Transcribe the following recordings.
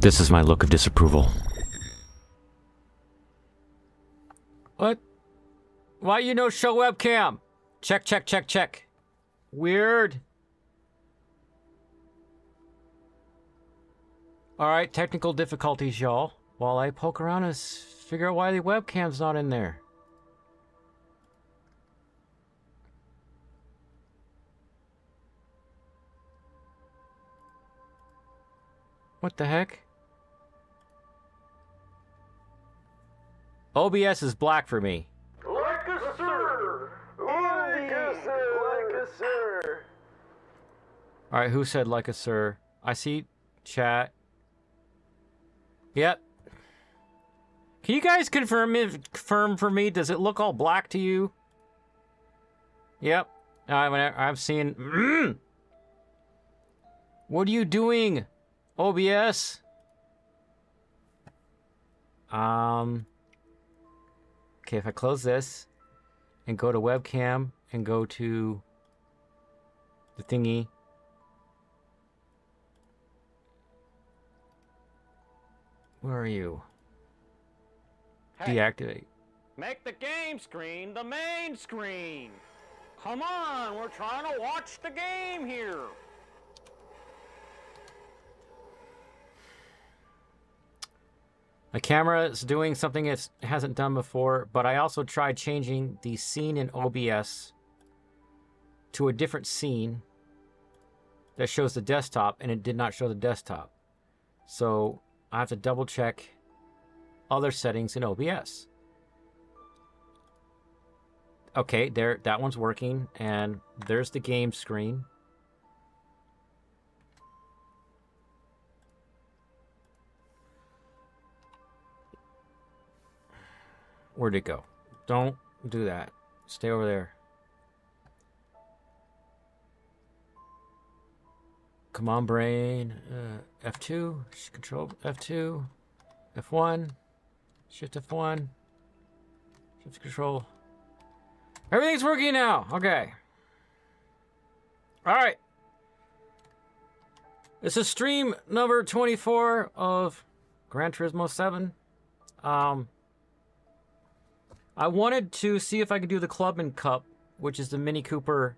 This is my look of disapproval. What? Why you no show webcam? Check, check, check, check. Weird. Alright, technical difficulties, y'all. While I poke around and figure out why the webcam's not in there. What the heck? OBS is black for me. Like a sir! Like a sir! Like a sir! Alright, who said like a sir? I see chat. Yep. Can you guys confirm for me? Does it look all black to you? Yep. I've seen... What are you doing, OBS? Okay, if I close this and go to webcam and go to the thingy. Where are you? Hey, Deactivate. make the game screen the main screen. Come on, we're trying to watch the game here. My camera is doing something it hasn't done before, but I also tried changing the scene in OBS to a different scene that shows the desktop, and it did not show the desktop. So I have to double check other settings in OBS. Okay, there, that one's working, and there's the game screen. Where'd it go? Don't do that. Stay over there. Come on, brain. F2. Control F2. F1. Shift F1. Shift Control. Everything's working now. Okay. All right. This is stream number 24 of Gran Turismo 7. I wanted to see if I could do the Clubman Cup, which is the Mini Cooper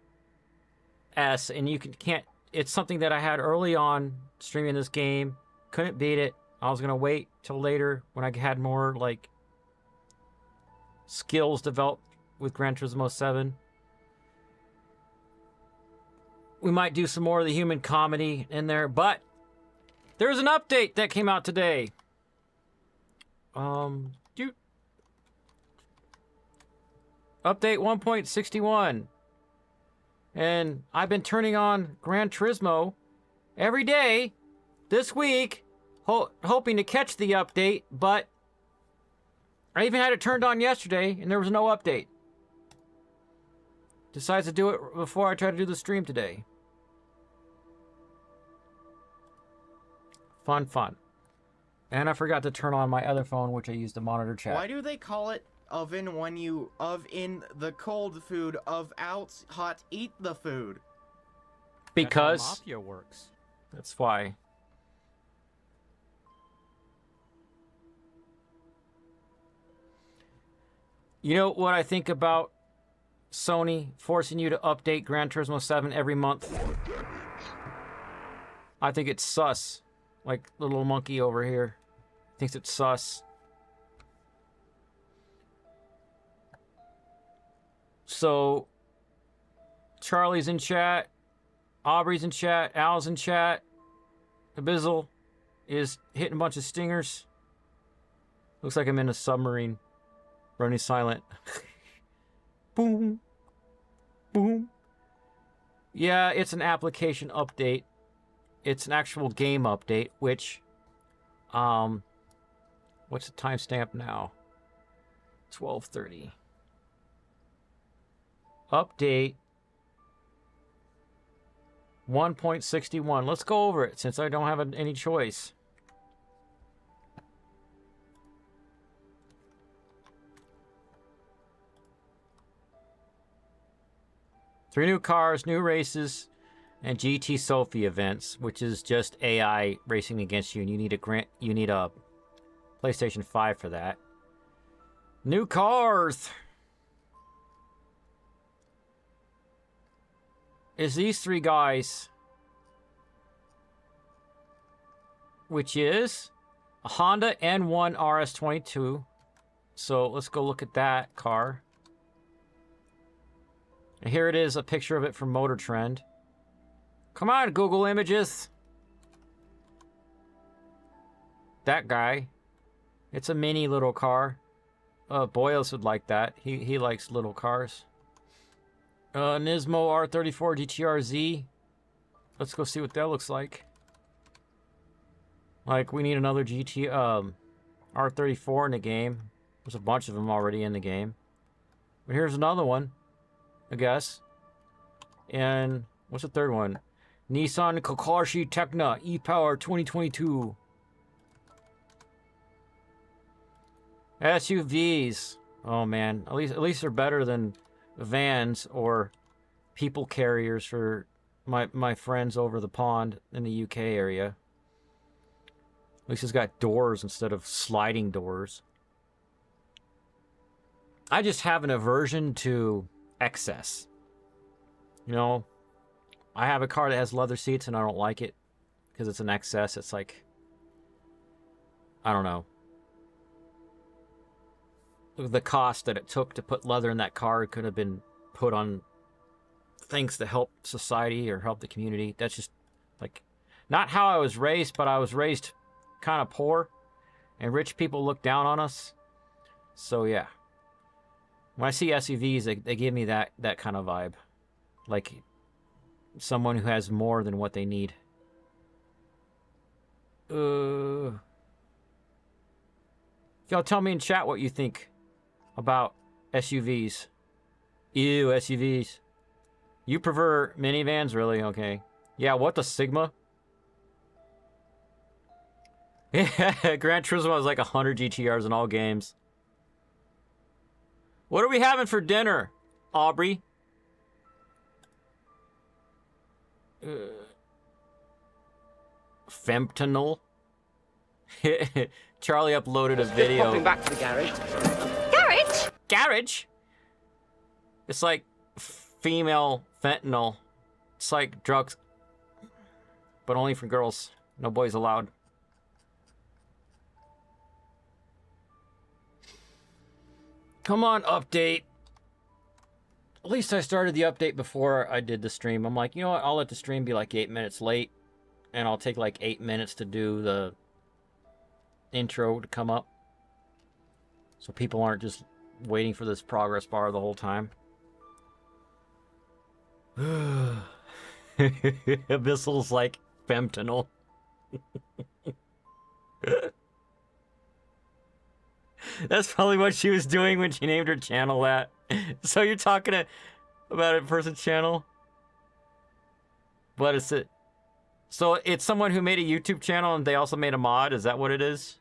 S, and you can't. It's something that I had early on streaming this game. Couldn't beat it. I was gonna wait till later when I had more like skills developed with Gran Turismo 7. We might do some more of the human comedy in there, but there's an update that came out today. Update 1.61. And I've been turning on Gran Turismo every day this week, hoping to catch the update, but I even had it turned on yesterday, and there was no update. Decides to do it before I try to do the stream today. Fun, fun. And I forgot to turn on my other phone, which I use to monitor chat. Why do they call it oven when you in the cold food, of out hot eat the food? Because that's how Mafia works. That's why. You know what I think about Sony forcing you to update Gran Turismo 7 every month? I think it's sus. Like the little monkey over here thinks it's sus. So, Charlie's in chat, Aubrey's in chat, Al's in chat, Abyssal is hitting a bunch of stingers. Looks like I'm in a submarine, running silent. Boom, boom. Yeah, it's an application update. It's an actual game update, which, what's the timestamp now? 12:30. Update 1.61. Let's go over it since I don't have any choice. Three new cars, new races, and GT Sophie events, which is just AI racing against you, and you need a PlayStation 5 for that. New cars. Is these three guys, which is a Honda N1 RS22. So let's go look at that car. And here it is, a picture of it from Motor Trend. Come on, Google Images. That guy. It's a mini little car. Boyles would like that. He likes little cars. NISMO R34 GTR Z. Let's go see what that looks like. Like, we need another R34 in the game. There's a bunch of them already in the game. But here's another one, I guess. And what's the third one? Nissan Qashqai Tekna e-Power 2022. SUVs. Oh man, at least they're better than vans or people carriers for my friends over the pond in the UK area. At least it's got doors instead of sliding doors. I just have an aversion to excess. You know, I have a car that has leather seats and I don't like it because it's an excess. It's like, I don't know. The cost that it took to put leather in that car could have been put on things to help society or help the community. That's just like not how I was raised, but I was raised kind of poor and rich people look down on us. So yeah, when I see SUVs, they give me that kind of vibe, like someone who has more than what they need. Y'all tell me in chat what you think about SUVs. Ew, SUVs. You prefer minivans, really? Okay. Yeah, what the Sigma? Yeah, Gran Turismo has like 100 GTRs in all games. What are we having for dinner, Aubrey? Fentanyl? Charlie uploaded a video. Popping back to the garage. Garage? It's like female fentanyl. It's like drugs, but only for girls. No boys allowed. Come on, update. At least I started the update before I did the stream. I'm like, you know what? I'll let the stream be like 8 minutes late, and I'll take like 8 minutes to do the intro to come up, so people aren't just waiting for this progress bar the whole time. Abyssal's like fentanyl. That's probably what she was doing when she named her channel that. So you're talking about a person's channel? What is it? So it's someone who made a YouTube channel and they also made a mod? Is that what it is?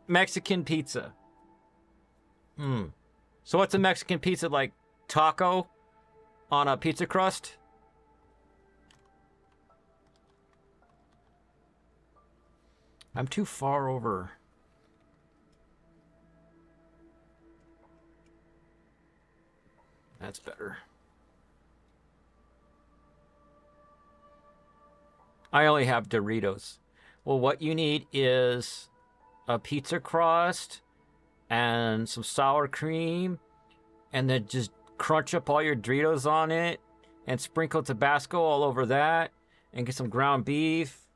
Mexican pizza. So what's a Mexican pizza like? Taco on a pizza crust? I'm too far over. That's better. I only have Doritos. Well, what you need is a pizza crust and some sour cream, and then just crunch up all your Doritos on it and sprinkle Tabasco all over that, and get some ground beef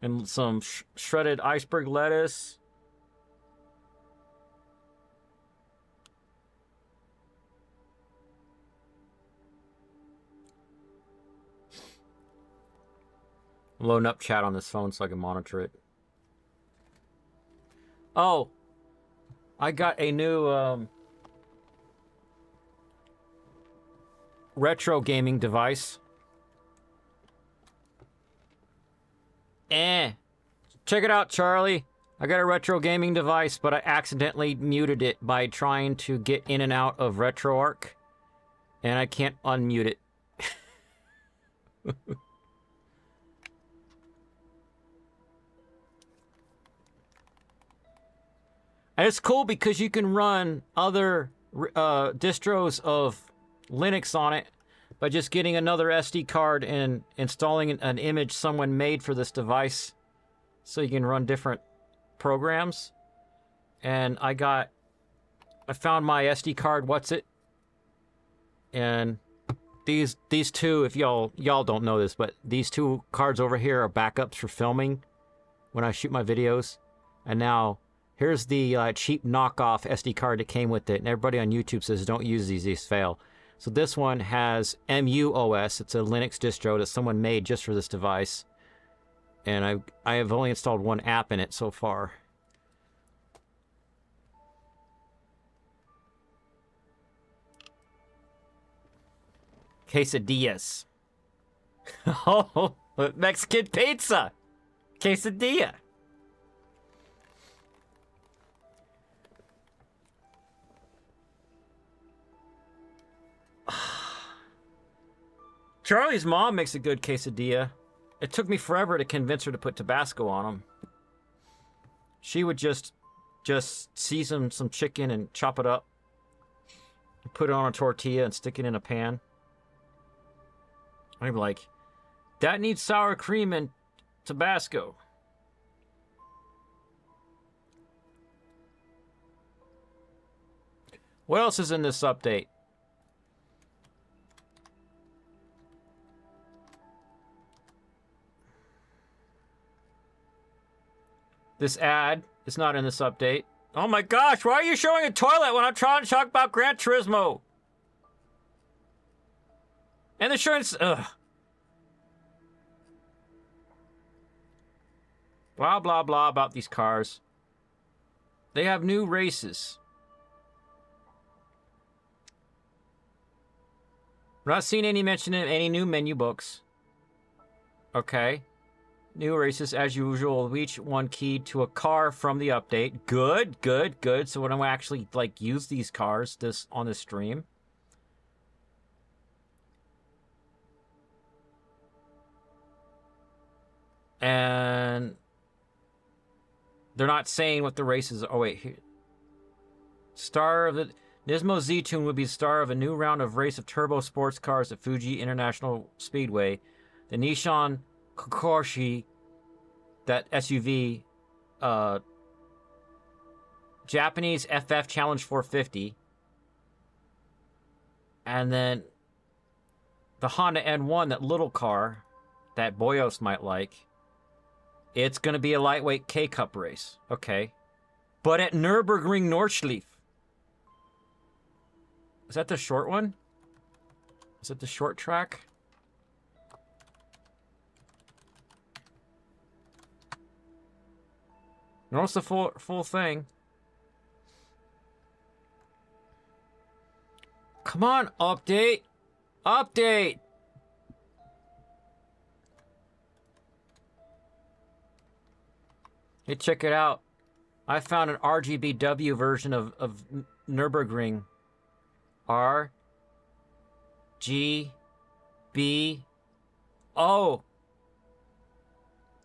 and some shredded iceberg lettuce. I'm loading up chat on this phone so I can monitor it. Oh, I got a new retro gaming device. Check it out, Charlie. I got a retro gaming device, but I accidentally muted it by trying to get in and out of RetroArch, and I can't unmute it. And it's cool because you can run other distros of Linux on it by just getting another SD card and installing an image someone made for this device, so you can run different programs. And I found my SD card, what's it? And these two, if y'all don't know this, but these two cards over here are backups for filming when I shoot my videos. And now here's the cheap knockoff SD card that came with it, and everybody on YouTube says don't use these fail. So this one has MUOS. It's a Linux distro that someone made just for this device. And I have only installed one app in it so far. Quesadillas. Oh, Mexican pizza. Quesadilla. Charlie's mom makes a good quesadilla. It took me forever to convince her to put Tabasco on them. She would just season some chicken and chop it up, and put it on a tortilla and stick it in a pan. I'd be like, that needs sour cream and Tabasco. What else is in this update? This ad is not in this update. Oh my gosh, why are you showing a toilet when I'm trying to talk about Gran Turismo? And they're showing... Ugh. Blah, blah, blah about these cars. They have new races. We're not seeing any mention of any new menu books. Okay. New races, as usual, each one keyed to a car from the update. Good, good, good. So when I actually, like, use these cars on this stream. And they're not saying what the races are. Oh, wait. Here. Star of the... NISMO Z-tune would be the star of a new round of race of turbo sports cars at Fuji International Speedway. The Nissan Qashqai, that SUV, Japanese FF Challenge 450, and then the Honda N1, that little car that Boyos might like. It's going to be a lightweight K-Cup race. Okay. But at Nurburgring Nordschleife. Is that the short one? Is it the short track? No, it's the full thing. Come on, update! Update! Hey, check it out. I found an RGBW version of Nurburgring. R G B O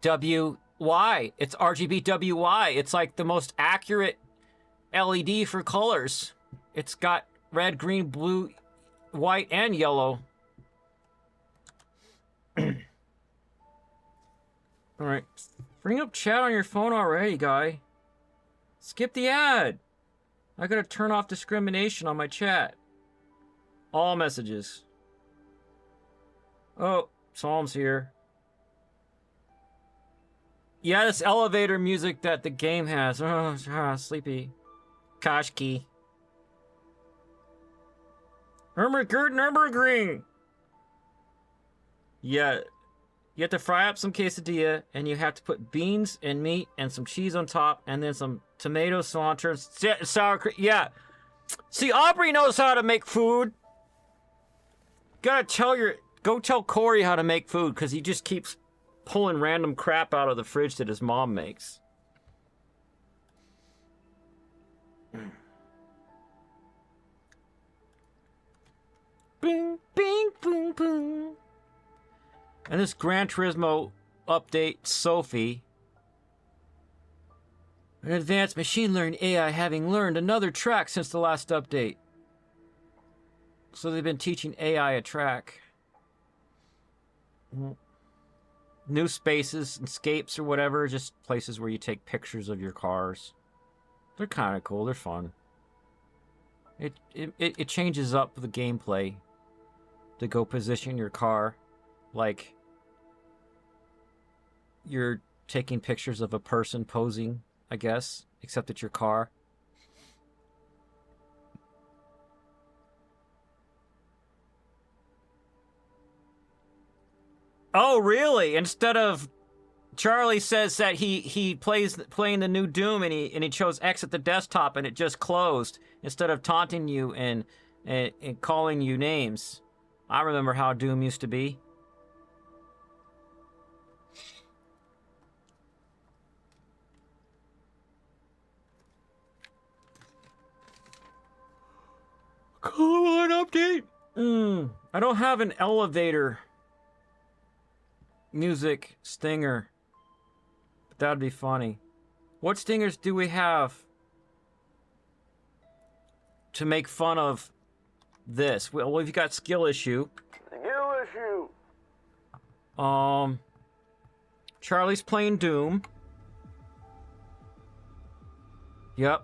W Y. It's RGBWY. It's like the most accurate LED for colors. It's got red, green, blue, white, and yellow. All right. Bring up chat on your phone already, guy. Skip the ad. I gotta turn off discrimination on my chat. All messages. Oh, Psalm's here. Yeah, this elevator music that the game has. Oh, sleepy. Qashqai. Nurburgring. Yeah. You have to fry up some quesadilla, and you have to put beans and meat and some cheese on top, and then some tomato, cilantro, sour cream. Yeah. See, Aubrey knows how to make food. Go tell Corey how to make food, because he just keeps pulling random crap out of the fridge that his mom makes. Bing, bing, boom, boom. And this Gran Turismo update, Sophie. An advanced machine learning AI having learned another track since the last update. So they've been teaching AI a track. New spaces, escapes or whatever, just places where you take pictures of your cars. They're kind of cool, they're fun. It changes up the gameplay to go position your car like you're taking pictures of a person posing, I guess, except it's your car. Oh, really? Instead of Charlie says that he playing the new Doom and he chose X at the desktop and it just closed instead of taunting you and calling you names. I remember how Doom used to be. Come on, update. I don't have an elevator music stinger. But that'd be funny. What stingers do we have to make fun of this? Well, we've got skill issue. Skill issue. Charlie's playing Doom. Yep.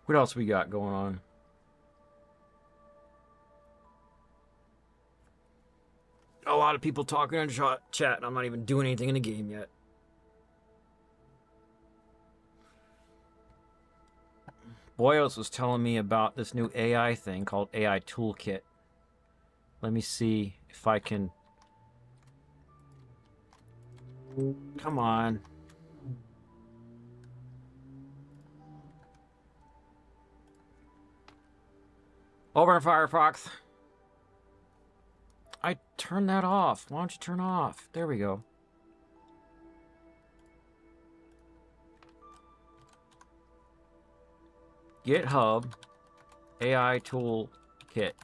What else we got going on? A lot of people talking in chat, and I'm not even doing anything in the game yet. Boyos was telling me about this new AI thing called AI Toolkit. Let me see if I can... Come on. Open Firefox. I turned that off. Why don't you turn off? There we go. GitHub AI Tool Kit.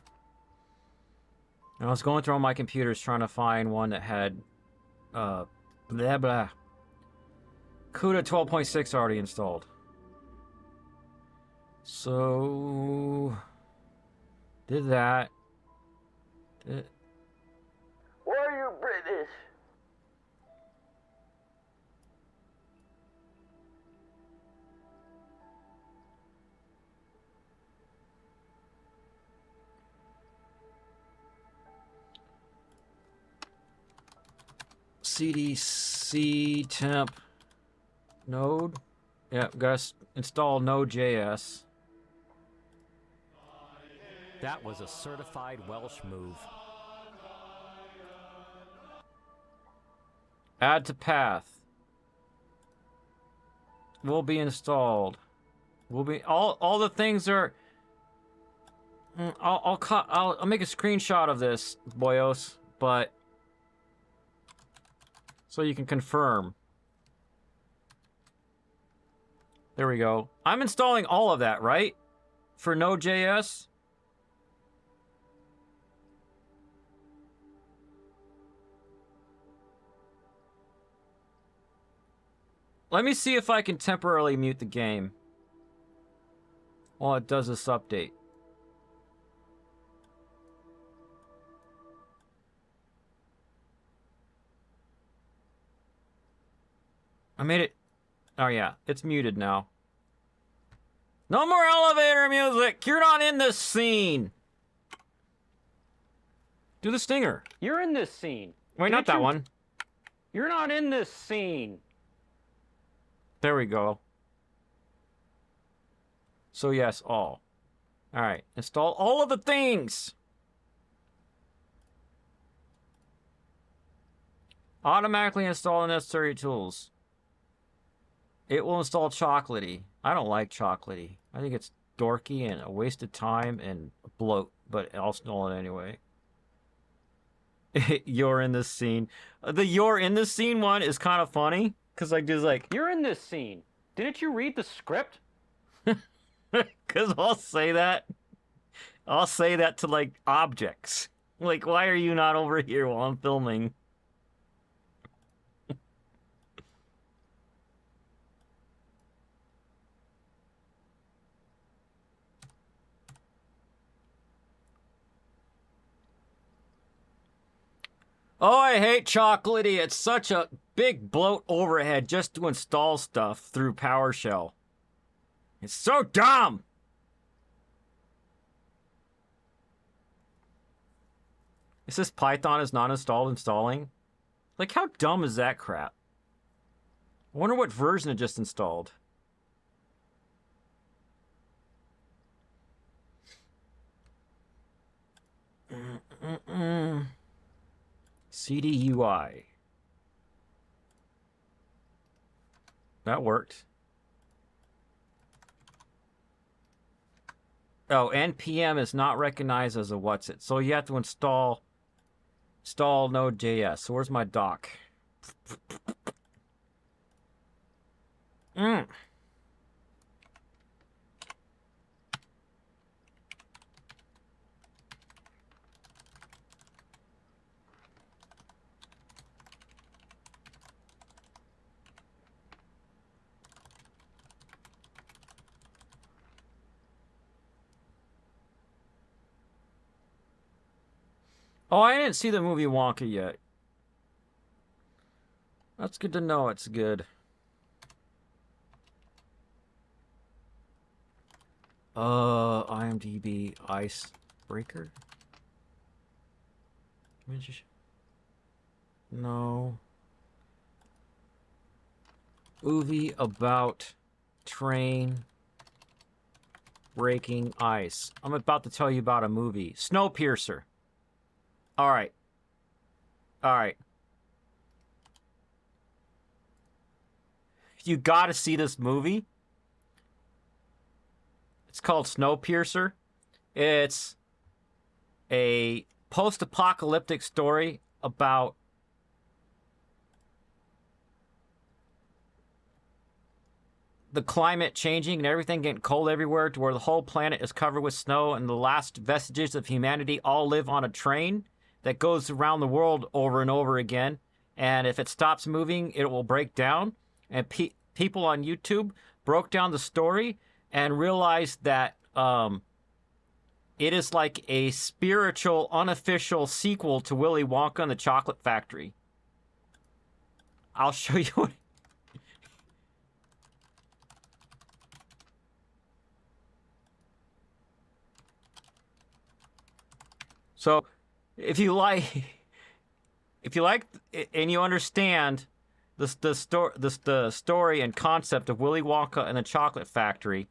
And I was going through all my computers trying to find one that had blah blah CUDA 12.6 already installed. So did that. Why are you British? CDC temp node. Yeah, gotta install Node.js. That was a certified Welsh move. Add to path. Will be installed. Will be all the things are. I'll make a screenshot of this, boyos, but so you can confirm. There we go. I'm installing all of that, right? For Node.js. Let me see if I can temporarily mute the game while it does this update. I made it. Oh yeah, it's muted now. No more elevator music. You're not in this scene. Do the stinger. You're in this scene. Wait, not that one. You're not in this scene. There we go. So yes, all. All right, install all of the things. Automatically install the necessary tools. It will install Chocolatey. I don't like Chocolatey. I think it's dorky and a waste of time and a bloat, but I'll install it anyway. You're in this scene. The "you're in this scene" one is kind of funny because like just like You're in this scene. Didn't you read the script? because I'll say that. I'll say that to like objects. Like, why are you not over here while I'm filming? Oh, I hate Chocolatey. It's such a big bloat overhead just to install stuff through PowerShell. It's so dumb! Is this Python is not installed installing? Like, how dumb is that crap? I wonder what version it just installed. CDUI. That worked. Oh, NPM is not recognized as a what's-it. So you have to install Node.js. So where's my doc? Oh, I didn't see the movie Wonka yet. That's good to know. It's good. IMDb Icebreaker? No. Movie about train breaking ice. I'm about to tell you about a movie. Snowpiercer. All right. All right. You got to see this movie. It's called Snowpiercer. It's a post-apocalyptic story about the climate changing and everything getting cold everywhere to where the whole planet is covered with snow and the last vestiges of humanity all live on a train that goes around the world over and over again. And if it stops moving, it will break down. And people on YouTube broke down the story and realized that it is like a spiritual, unofficial sequel to Willy Wonka and the Chocolate Factory. I'll show you what... So, if you like and you understand the story and concept of Willy Wonka and the Chocolate Factory,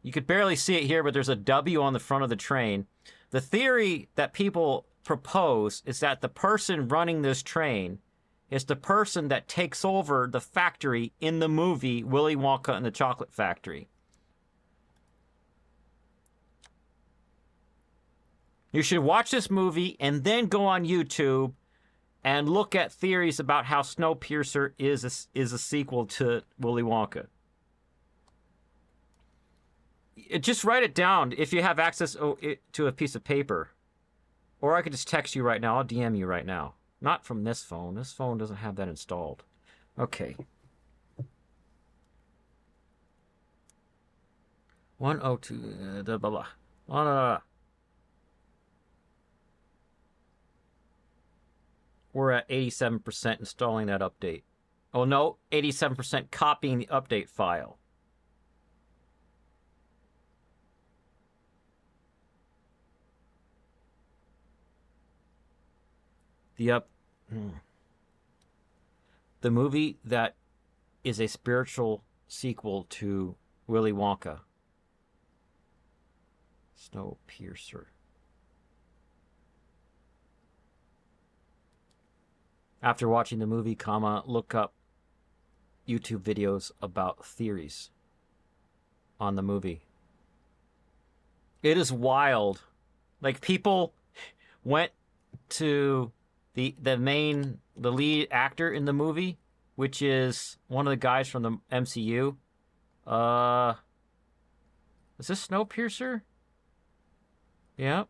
you could barely see it here, but there's a W on the front of the train. The theory that people propose is that the person running this train is the person that takes over the factory in the movie Willy Wonka and the Chocolate Factory. You should watch this movie and then go on YouTube and look at theories about how Snowpiercer is a sequel to Willy Wonka. Just write it down if you have access to a piece of paper. Or I could just text you right now. I'll DM you right now. Not from this phone. This phone doesn't have that installed. Okay. 102... blah, blah, blah. Blah, blah, blah. We're at 87% installing that update. Oh no, 87% copying the update file. The movie that is a spiritual sequel to Willy Wonka. Snowpiercer. After watching the movie, look up YouTube videos about theories on the movie. It is wild. Like, people went to the lead actor in the movie, which is one of the guys from the MCU. Is this Snowpiercer? Yep.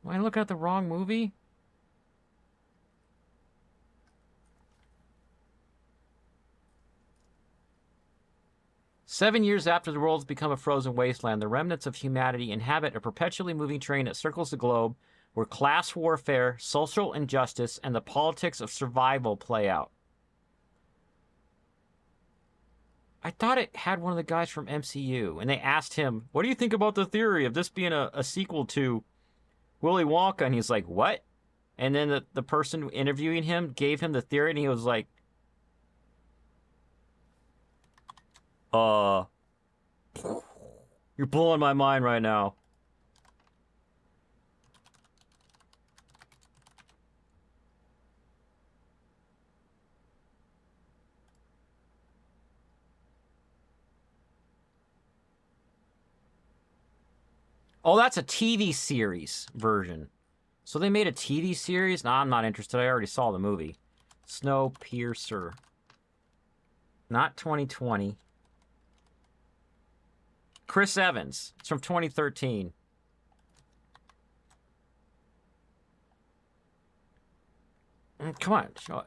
Am I looking at the wrong movie? "7 years after the world has become a frozen wasteland, the remnants of humanity inhabit a perpetually moving train that circles the globe where class warfare, social injustice, and the politics of survival play out." I thought it had one of the guys from MCU, and they asked him, "What do you think about the theory of this being a sequel to Willy Wonka?" And he's like, "What?" And then the person interviewing him gave him the theory, and he was like, "You're blowing my mind right now." Oh, that's a TV series version. So they made a TV series? Nah, I'm not interested. I already saw the movie. Snowpiercer. Not 2020. Chris Evans. It's from 2013. Come on, show it.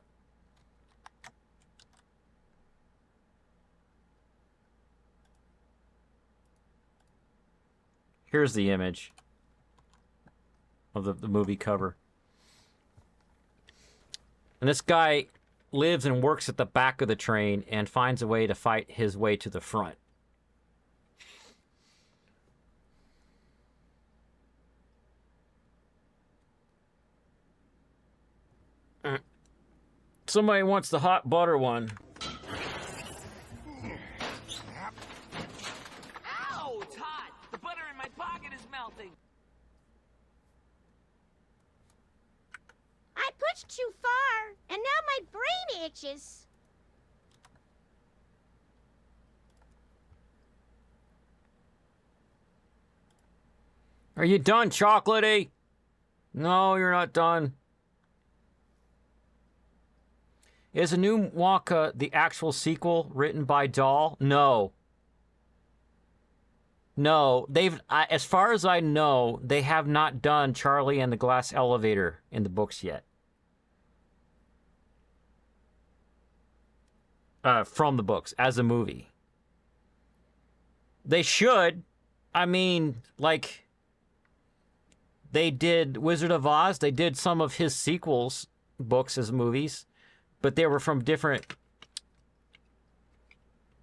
Here's the image of the movie cover. And this guy lives and works at the back of the train and finds a way to fight his way to the front. Somebody wants the hot butter one. Ow, it's hot! The butter in my pocket is melting! I pushed too far, and now my brain itches. Are you done, Chocolatey? No, you're not done. Is a new Wonka the actual sequel written by Dahl? No. No, as far as I know, they have not done Charlie and the Glass Elevator in the books yet. From the books, as a movie. They should. I mean, like, they did Wizard of Oz. They did some of his sequels, books as movies. But they were from different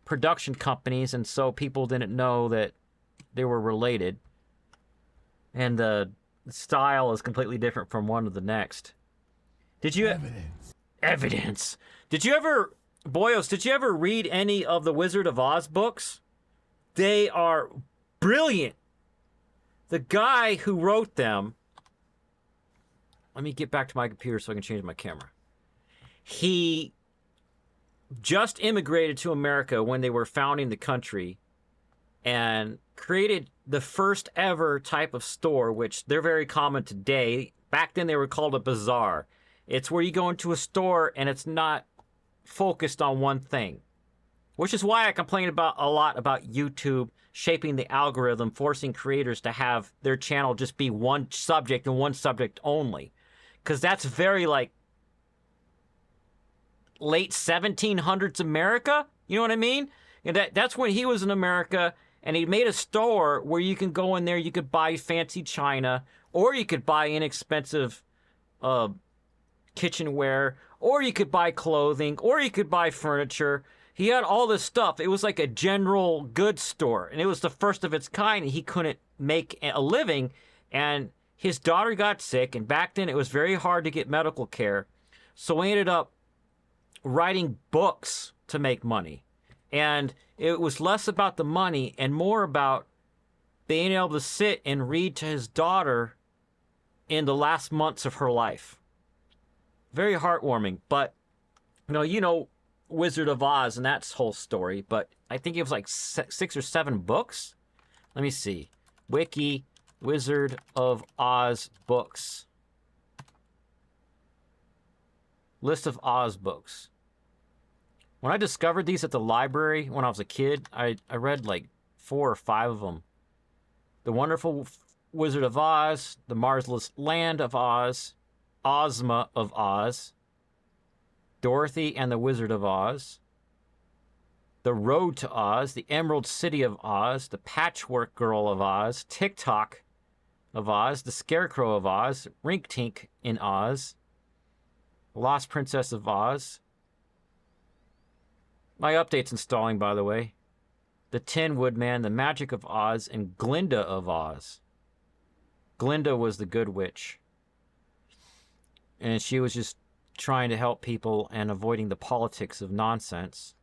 production companies, and so people didn't know that they were related. And the style is completely different from one to the next. Did you... Evidence. Did you ever... Boyos, did you ever read any of the Wizard of Oz books? They are brilliant. The guy who wrote them... Let me get back to my computer so I can change my camera. He just immigrated to America when they were founding the country and created the first ever type of store, which they're very common today. Back then they were called a bazaar. It's where you go into a store and it's not focused on one thing, which is why I complain a lot about YouTube shaping the algorithm, forcing creators to have their channel just be one subject and one subject only. Because that's very like late 1700s America, you know what I mean? And that's when he was in America, and he made a store where you can go in there, you could buy fancy china, or you could buy inexpensive kitchenware, or you could buy clothing, or you could buy furniture. He had all this stuff. It was like a general goods store, and it was the first of its kind. He couldn't make a living, and his daughter got sick, and back then it was very hard to get medical care, so he ended up writing books to make money. And it was less about the money and more about being able to sit and read to his daughter in the last months of her life. Very heartwarming. But, you know Wizard of Oz and that whole story, but I think it was like 6 or 7 books. Let me see. Wiki, Wizard of Oz books. List of Oz books. When I discovered these at the library when I was a kid, I read like 4 or 5 of them. The Wonderful Wizard of Oz, The Marvelous Land of Oz, Ozma of Oz, Dorothy and the Wizard of Oz, The Road to Oz, The Emerald City of Oz, The Patchwork Girl of Oz, Tick-Tock of Oz, The Scarecrow of Oz, Rink-Tink in Oz, The Lost Princess of Oz. My update's installing, by the way. The Tin Woodman, The Magic of Oz, and Glinda of Oz. Glinda was the good witch. And she was just trying to help people and avoiding the politics of nonsense.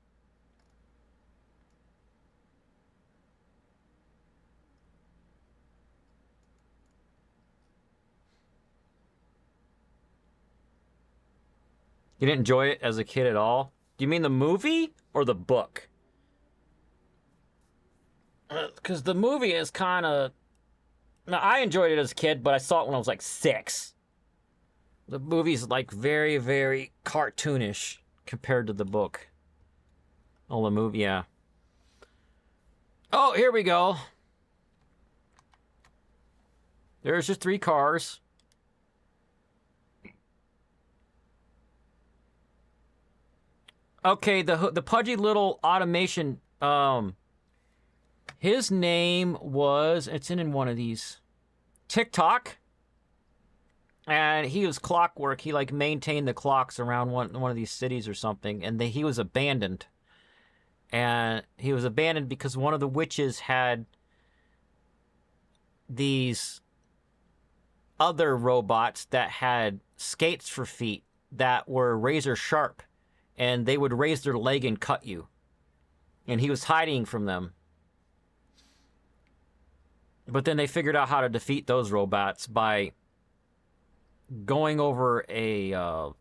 You didn't enjoy it as a kid at all? Do you mean the movie or the book? Because the movie is kind of... Now, I enjoyed it as a kid, but I saw it when I was like 6. The movie's like very, very cartoonish compared to the book. Oh, the movie, yeah. Oh, here we go. There's just 3 cars. Okay, the pudgy little automation, his name was, it's in one of these, Tick-Tock. And he was clockwork. He like maintained the clocks around one of these cities or something. And he was abandoned. And he was abandoned because one of the witches had these other robots that had skates for feet that were razor sharp. And they would raise their leg and cut you. And he was hiding from them. But then they figured out how to defeat those robots by going over a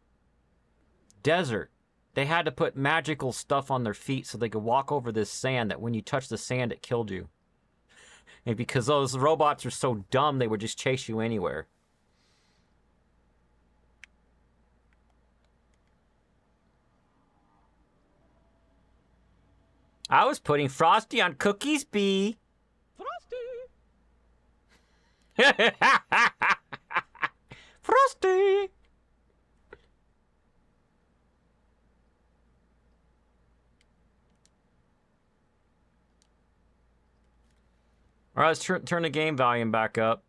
desert. They had to put magical stuff on their feet so they could walk over this sand that when you touch the sand, it killed you. And because those robots are so dumb, they would just chase you anywhere. I was putting Frosty on Cookies Bee. Frosty. Frosty. All right, let's turn the game volume back up.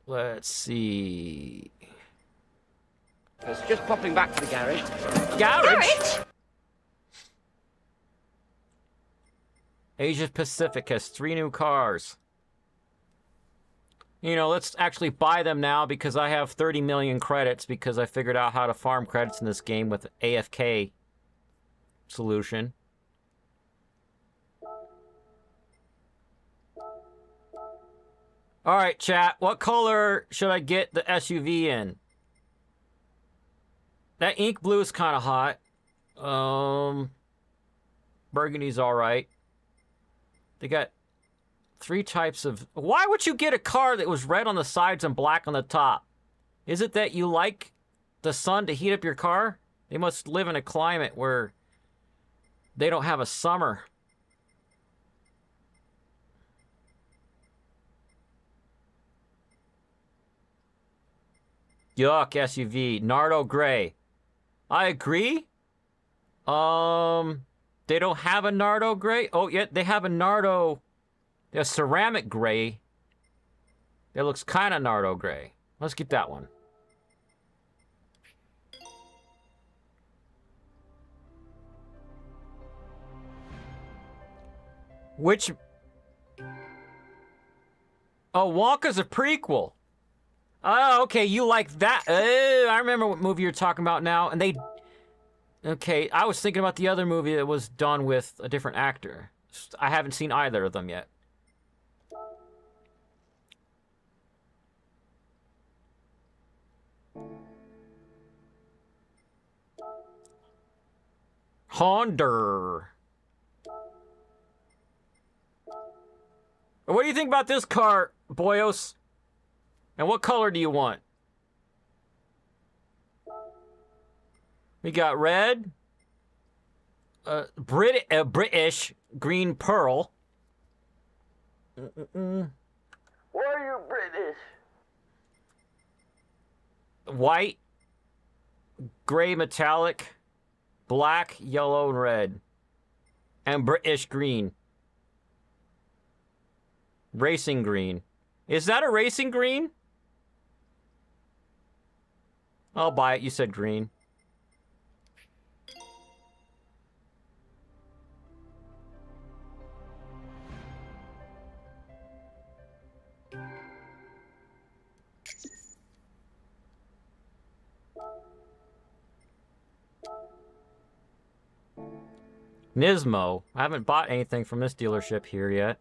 Let's see. It's just popping back to the garage. Garage? Asia Pacific has 3 new cars. You know, let's actually buy them now because I have 30 million credits because I figured out how to farm credits in this game with AFK solution. All right, chat. What color should I get the SUV in? That ink blue is kind of hot. Burgundy's all right. They got 3 types of... Why would you get a car that was red on the sides and black on the top? Is it that you like the sun to heat up your car? They must live in a climate where they don't have a summer. Yuck, SUV. Nardo Gray. I agree. They don't have a Nardo Gray. Oh, yeah, they have a Nardo... They have ceramic gray. That looks kind of Nardo Gray. Let's get that one. Which... Oh, Wonka's a prequel. Oh, okay, you like that. I remember what movie you're talking about now. And they... Okay, I was thinking about the other movie that was done with a different actor. I haven't seen either of them yet. Honda. What do you think about this car, boyos? And what color do you want? We got red, British green pearl. Why are you British? White, gray metallic, black, yellow, and red. And British green. Racing green. Is that a racing green? I'll buy it. You said green. NISMO. I haven't bought anything from this dealership here yet.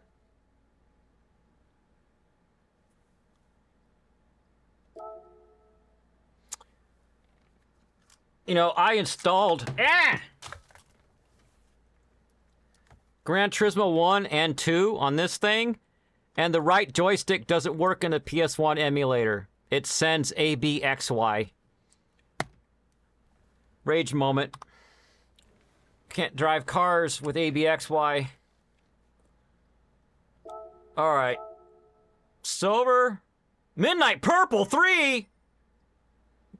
You know, I installed Gran Turismo 1 and 2 on this thing, and the right joystick doesn't work in the PS1 emulator. It sends ABXY. Rage moment. Can't drive cars with ABXY. Alright. Silver. Midnight Purple 3!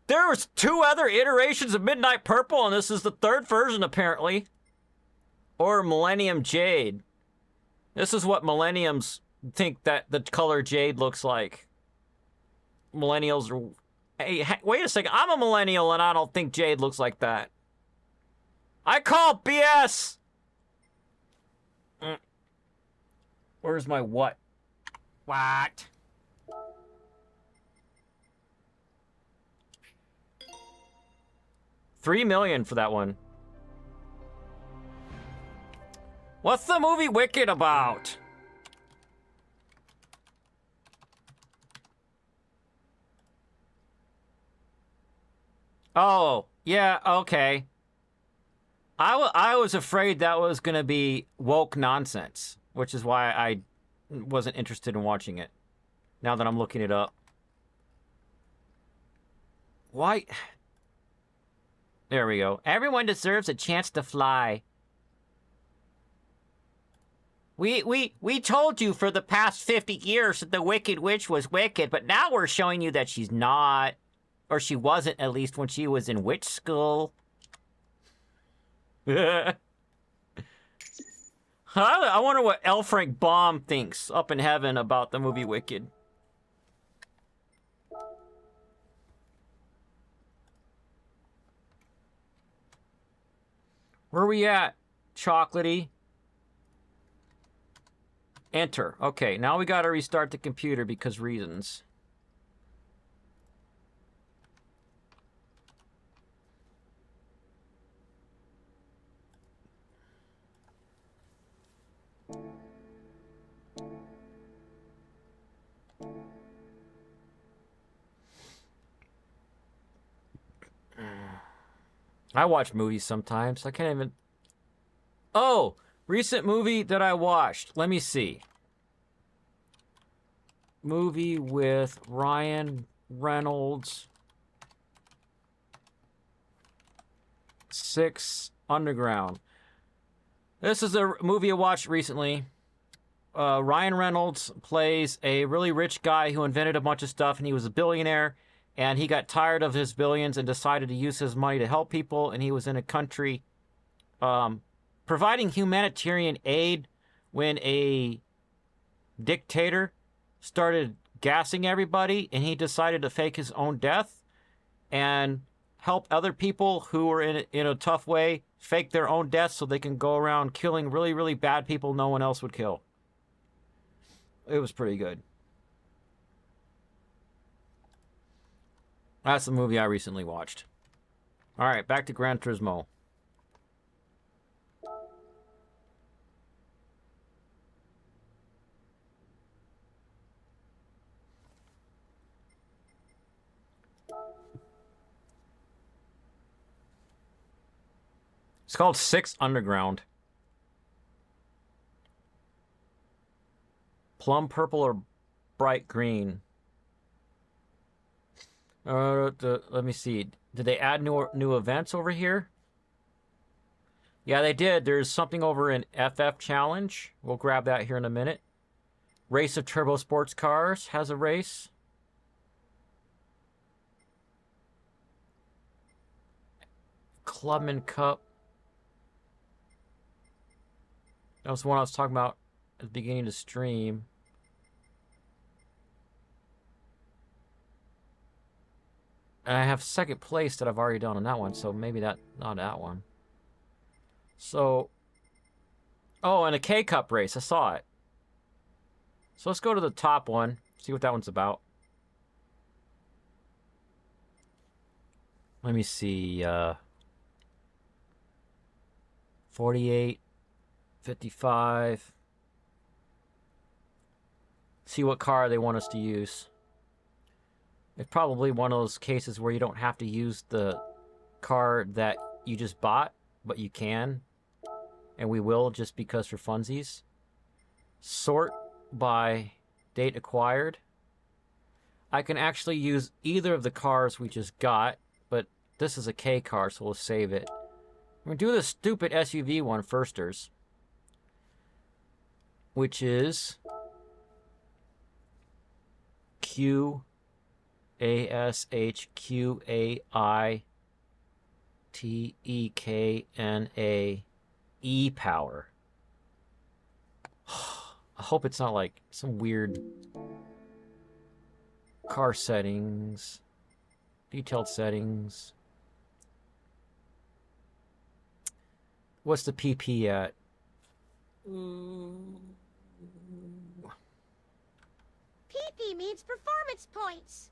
There was 2 other iterations of Midnight Purple, and this is the 3rd version, apparently. Or Millennium Jade. This is what millenniums think that the color jade looks like. Millennials are... Hey, wait a second. I'm a millennial, and I don't think jade looks like that. I call BS! Where's my what? What? $3 million for that one. What's the movie Wicked about? Oh, yeah, okay. I was afraid that was going to be woke nonsense, which is why I wasn't interested in watching it. Now that I'm looking it up. Why? There we go. Everyone deserves a chance to fly. We told you for the past 50 years that the Wicked Witch was wicked, but now we're showing you that she's not. Or she wasn't, at least, when she was in witch school. I wonder what L. Frank Baum thinks up in heaven about the movie Wicked. Where are we at? Chocolatey. Enter. Okay, now we gotta restart the computer because reasons. I watch movies sometimes. I can't even... Oh! Recent movie that I watched. Let me see. Movie with Ryan Reynolds. 6 Underground. This is a movie I watched recently. Ryan Reynolds plays a really rich guy who invented a bunch of stuff, and he was a billionaire. And he got tired of his billions and decided to use his money to help people. And he was in a country providing humanitarian aid when a dictator started gassing everybody. And he decided to fake his own death and help other people who were in a tough way fake their own death so they can go around killing really, really bad people no one else would kill. It was pretty good. That's the movie I recently watched. All right, back to Gran Turismo. It's called 6 Underground. Plum purple or bright green. Let me see. Did they add new events over here? Yeah, they did. There's something over in FF Challenge. We'll grab that here in a minute. Race of Turbo Sports Cars has a race. Clubman Cup. That was the one I was talking about at the beginning of the stream. And I have second place that I've already done on that one, so maybe not that one. So, oh, and a K-Cup race. I saw it. So let's go to the top one, see what that one's about. Let me see. 48, 55. See what car they want us to use. It's probably one of those cases where you don't have to use the car that you just bought, but you can. And we will, just because for funsies. Sort by date acquired. I can actually use either of the cars we just got, but this is a K car, so we'll save it. We're going to do the stupid SUV one firsters, which is QASHQAITEKNA E-Power. I hope it's not like some weird car settings, detailed settings. What's the PP at? PP means performance points.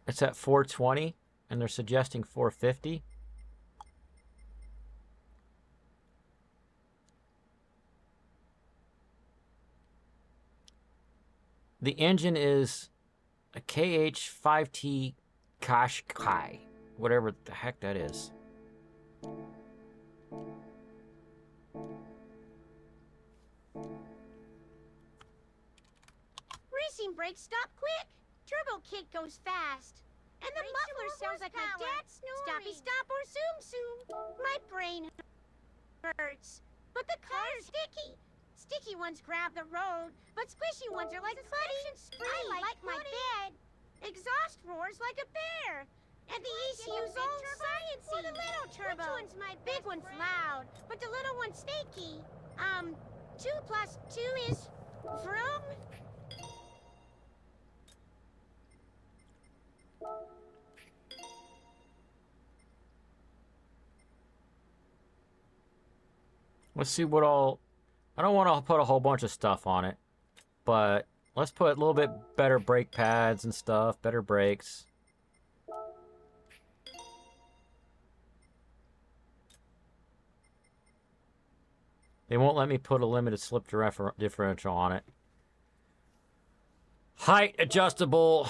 It's at 420, and they're suggesting 450. The engine is a KH5T Qashqai, whatever the heck that is. Racing brakes stop quick. Turbo kick goes fast. And the muffler sounds like my dad's snoring. Stoppy stop or zoom zoom. My brain hurts. But the car's sticky. Sticky ones grab the road, but squishy ones are like putty. I like my bed. Exhaust roars like a bear. And the ECU's all sciencey. Or the little turbo. Which one's my big one's loud, but the little one's snaky. 2 plus 2 is vroom. Let's see what all... I don't want to put a whole bunch of stuff on it, but let's put a little bit better brake pads and stuff, better brakes. They won't let me put a limited slip differential on it. Height adjustable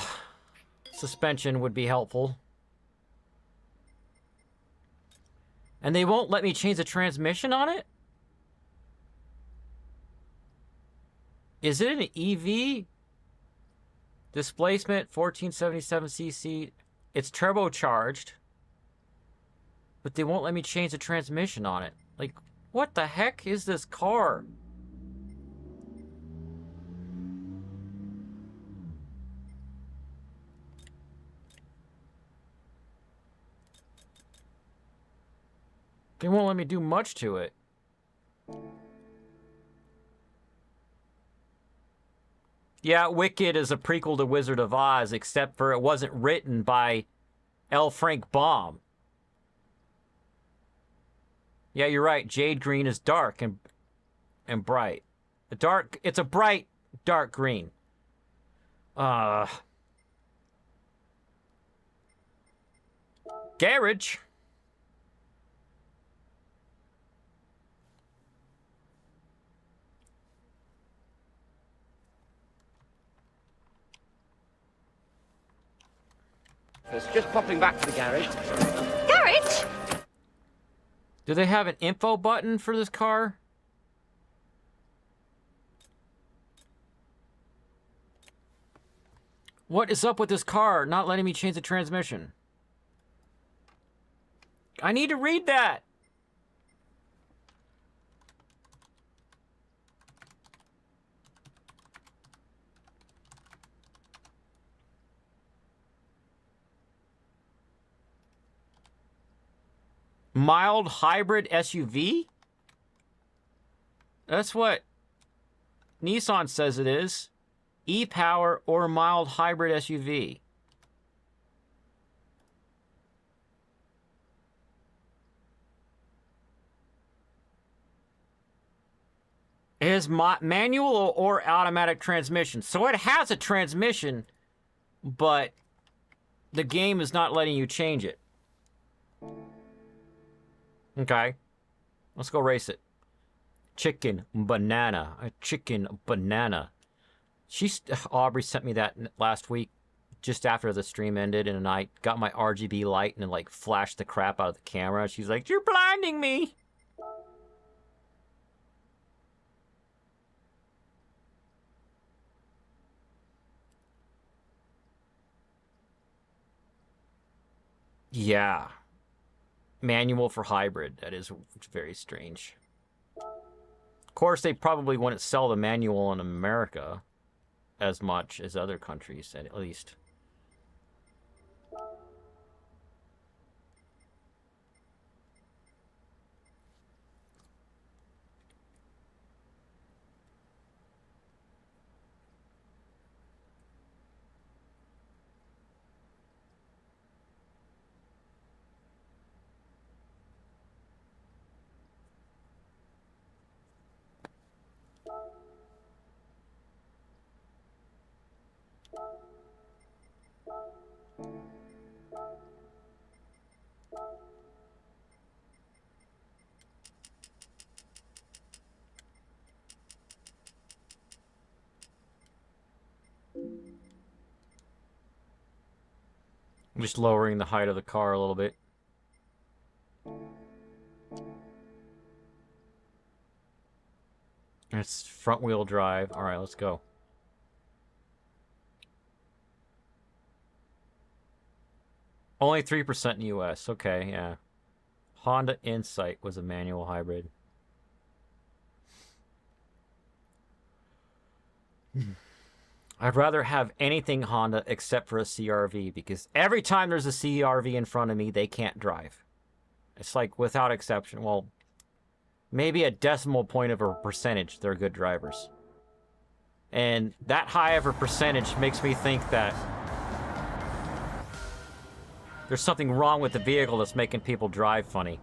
suspension would be helpful. And they won't let me change the transmission on it? Is it an EV? Displacement 1477cc. It's turbocharged. But they won't let me change the transmission on it. Like, what the heck is this car? They won't let me do much to it. Yeah, Wicked is a prequel to Wizard of Oz, except for it wasn't written by L. Frank Baum. Yeah, you're right. Jade green is dark and bright. It's a bright, dark green. Garage. It's just popping back to the garage. Garage? Do they have an info button for this car? What is up with this car not letting me change the transmission? I need to read that. Mild hybrid SUV? That's what Nissan says it is. E-Power or mild hybrid SUV. It has manual or automatic transmission. So it has a transmission, but the game is not letting you change it. Okay. Let's go race it. Chicken banana. A chicken banana. Aubrey sent me that last week, just after the stream ended, and I got my RGB light and like flashed the crap out of the camera. She's like, "You're blinding me." Yeah. Manual for hybrid. That is very strange. Of course, they probably wouldn't sell the manual in America as much as other countries, at least. I'm just lowering the height of the car a little bit. It's front-wheel drive. All right, let's go. Only 3% in the US. Okay, yeah. Honda Insight was a manual hybrid. I'd rather have anything Honda except for a CRV, because every time there's a CRV in front of me, they can't drive. It's like, without exception, well, maybe a decimal point of a percentage, they're good drivers. And that high of a percentage makes me think that there's something wrong with the vehicle that's making people drive funny.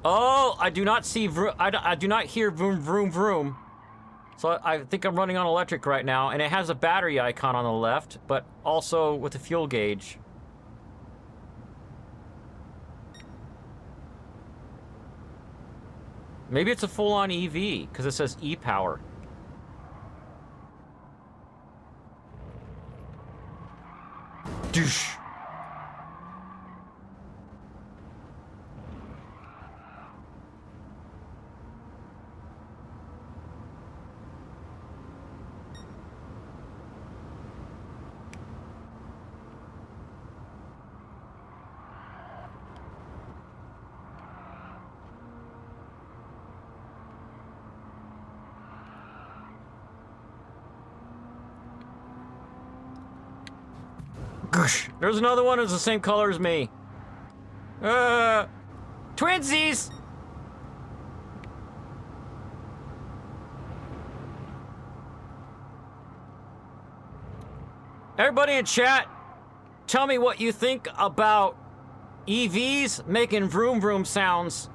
Oh, I do not see, I do not hear vroom, vroom, vroom. So I think I'm running on electric right now, and it has a battery icon on the left, but also with a fuel gauge. Maybe it's a full-on EV, because it says E-Power. Douche. There's another one that's the same color as me. Twinsies! Everybody in chat, tell me what you think about EVs making vroom vroom sounds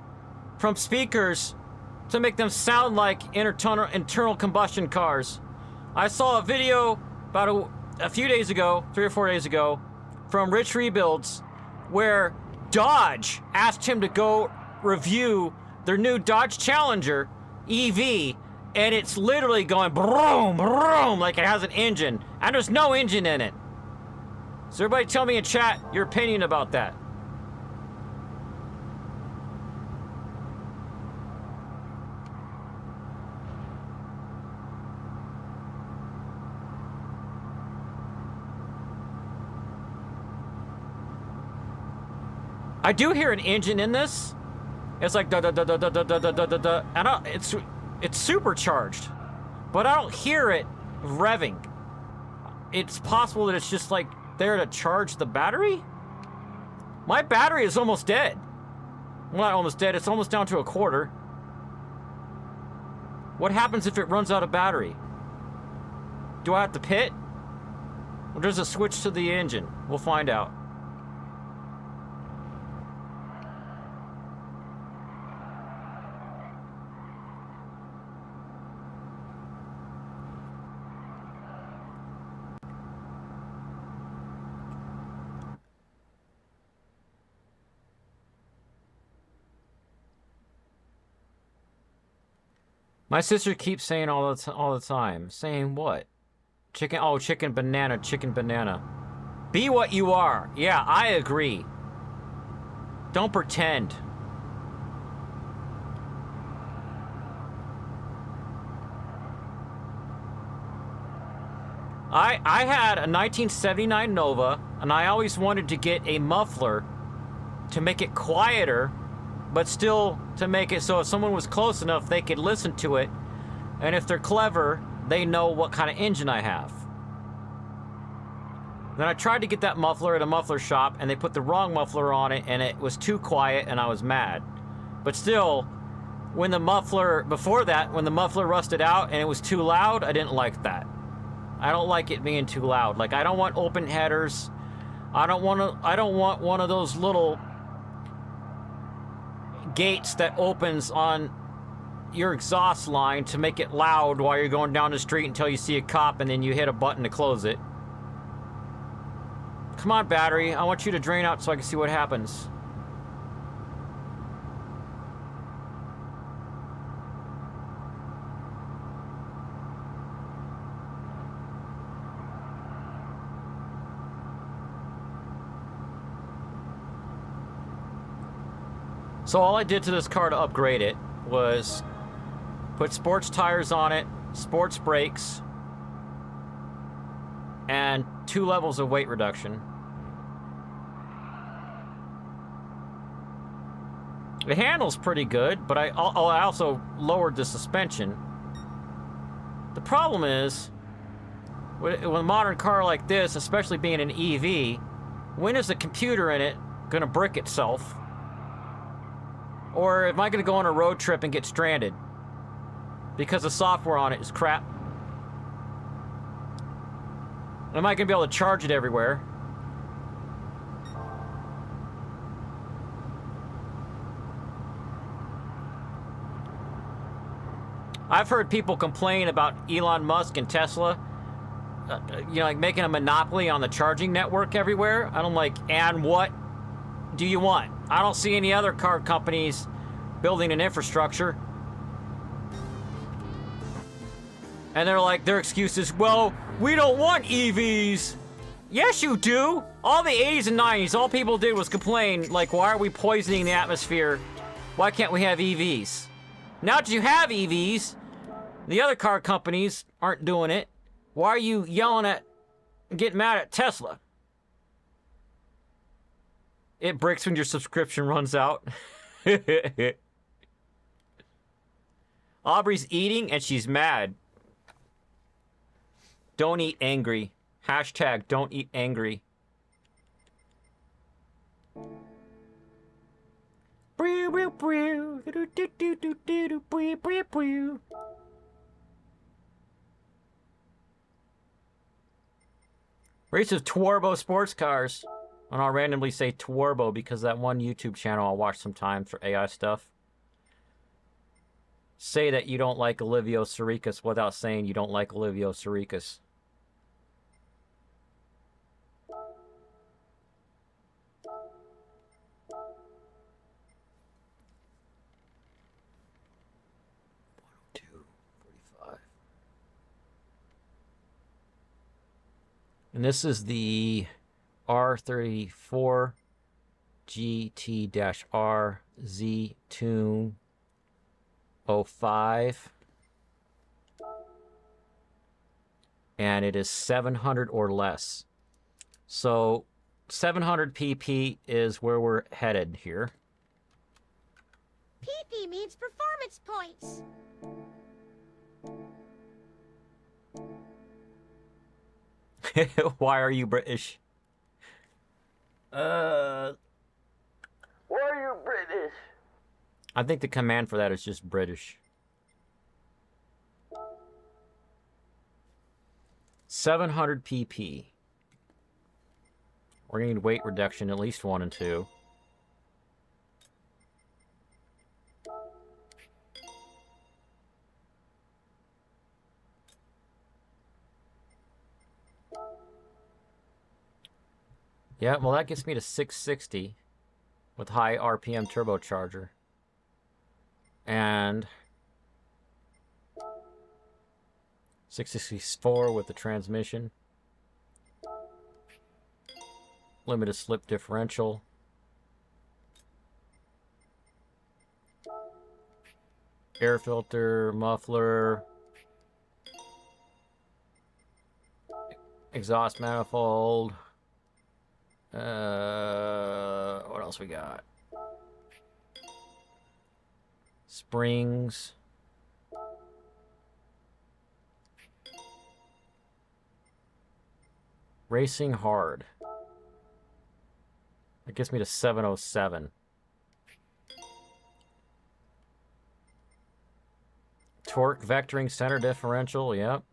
from speakers to make them sound like internal combustion cars. I saw a video about a few days ago, 3 or 4 days ago, from Rich Rebuilds, where Dodge asked him to go review their new Dodge Challenger EV, and it's literally going broom, broom, like it has an engine, and there's no engine in it. So everybody tell me in chat your opinion about that. I do hear an engine in this. It's like da da da da da da da da da da, and it's supercharged, but I don't hear it revving. It's possible that it's just like there to charge the battery. My battery is almost dead. Well, not almost dead. It's almost down to a quarter. What happens if it runs out of battery? Do I have to pit? Or does it switch to the engine? We'll find out. My sister keeps saying all the time. Saying what? Chicken, oh, chicken banana, chicken banana. Be what you are. Yeah, I agree. Don't pretend. I had a 1979 Nova, and I always wanted to get a muffler to make it quieter, but still to make it so if someone was close enough, they could listen to it. And if they're clever, they know what kind of engine I have. Then I tried to get that muffler at a muffler shop, and they put the wrong muffler on it, and it was too quiet, and I was mad. But still, when the muffler, before that, when the muffler rusted out and it was too loud, I didn't like that. I don't like it being too loud. Like, I don't want open headers. I don't want one of those little gates that opens on your exhaust line to make it loud while you're going down the street until you see a cop and then you hit a button to close it. Come on, battery. I want you to drain out so I can see what happens. So all I did to this car to upgrade it was put sports tires on it, sports brakes, and 2 levels of weight reduction. The handle's pretty good, but I also lowered the suspension. The problem is, with a modern car like this, especially being an EV, when is the computer in it gonna brick itself? Or am I gonna go on a road trip and get stranded because the software on it is crap? Am I gonna be able to charge it everywhere? I've heard people complain about Elon Musk and Tesla, like making a monopoly on the charging network everywhere. And I'm like, and what do you want? I don't see any other car companies building an infrastructure. And they're like, their excuse is, well, we don't want EVs. Yes, you do. All the 80s and 90s, all people did was complain, like, why are we poisoning the atmosphere? Why can't we have EVs? Now that you have EVs, the other car companies aren't doing it. Why are you yelling at, getting mad at Tesla? It breaks when your subscription runs out. Aubrey's eating and she's mad. Don't eat angry. Hashtag don't eat angry. Race of Twarbo sports cars. And I'll randomly say Twarbo because that one YouTube channel I'll watch sometimes for AI stuff. Say that you don't like Olivio Sarikas without saying you don't like Olivio Sarikas. And this is the R34 GTR Z-tune 05. And it is 700 or less. So 700 pp is where we're headed here. PP means performance points. Why are you British? Why are you British? I think the command for that is just British. 700 pp. We're gonna need weight reduction, at least 1 and 2. Yeah, well that gets me to 660 with high RPM turbocharger. And 664 with the transmission. Limited slip differential. Air filter, muffler. Exhaust manifold. What else we got? Springs. Racing hard. That gets me to 707. Torque vectoring center differential, yep.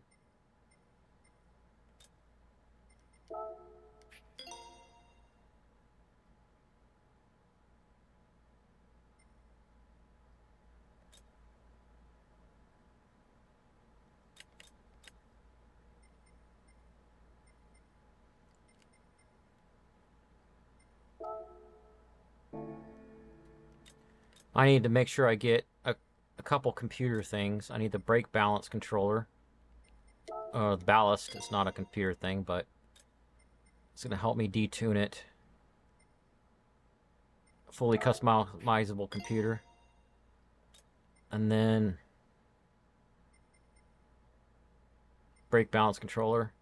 I need to make sure I get a couple computer things. I need the brake balance controller. The ballast, it's not a computer thing, but it's going to help me detune it. Fully customizable computer. And then brake balance controller.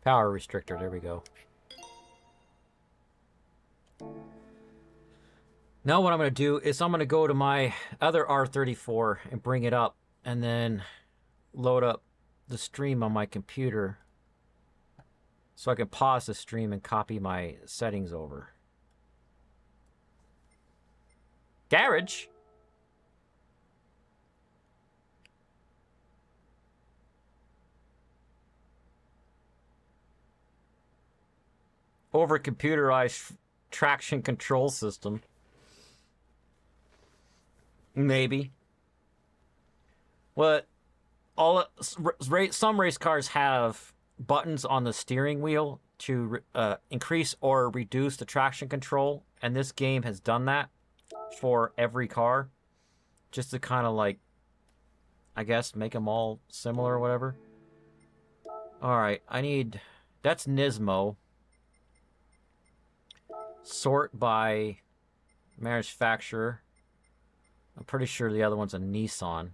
Power restrictor, there we go. Now what I'm going to do is I'm going to go to my other R34 and bring it up and then load up the stream on my computer so I can pause the stream and copy my settings over. Garage? Over computerized traction control system. Maybe. Well, some race cars have buttons on the steering wheel to increase or reduce the traction control, and this game has done that for every car, just to kind of like, I guess, make them all similar or whatever. All right, I need, that's NISMO. Sort by manufacturer. I'm pretty sure the other one's a Nissan.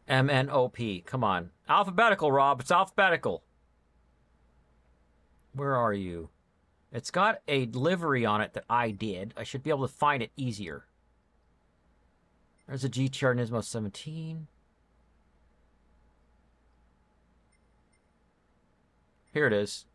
MNOP. Come on. Alphabetical, Rob. It's alphabetical. Where are you? It's got a livery on it that I did. I should be able to find it easier. There's a GTR NISMO 17. Here it is.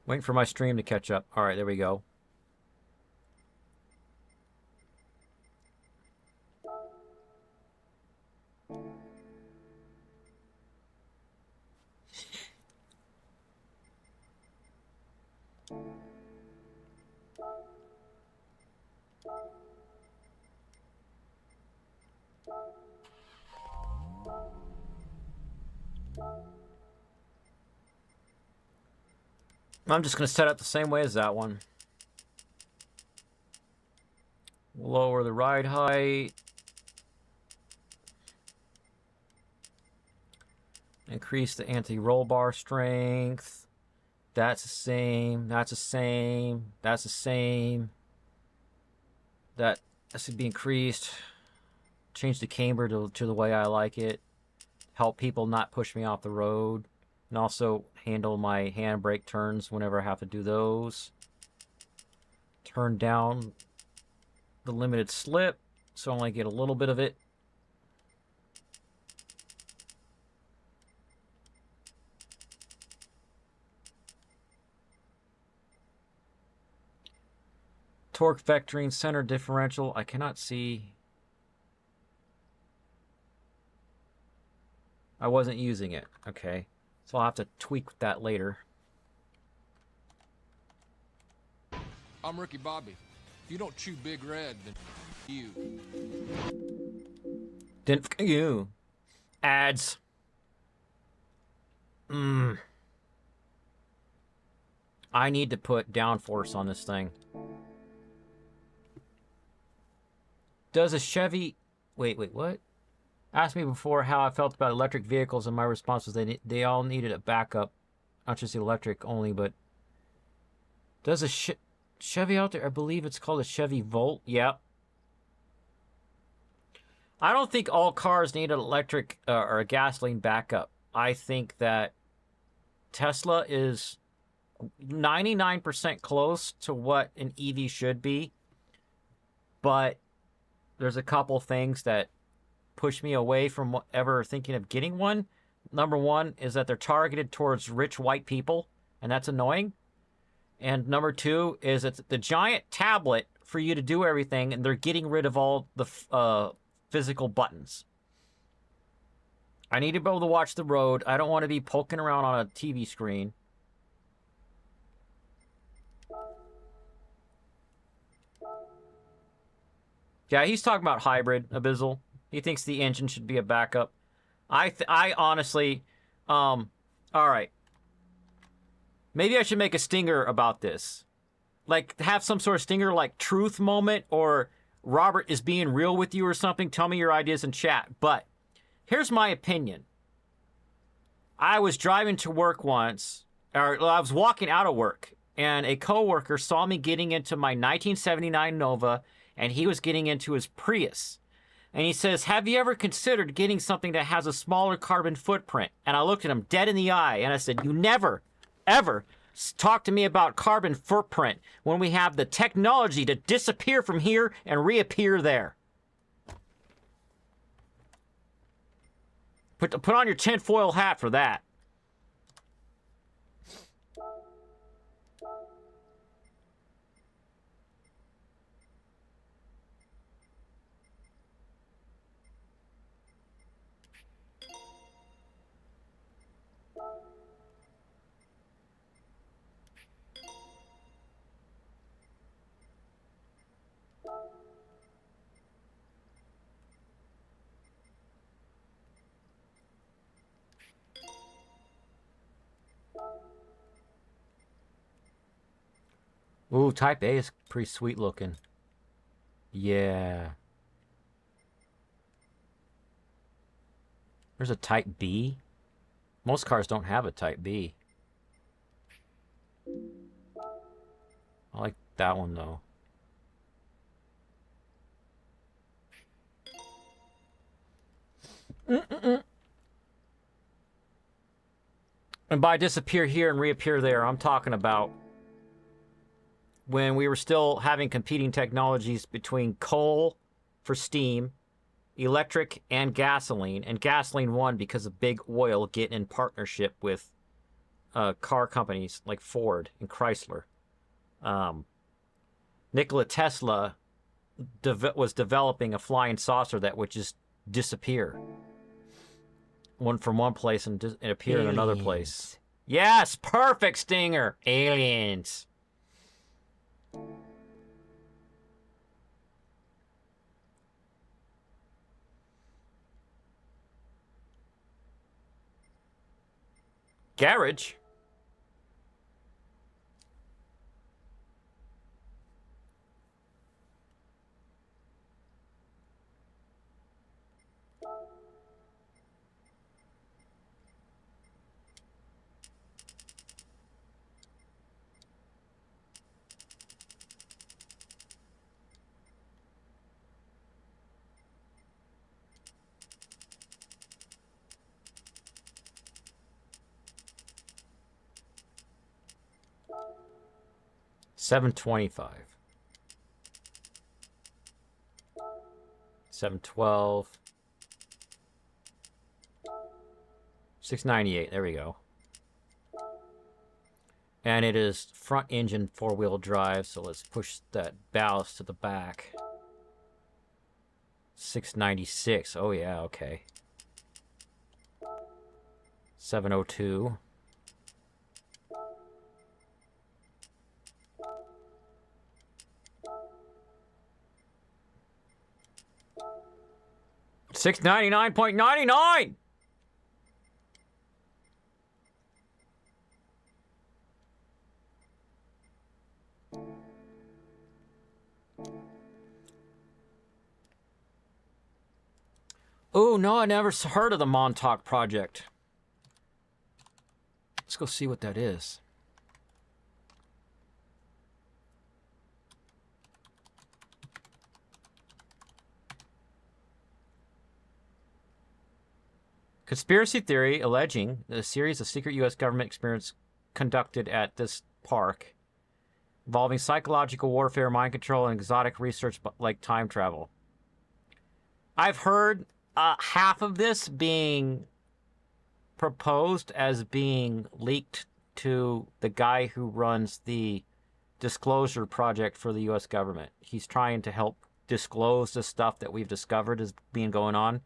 Waiting for my stream to catch up. All right, there we go. I'm just going to set up the same way as that one. Lower the ride height. Increase the anti-roll bar strength. That's the same. That's the same. That's the same. That should be increased. Change the camber to the way I like it. Help people not push me off the road. And also handle my handbrake turns whenever I have to do those. Turn down the limited slip so I only get a little bit of it. Torque vectoring center differential. I cannot see. I wasn't using it. Okay. So I'll have to tweak that later. I'm Ricky Bobby. If you don't chew Big Red, then you. Then you. Ads. I need to put downforce on this thing. Does a Chevy... Wait, what? Asked me before how I felt about electric vehicles, and my response was they all needed a backup. Not just the electric only, but... Does a Chevy out there, I believe it's called a Chevy Volt. Yep. I don't think all cars need an electric or a gasoline backup. I think that Tesla is 99% close to what an EV should be. But there's a couple things that push me away from ever thinking of getting one. Number one is that they're targeted towards rich white people, and that's annoying. And number two is it's the giant tablet for you to do everything, and they're getting rid of all the physical buttons. I need to be able to watch the road. I don't want to be poking around on a TV screen. Yeah, he's talking about hybrid, Abyssal. He thinks the engine should be a backup. I honestly, all right. Maybe I should make a stinger about this. Like, have some sort of stinger, like, truth moment, or Robert is being real with you or something. Tell me your ideas in chat. But here's my opinion. I was driving to work once, or I was walking out of work, and a coworker saw me getting into my 1979 Nova, and he was getting into his Prius. And he says, have you ever considered getting something that has a smaller carbon footprint? And I looked at him dead in the eye, and I said, you never, ever talk to me about carbon footprint when we have the technology to disappear from here and reappear there. Put on your tinfoil hat for that. Ooh, Type A is pretty sweet looking. Yeah. There's a Type B. Most cars don't have a Type B. I like that one, though. And by disappear here and reappear there, I'm talking about when we were still having competing technologies between coal for steam, electric, and gasoline won because of big oil getting in partnership with car companies like Ford and Chrysler. Nikola Tesla was developing a flying saucer that would just disappear. From one place and appear in another place. Yes, perfect, Stinger. Aliens. Garage? $725. $712. $698. There we go. And it is front engine 4-wheel drive, so let's push that ballast to the back. $696. Oh yeah, okay. $702. $699.99. Oh, no, I never heard of the Montauk project. Let's go see what that is. Conspiracy theory alleging that a series of secret U.S. government experiments conducted at this park involving psychological warfare, mind control, and exotic research like time travel. I've heard half of this being proposed as being leaked to the guy who runs the disclosure project for the U.S. government. He's trying to help disclose the stuff that we've discovered is being going on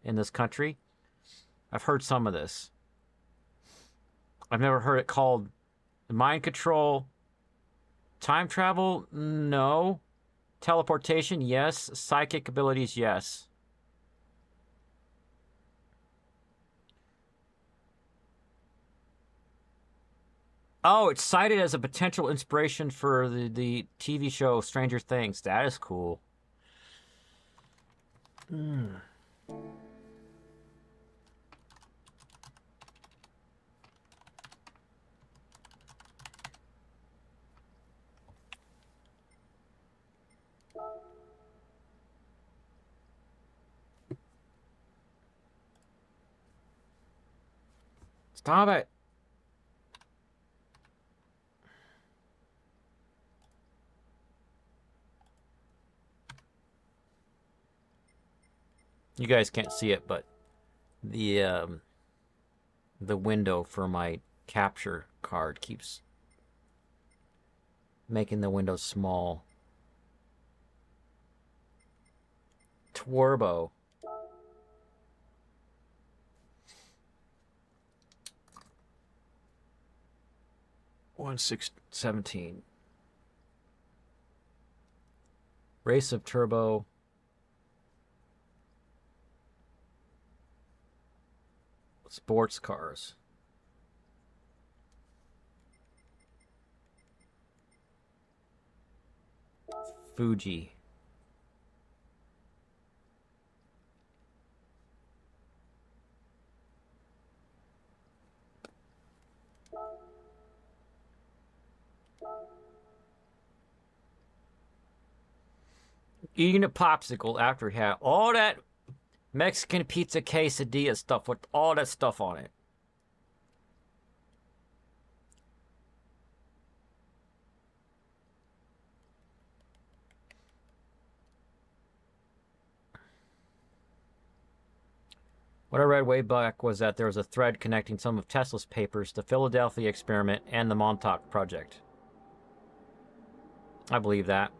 in this country. I've heard some of this. I've never heard it called mind control. Time travel? No. Teleportation? Yes. Psychic abilities? Yes. Oh, it's cited as a potential inspiration for the TV show Stranger Things. That is cool. Stop it. You guys can't see it, but the window for my capture card keeps making the window small. Turbo. $1,617. Race of Turbo. Sportscars. Fuji. Eating a popsicle after he had all that Mexican pizza quesadilla stuff with all that stuff on it. What I read way back was that there was a thread connecting some of Tesla's papers, the Philadelphia experiment, and the Montauk project. I believe that.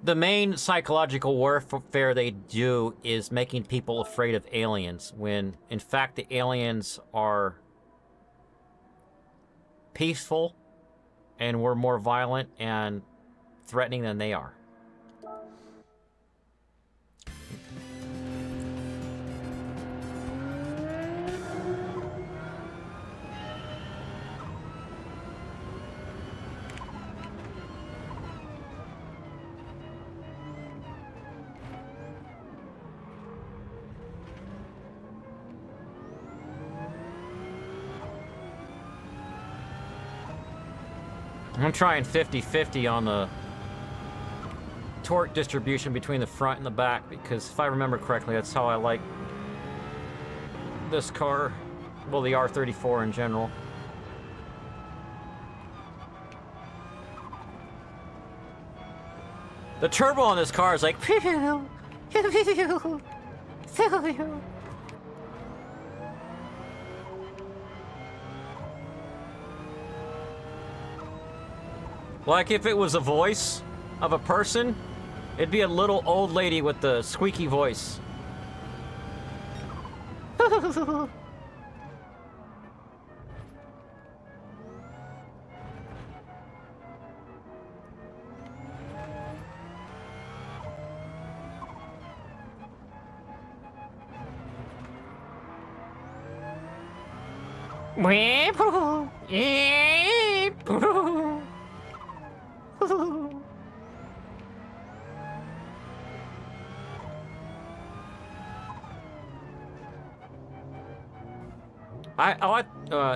The main psychological warfare they do is making people afraid of aliens, when in fact the aliens are peaceful and we're more violent and threatening than they are. I'm trying 50-50 on the torque distribution between the front and the back, because if I remember correctly, that's how I like this car. Well, the R34 in general. The turbo on this car is like... Like if it was a voice of a person, it'd be a little old lady with the squeaky voice.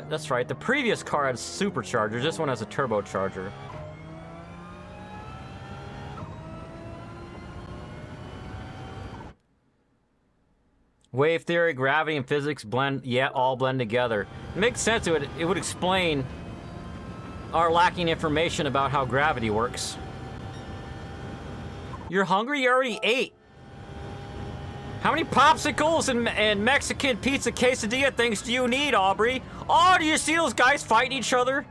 That's right. The previous car had superchargers. This one has a turbocharger. Wave theory, gravity, and physics blend, all blend together. It makes sense. It would explain our lacking information about how gravity works. You're hungry? You already ate. How many popsicles and Mexican pizza quesadilla things do you need, Aubrey? Oh, do you see those guys fighting each other?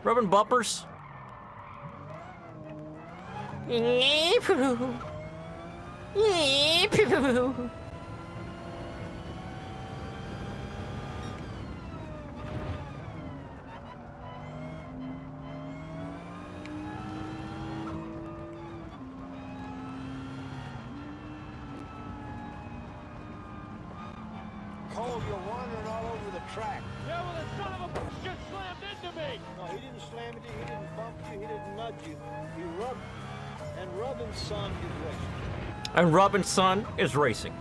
Rubbing bumpers? Cole, you're wandering all over the track. Yeah, well, the son of a bitch just slammed into me. No, he didn't slam into you, he didn't bump you, he didn't nudge you. He rubbed you. And rubbing son is racing. And Robin's son is racing.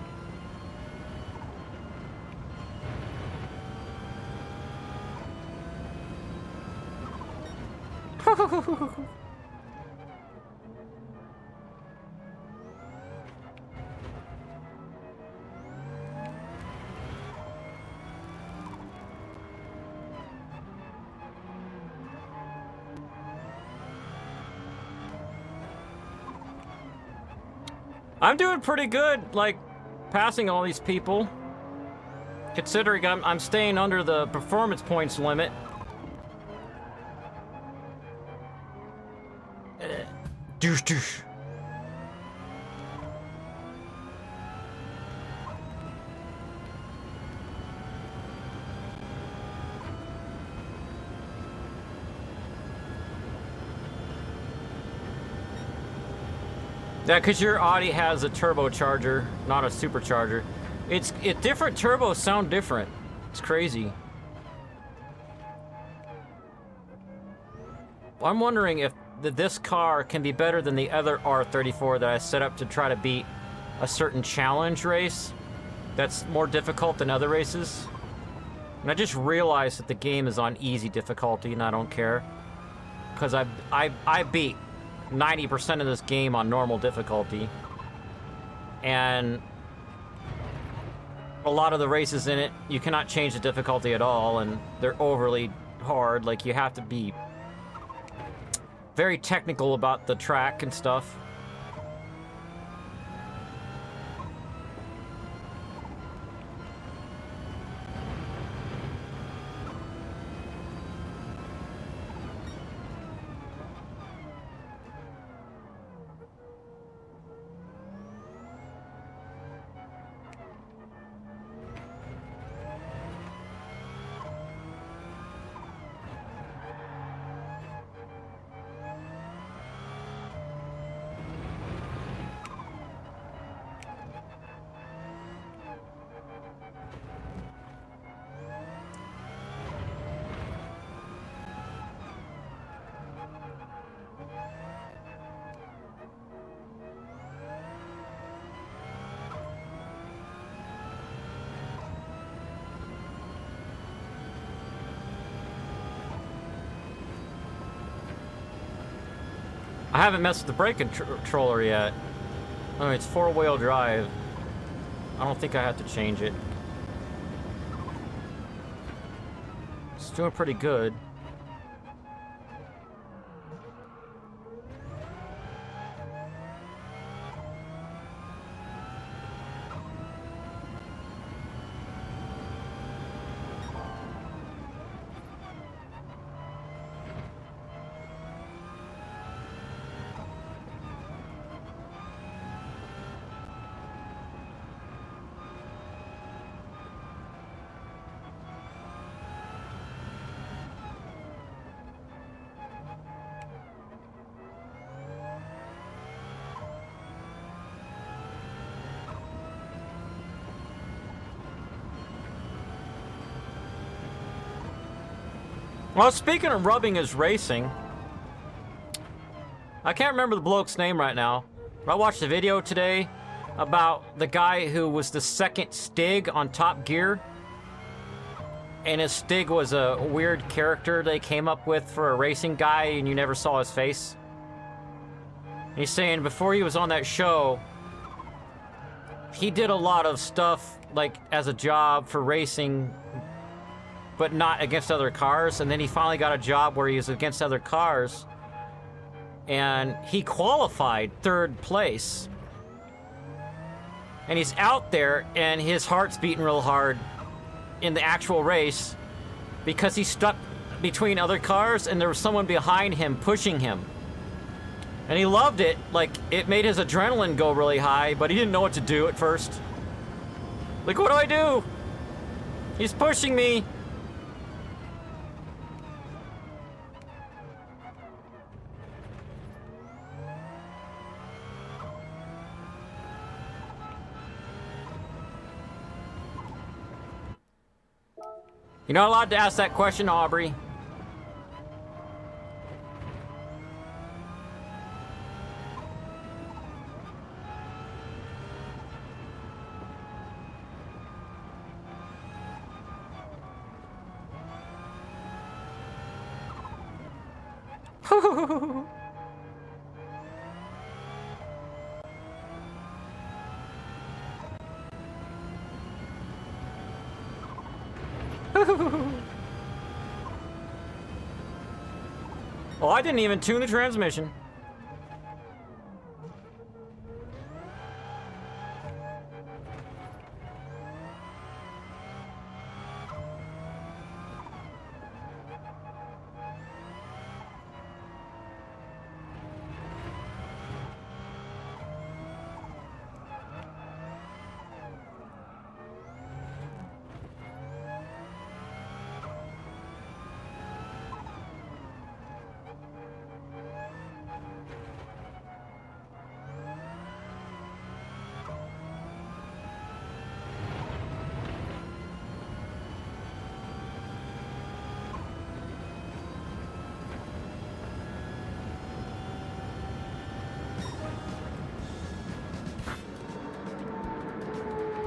I'm doing pretty good, like, passing all these people. Considering I'm staying under the performance points limit. Douche douche. Yeah, because your Audi has a turbocharger, not a supercharger. Different turbos sound different. It's crazy. I'm wondering if this car can be better than the other R34 that I set up to try to beat a certain challenge race that's more difficult than other races. And I just realized that the game is on easy difficulty and I don't care. Because I beat 90% of this game on normal difficulty. And a lot of the races in it, you cannot change the difficulty at all, and they're overly hard. Like, you have to be very technical about the track and stuff. I haven't messed with the brake controller yet. Oh, it's 4-wheel drive. I don't think I have to change it. It's doing pretty good. Well, speaking of rubbing his racing, I can't remember the bloke's name right now, but I watched a video today about the guy who was the second Stig on Top Gear. And his Stig was a weird character they came up with for a racing guy, and you never saw his face. And he's saying before he was on that show, he did a lot of stuff like as a job for racing, but not against other cars. And then he finally got a job where he was against other cars, and he qualified 3rd place. And he's out there, and his heart's beating real hard in the actual race because he's stuck between other cars, and there was someone behind him pushing him. And he loved it. Like, it made his adrenaline go really high, but he didn't know what to do at first. Like, what do I do? He's pushing me. You're not allowed to ask that question, Aubrey. Oh, I didn't even tune the transmission.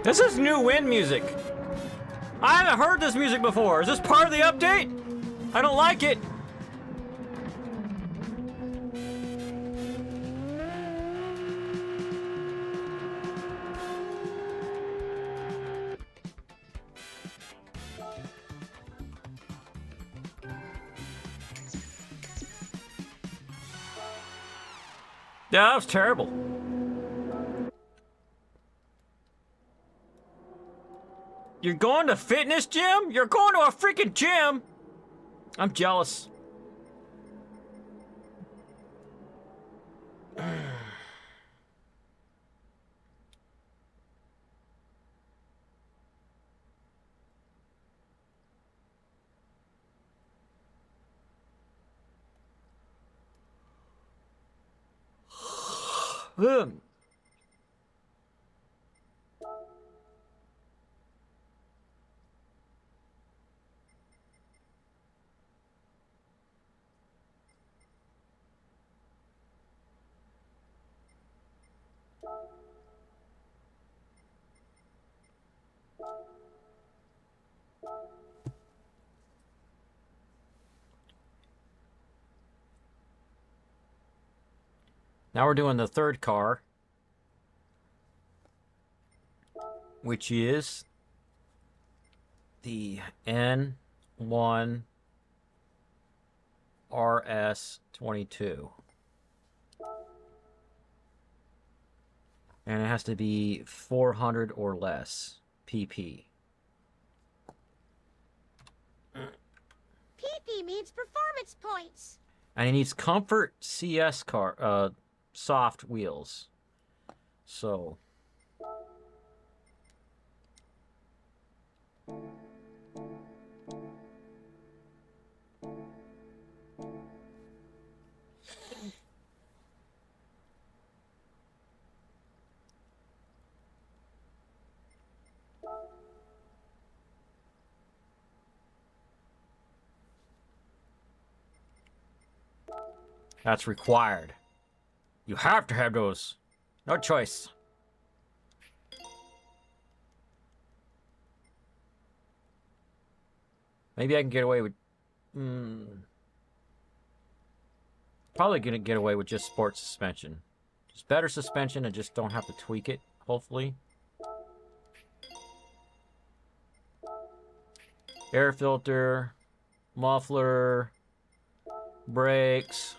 This is new wind music. I haven't heard this music before. Is this part of the update? I don't like it. Yeah, that was terrible. You're going to fitness gym? You're going to a freaking gym? I'm jealous. Now we're doing the third car, which is the N1 RS22. And it has to be 400 or less PP. PP means performance points. And it needs Comfort CS car, soft wheels. So. That's required. You have to have those. No choice. Maybe I can get away with... Probably gonna get away with just sport suspension. Just better suspension and just don't have to tweak it, hopefully. Air filter, muffler, brakes,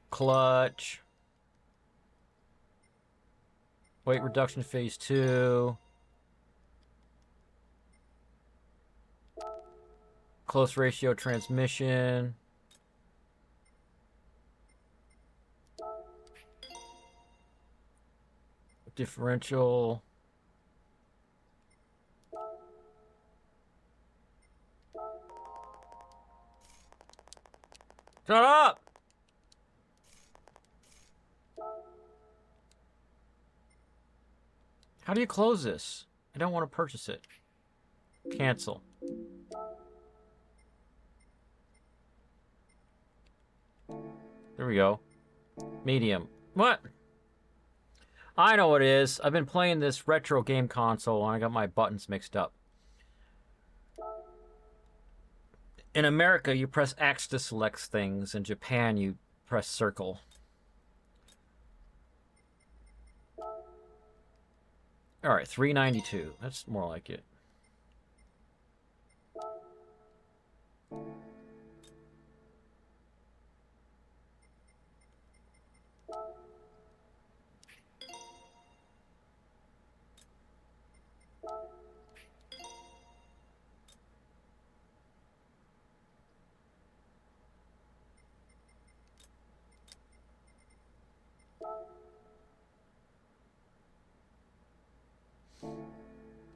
clutch, weight reduction phase 2, close ratio transmission, differential, shut up! How do you close this? I don't want to purchase it. Cancel. There we go. Medium. What? I know what it is. I've been playing this retro game console and I got my buttons mixed up. In America, you press X to select things. In Japan, you press circle. All right, 392. That's more like it.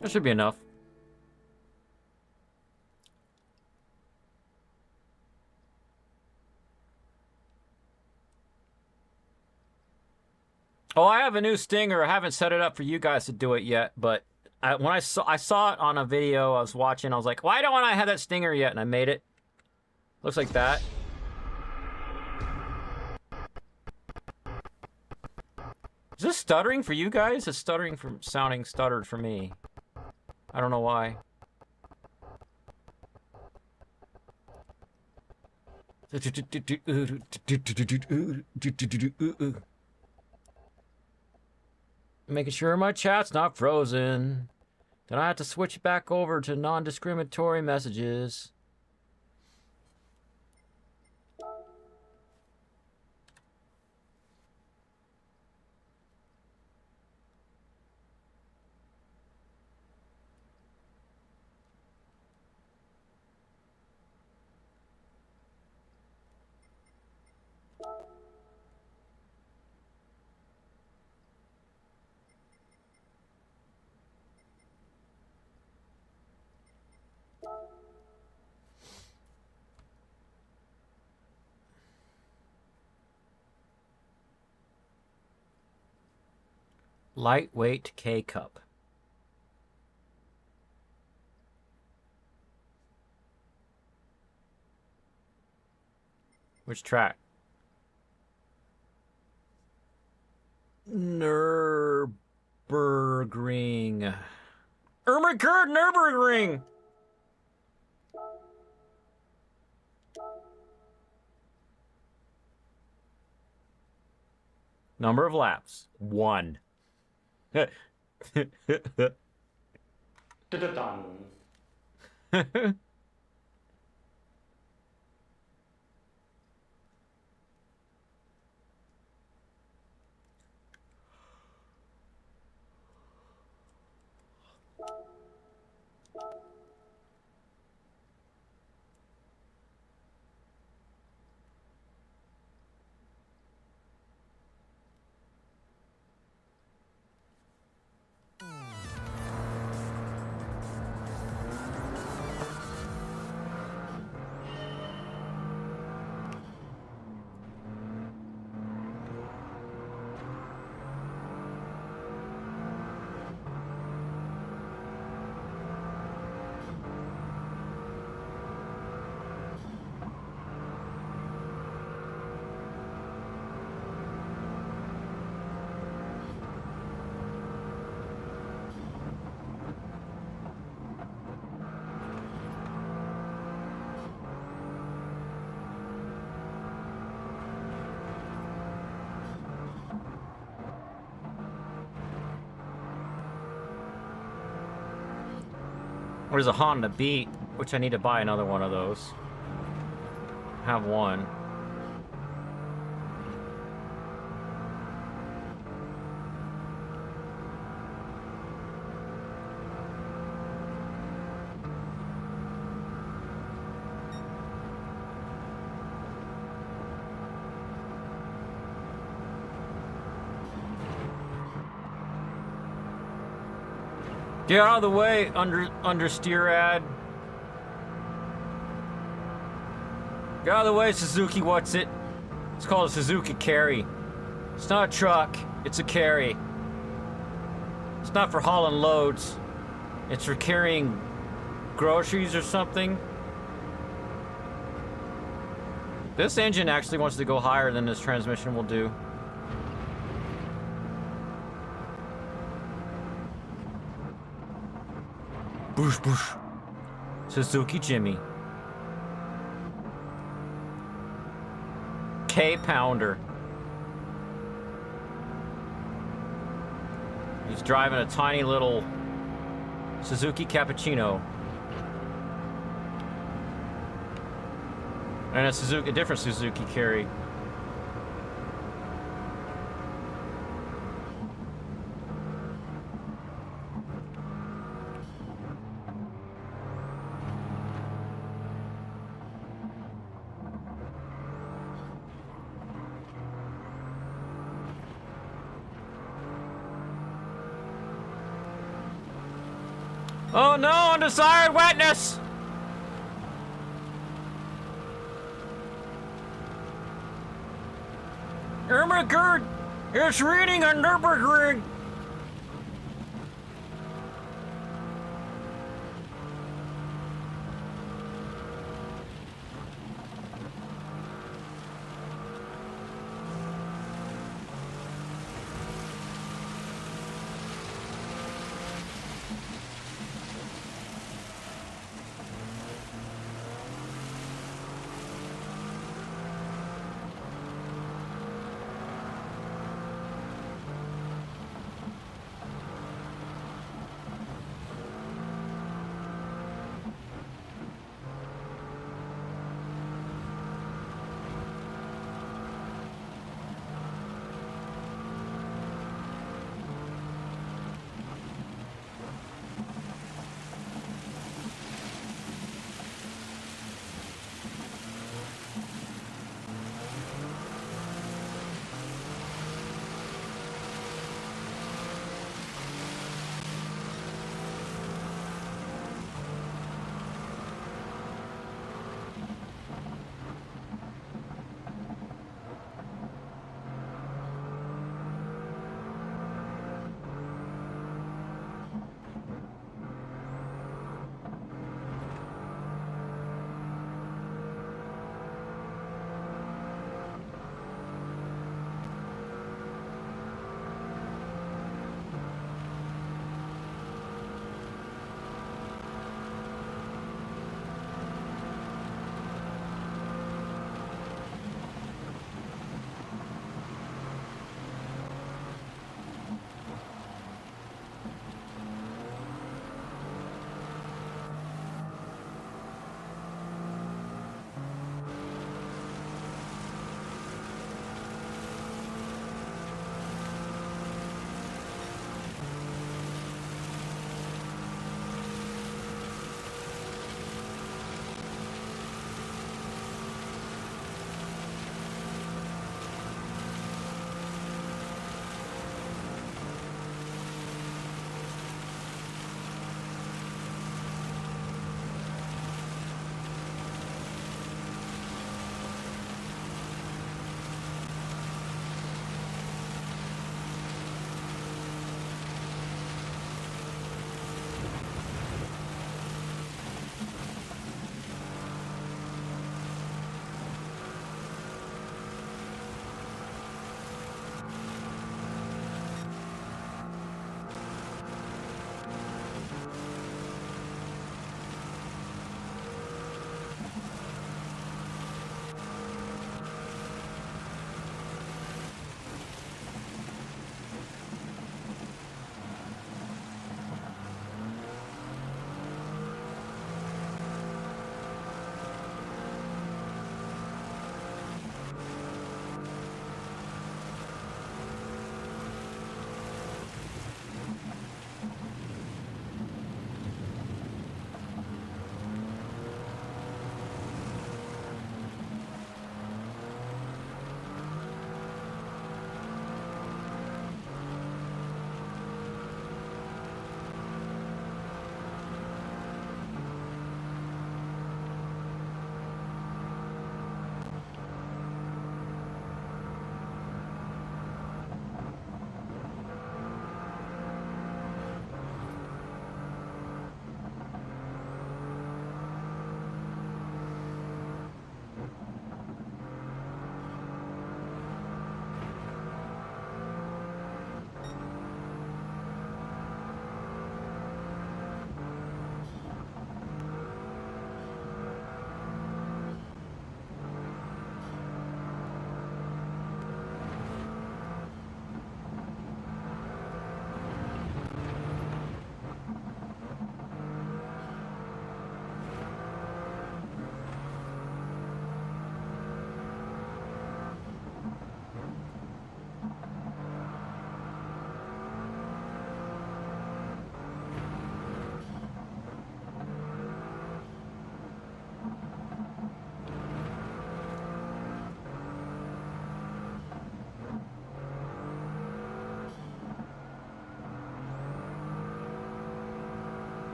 That should be enough. Oh, I have a new stinger. I haven't set it up for you guys to do it yet, but when I saw it on a video I was watching, I was like, why don't I have that stinger yet? And I made it. Looks like that. Is this stuttering for you guys? It's stuttering from sounding stuttered for me. I don't know why. Making sure my chat's not frozen. Then I have to switch back over to non-discriminatory messages. Lightweight K-Cup. Which track? Nurburgring. Nurburgring! Number of laps, 1. Dun. There's a Honda Beat, which I need to buy another one of those. Have one. Get out of the way, understeer ad. Get out of the way, Suzuki, what's it? It's called a Suzuki Carry. It's not a truck, it's a carry. It's not for hauling loads. It's for carrying groceries or something. This engine actually wants to go higher than this transmission will do. Boosh, boosh. Suzuki Jimmy. K-Pounder. He's driving a tiny little Suzuki Cappuccino. And a different Suzuki Carry. Oh no, undesired wetness! Nurburgring! It's raining on Nurburgring!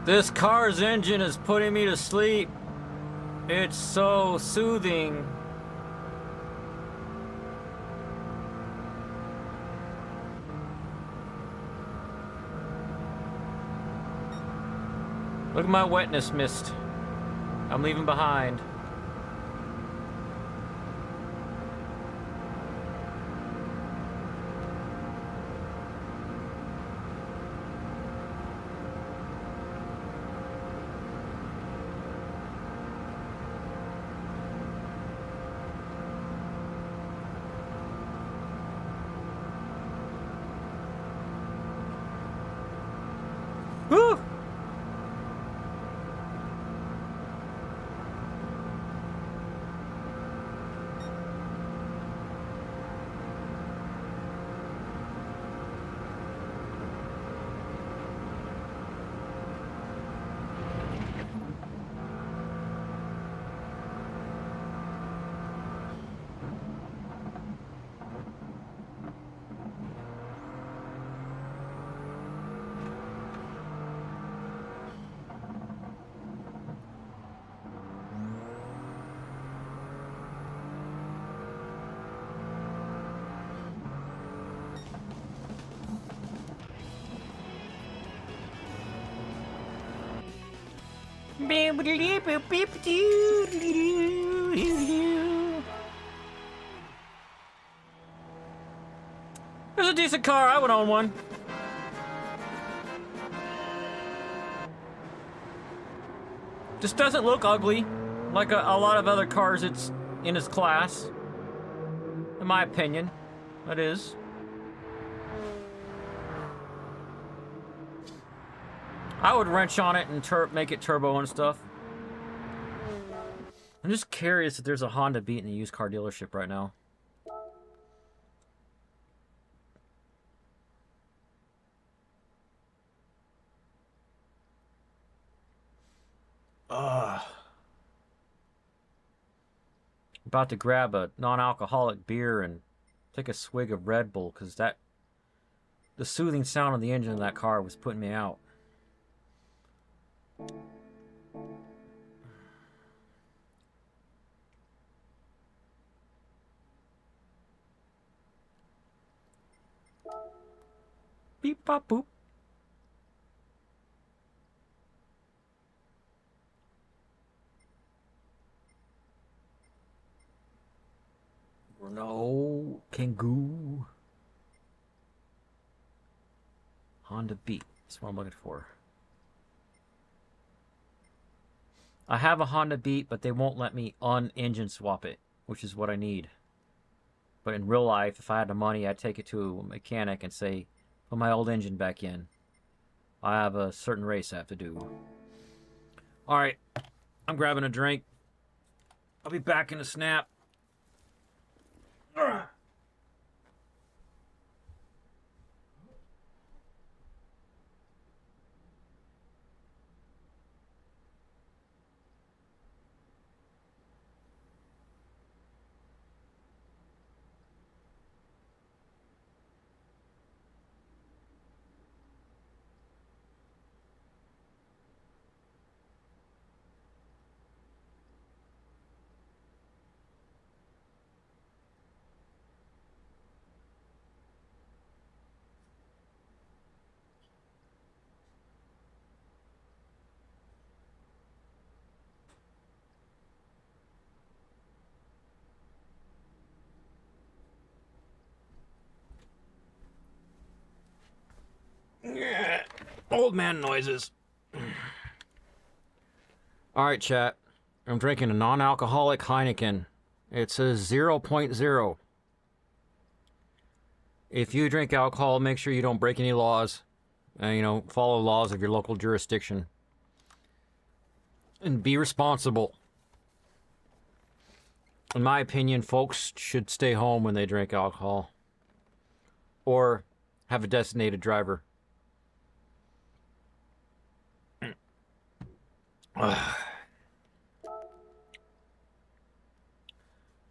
This car's engine is putting me to sleep. It's so soothing. Look at my wetness mist. I'm leaving behind. Woo! There's a decent car. I would own one. Just doesn't look ugly like a lot of other cars it's in its class. In my opinion, that is. I would wrench on it and make it turbo and stuff. I'm just curious if there's a Honda Beat in the used car dealership right now. About to grab a non-alcoholic beer and take a swig of Red Bull because the soothing sound of the engine of that car was putting me out. Beep bop boop. No, Kangoo. Honda Beat. That's what I'm looking for. I have a Honda Beat, but they won't let me un-engine swap it, which is what I need. But in real life, if I had the money, I'd take it to a mechanic and say, put my old engine back in. I have a certain race I have to do. Alright, I'm grabbing a drink. I'll be back in a snap. Old man noises. Alright, chat. I'm drinking a non-alcoholic Heineken. It says 0.0. If you drink alcohol, make sure you don't break any laws. And, follow laws of your local jurisdiction. And be responsible. In my opinion, folks should stay home when they drink alcohol. Or have a designated driver.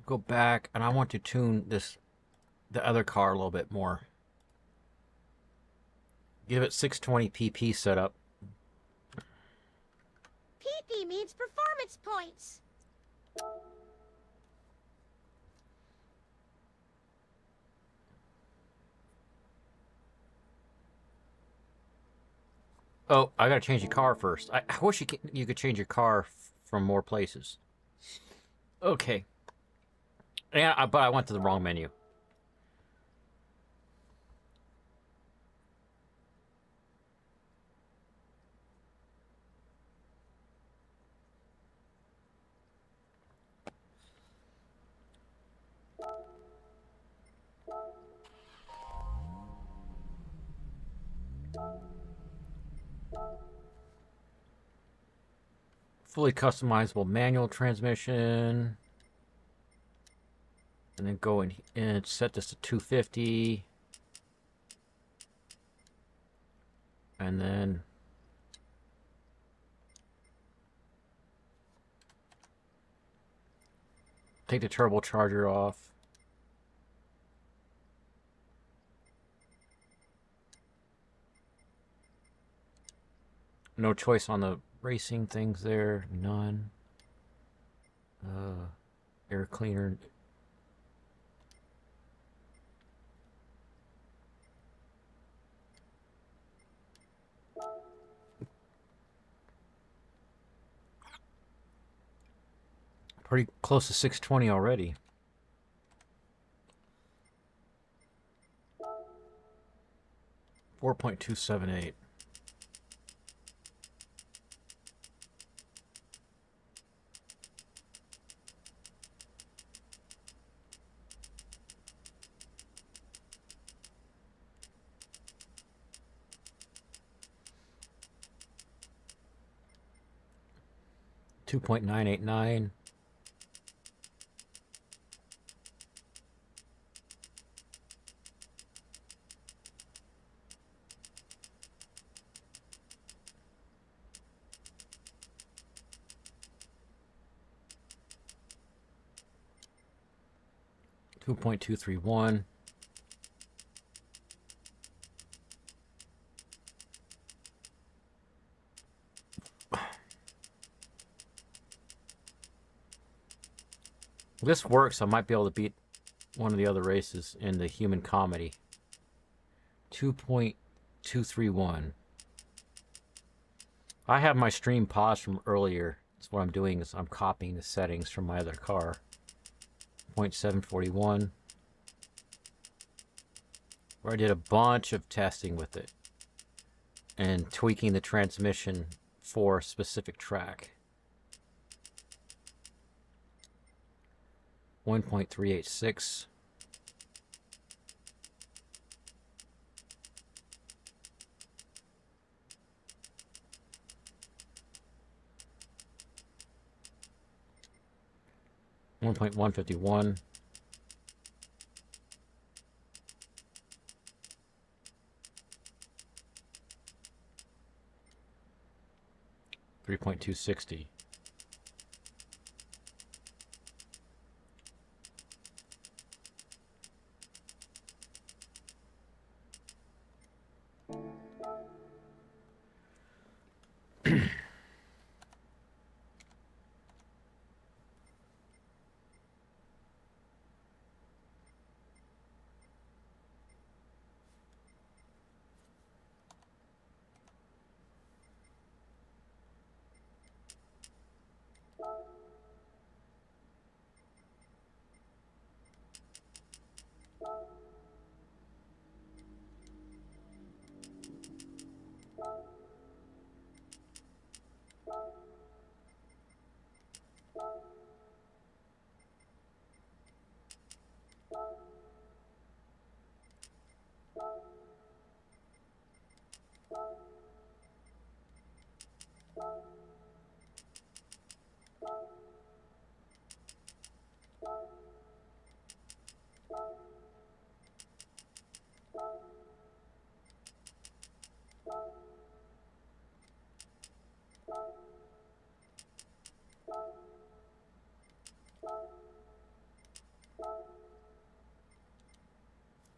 Go back, and I want to tune the other car a little bit more. Give it 620 pp setup. PT means performance points. Oh, I gotta change your car first. I wish you could change your car from more places. Okay. Yeah, but I went to the wrong menu. Fully customizable manual transmission. And then go in and set this to 250. And then take the turbocharger off. No choice on the racing things there. None. Air cleaner. Pretty close to 620 already. $4.278. $2.989. $2.231. If this works, I might be able to beat one of the other races in the human comedy. 2.231. I have my stream paused from earlier. So what I'm doing is I'm copying the settings from my other car. 0.741. Where I did a bunch of testing with it and tweaking the transmission for a specific track. 1.386. $1.151. $3.260.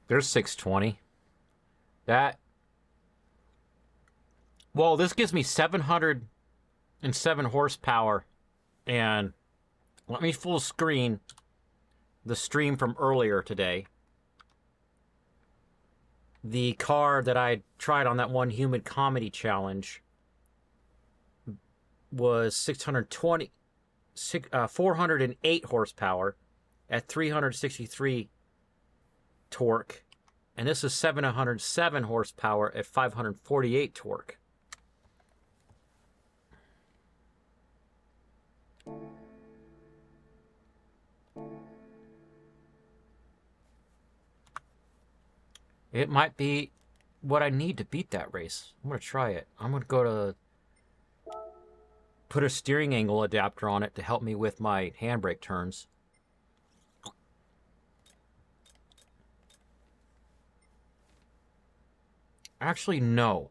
There's 620. That. Well, this gives me 700 horsepower. And let me full screen the stream from earlier today. The car that I tried on that one Humid Comedy Challenge was 408 horsepower at 363 torque. And this is 707 horsepower at 548 torque. It might be what I need to beat that race. I'm going to try it. I'm going to go to put a steering angle adapter on it to help me with my handbrake turns. Actually, no.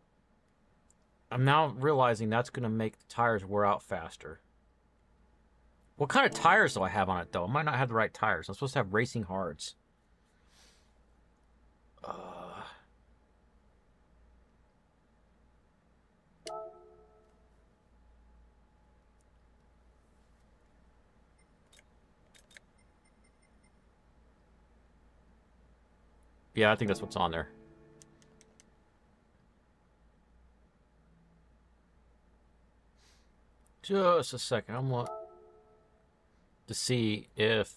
I'm now realizing that's going to make the tires wear out faster. What kind of tires do I have on it, though? I might not have the right tires. I'm supposed to have racing hards. Yeah, I think that's what's on there. Just a second. I'm going to see if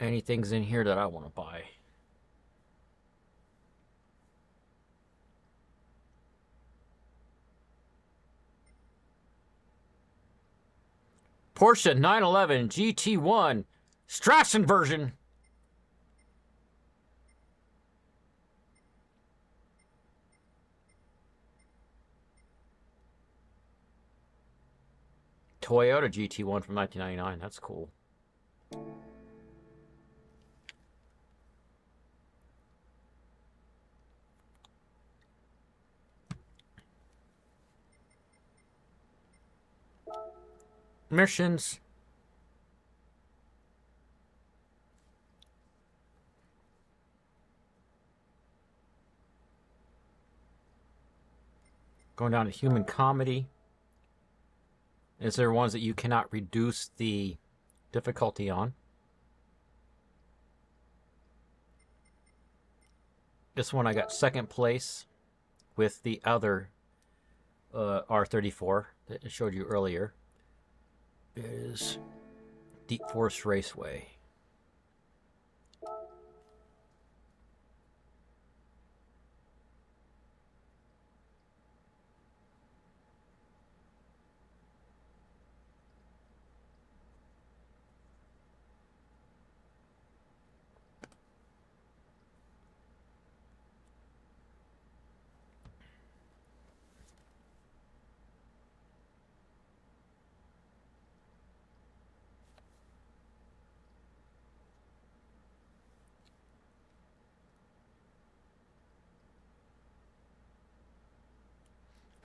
anything's in here that I want to buy. Porsche 911 GT1 Strassen version. Toyota GT1 from 1999. That's cool. Missions. Going down to human comedy. Is there ones that you cannot reduce the difficulty on? This one I got second place with the other R34 that I showed you earlier. Is Deep Force Raceway.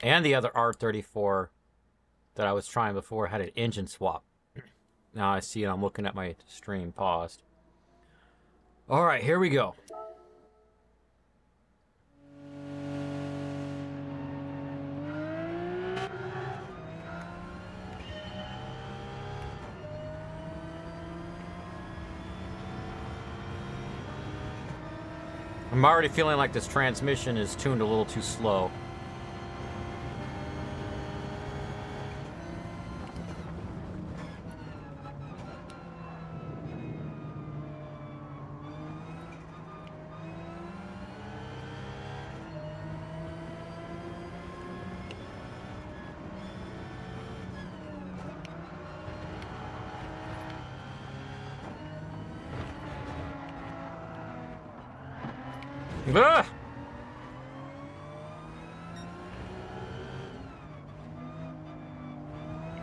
And the other R34 that I was trying before had an engine swap. Now I see it. I'm looking at my stream paused. All right, here we go. I'm already feeling like this transmission is tuned a little too slow. Ah!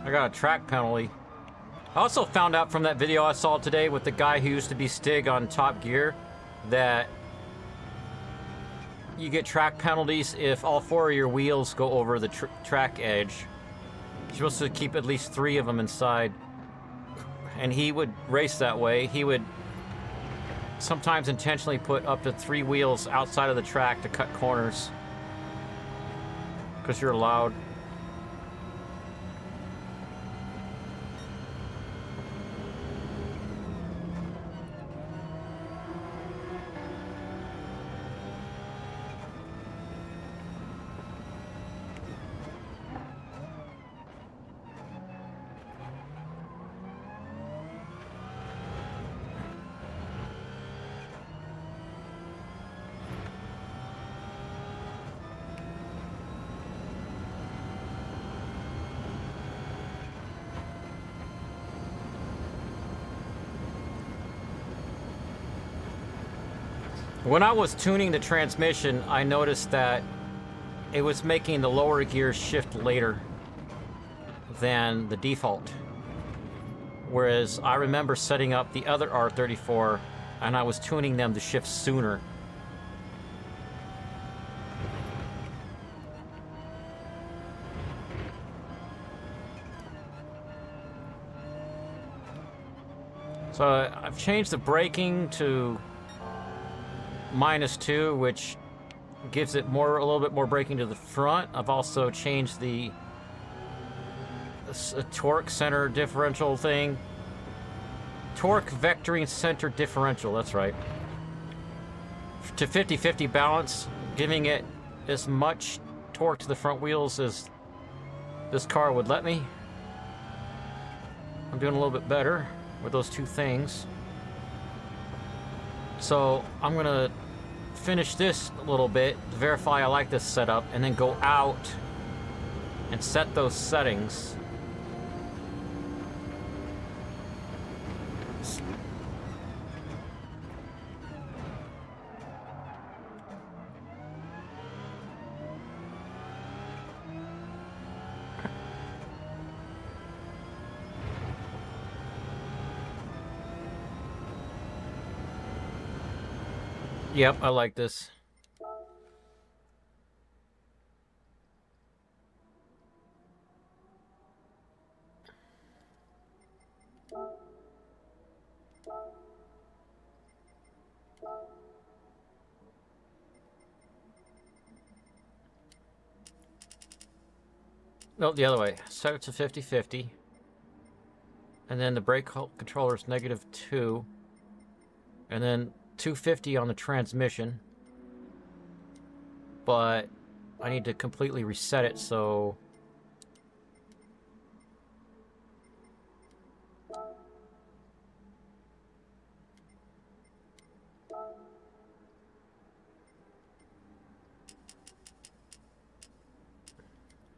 I got a track penalty. I also found out from that video I saw today with the guy who used to be Stig on Top Gear that you get track penalties if all four of your wheels go over the track edge. You're supposed to keep at least 3 of them inside. And he would race that way. He would sometimes intentionally put up to 3 wheels outside of the track to cut corners. Because you're allowed. When I was tuning the transmission, I noticed that it was making the lower gears shift later than the default. Whereas I remember setting up the other R34 and I was tuning them to shift sooner. So I've changed the braking to -2, which gives it a little bit more braking to the front. I've also changed the torque center differential thing. Torque vectoring center differential, that's right. To 50-50 balance, giving it as much torque to the front wheels as this car would let me. I'm doing a little bit better with those two things. So I'm gonna finish this a little bit to verify I like this setup, and then go out and set those settings. Yep, I like this. No, the other way. Set it to 50-50. And then the brake controller is -2. And then 250 on the transmission, but I need to completely reset it, so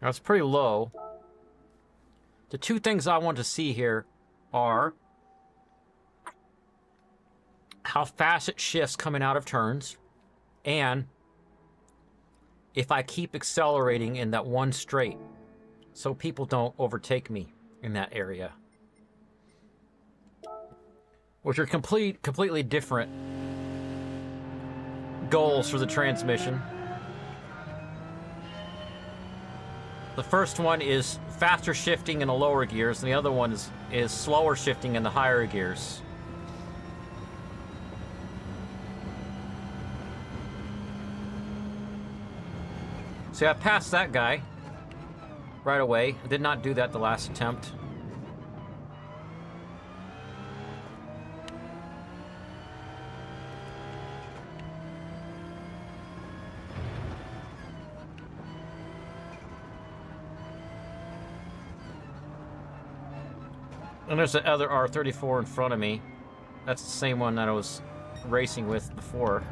now it's pretty low. The two things I want to see here are how fast it shifts coming out of turns, and if I keep accelerating in that one straight so people don't overtake me in that area. Which are completely different goals for the transmission. The first one is faster shifting in the lower gears, and the other one is slower shifting in the higher gears. See, I passed that guy right away. I did not do that the last attempt. And there's the other R34 in front of me. That's the same one that I was racing with before.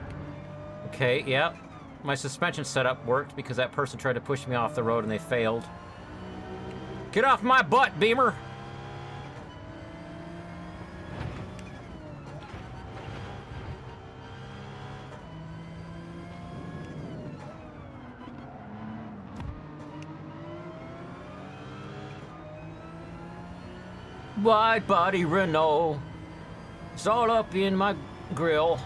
Okay, yep. My suspension setup worked because that person tried to push me off the road and they failed. Get off my butt, Beamer! Wide body Renault. It's all up in my grill.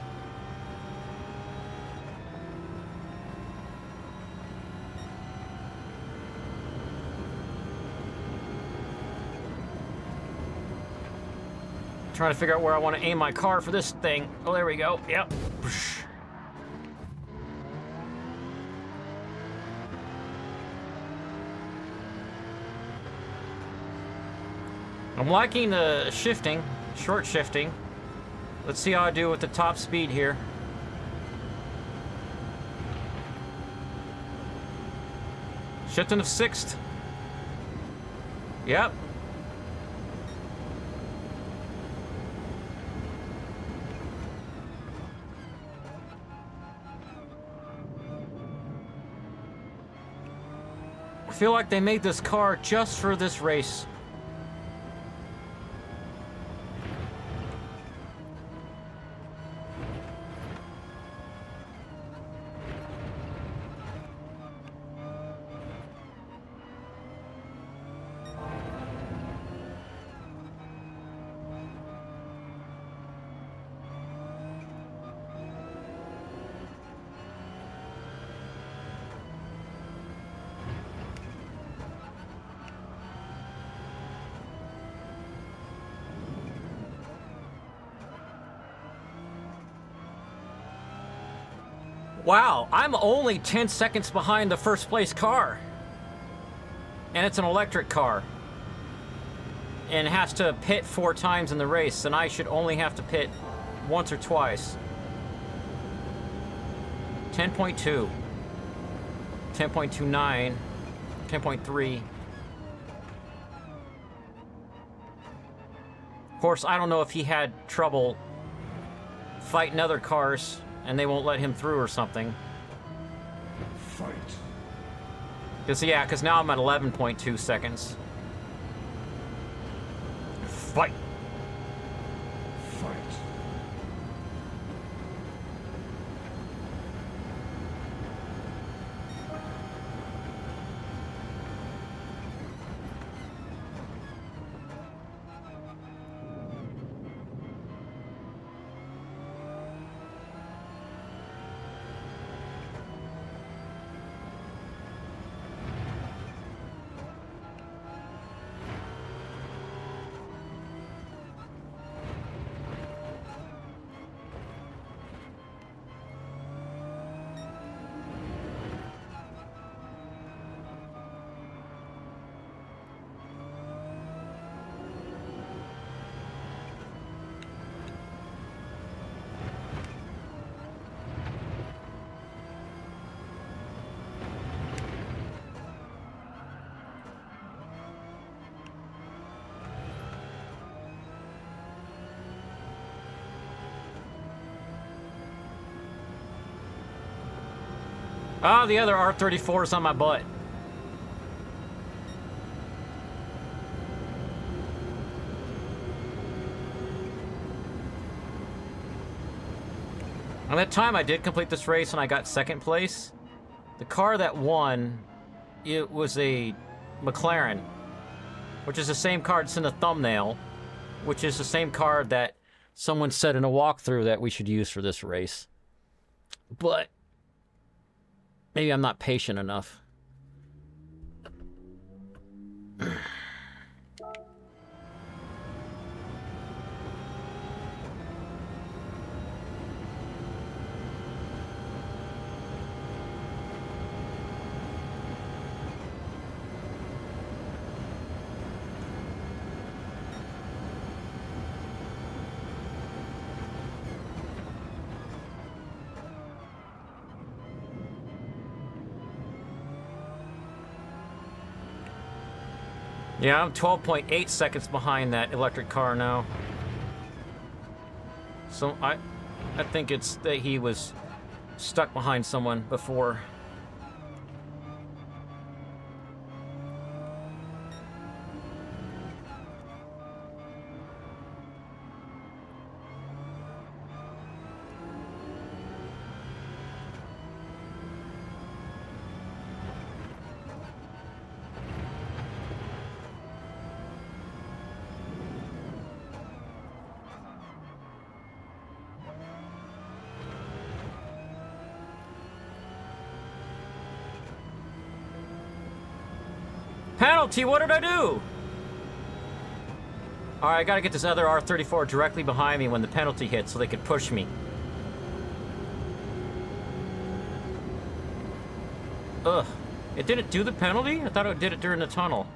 Trying to figure out where I want to aim my car for this thing. Oh, there we go. Yep. I'm liking the shifting, short shifting. Let's see how I do with the top speed here. Shifting to 6th. Yep. I feel like they made this car just for this race. Wow, I'm only 10 seconds behind the first place car. And it's an electric car. And it has to pit 4 times in the race, and I should only have to pit once or twice. 10.2. 10.29. 10.3. Of course, I don't know if he had trouble fighting other cars and they won't let him through or something. Fight. Because now I'm at 11.2 seconds. Fight. Fight. Ah, the other R34 is on my butt. On that time I did complete this race and I got second place. The car that won, it was a McLaren, which is the same car that's in the thumbnail, which is the same car that someone said in a walkthrough that we should use for this race. But maybe I'm not patient enough. Yeah, I'm 12.8 seconds behind that electric car now. So I think it's that he was stuck behind someone before. Penalty, what did I do? Alright, I gotta get this other R34 directly behind me when the penalty hits so they could push me. Ugh. It didn't do the penalty? I thought it did it during the tunnel.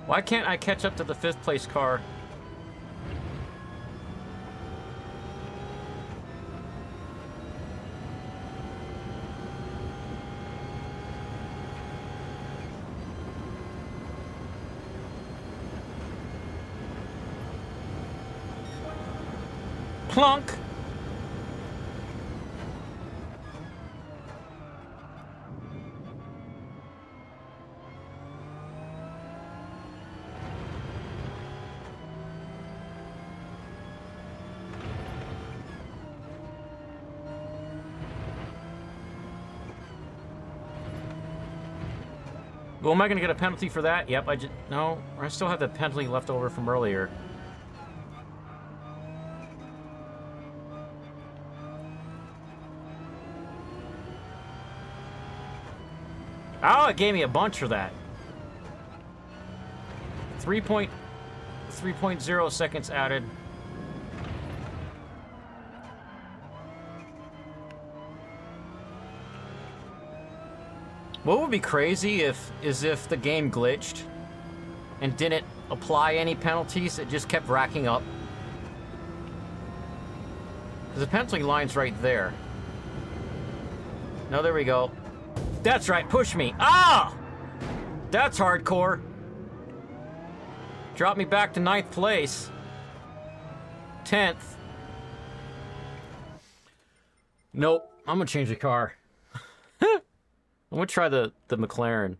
Why can't I catch up to the 5th place car? Plunk! Well, am I going to get a penalty for that? Yep, no, I still have the penalty left over from earlier. Oh, it gave me a bunch for that. 3.3 3.0 seconds added. What would be crazy is if the game glitched and didn't apply any penalties, it just kept racking up. Because the penalty line's right there. No, there we go. That's right, push me. Ah! That's hardcore. Drop me back to 9th place. 10th. Nope, I'm gonna change the car. I'm gonna try the McLaren.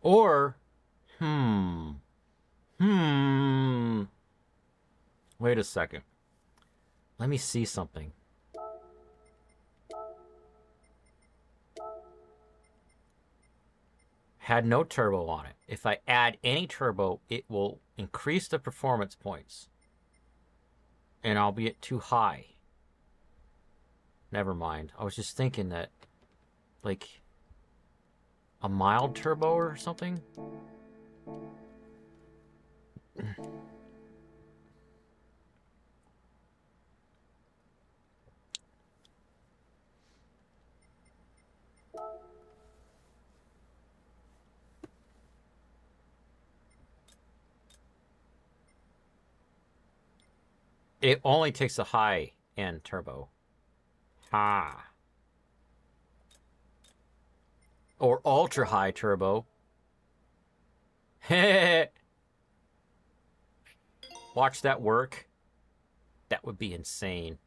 Or, wait a second. Let me see something. Had no turbo on it. If I add any turbo, it will increase the performance points. And I'll be at too high. Never mind. I was just thinking that, like, a mild turbo or something? It only takes a high-end turbo. Ha. Or ultra-high turbo. Watch that work. That would be insane.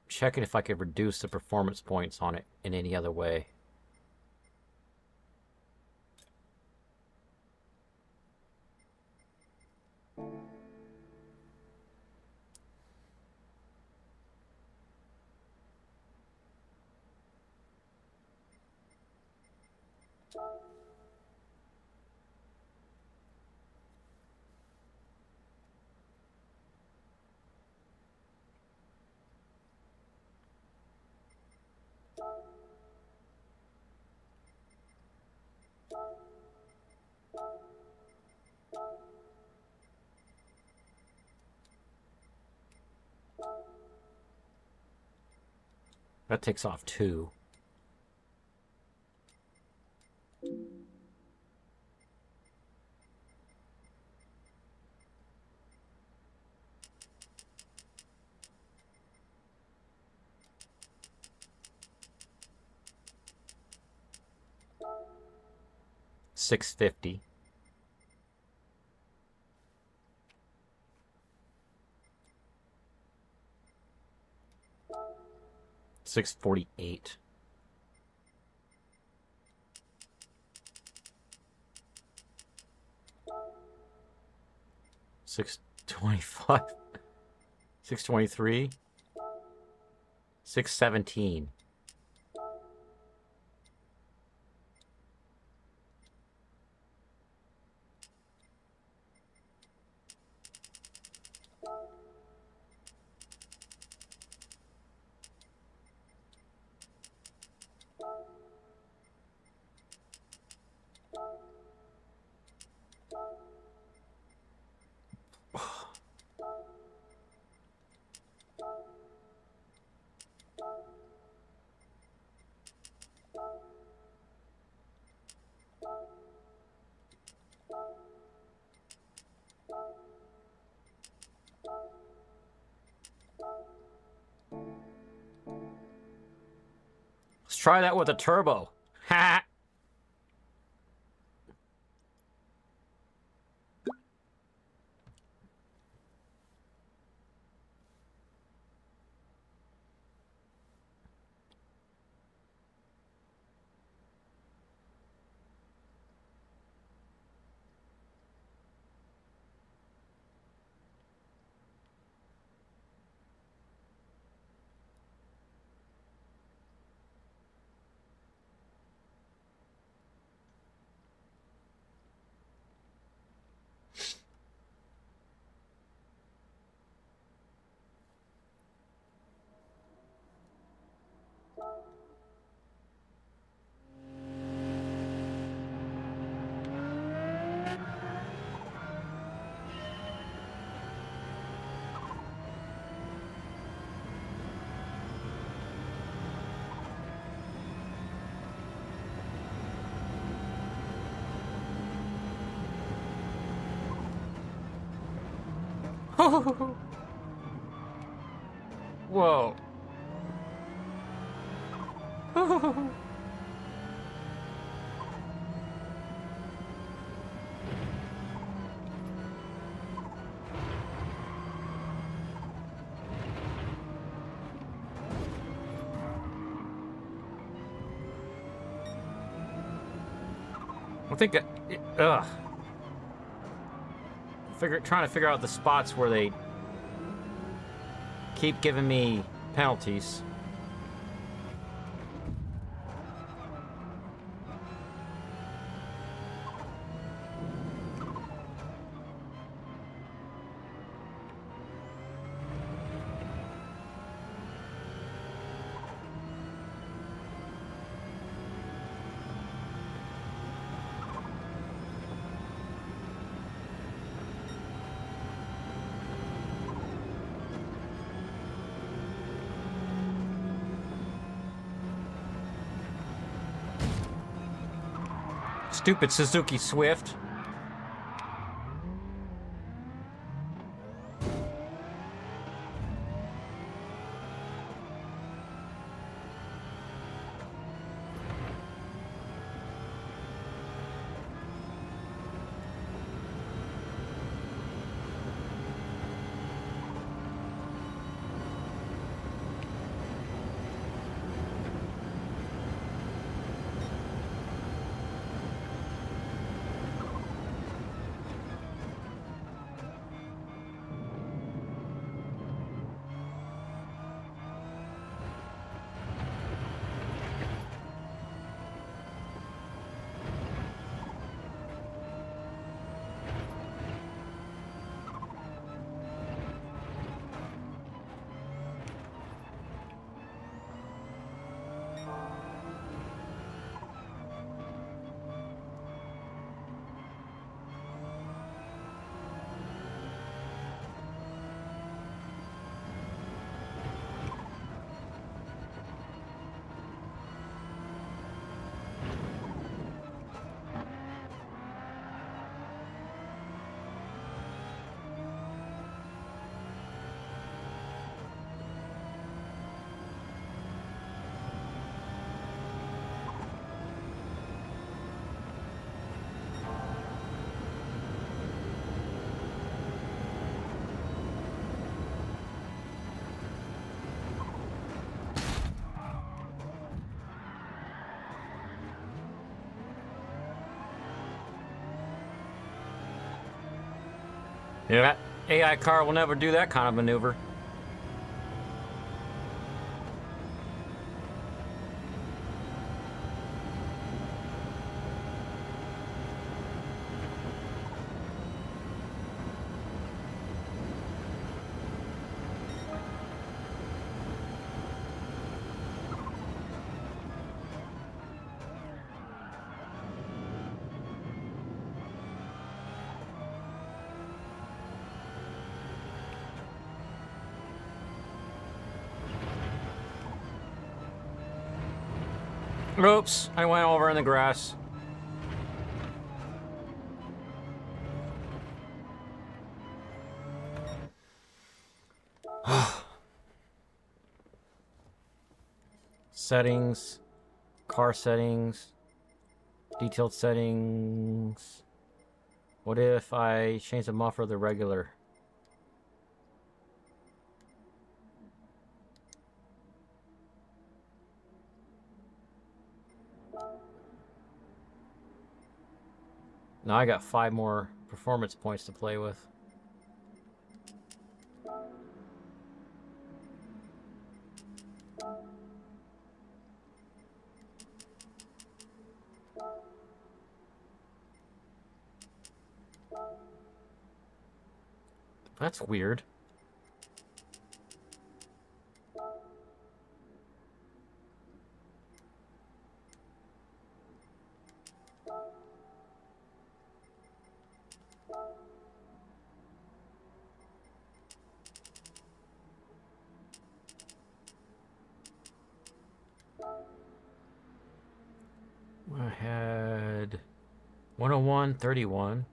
Checking if I could reduce the performance points on it in any other way. That takes off 2. $650. $648. $625. $623. $617. Let's try that with a turbo. Ha! Whoa. I think, trying to figure out the spots where they keep giving me penalties. Stupid Suzuki Swift. Yeah, that AI car will never do that kind of maneuver. Oops, I went over in the grass. Settings, car settings, detailed settings. What if I change the muffler to the regular? Now I got 5 more performance points to play with. That's weird. I had 101.31.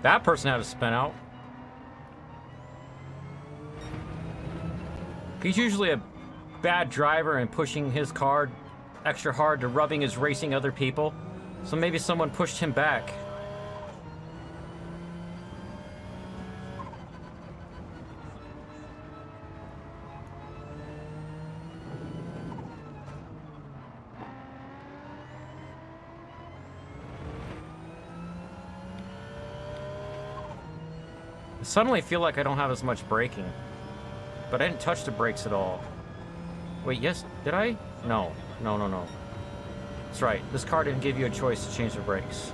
That person had a spin out. He's usually a bad driver and pushing his car extra hard to rubbing his racing other people. So maybe someone pushed him back. I suddenly feel like I don't have as much braking. But I didn't touch the brakes at all. Wait, yes, did I? No. No. That's right, this car didn't give you a choice to change the brakes.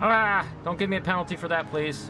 Ah! Don't give me a penalty for that, please.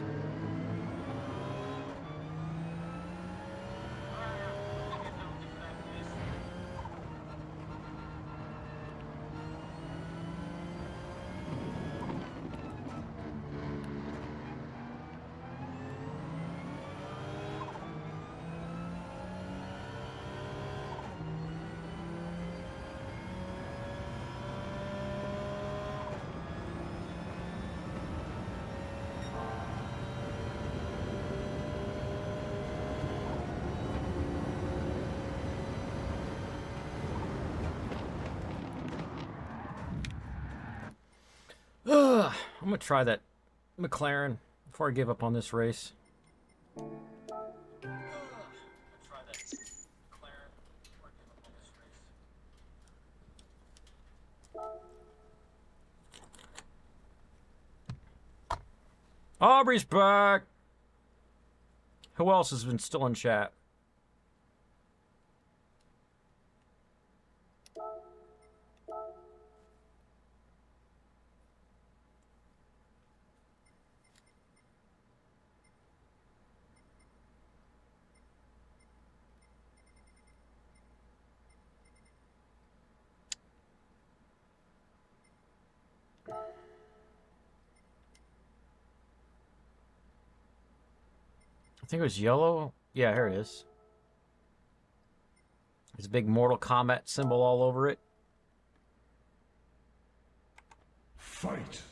I'm gonna try that McLaren before I give up on this race. Aubrey's back. Who else has been still in chat? I think it was yellow. Yeah, here it is. There's a big Mortal Kombat symbol all over it. Fight.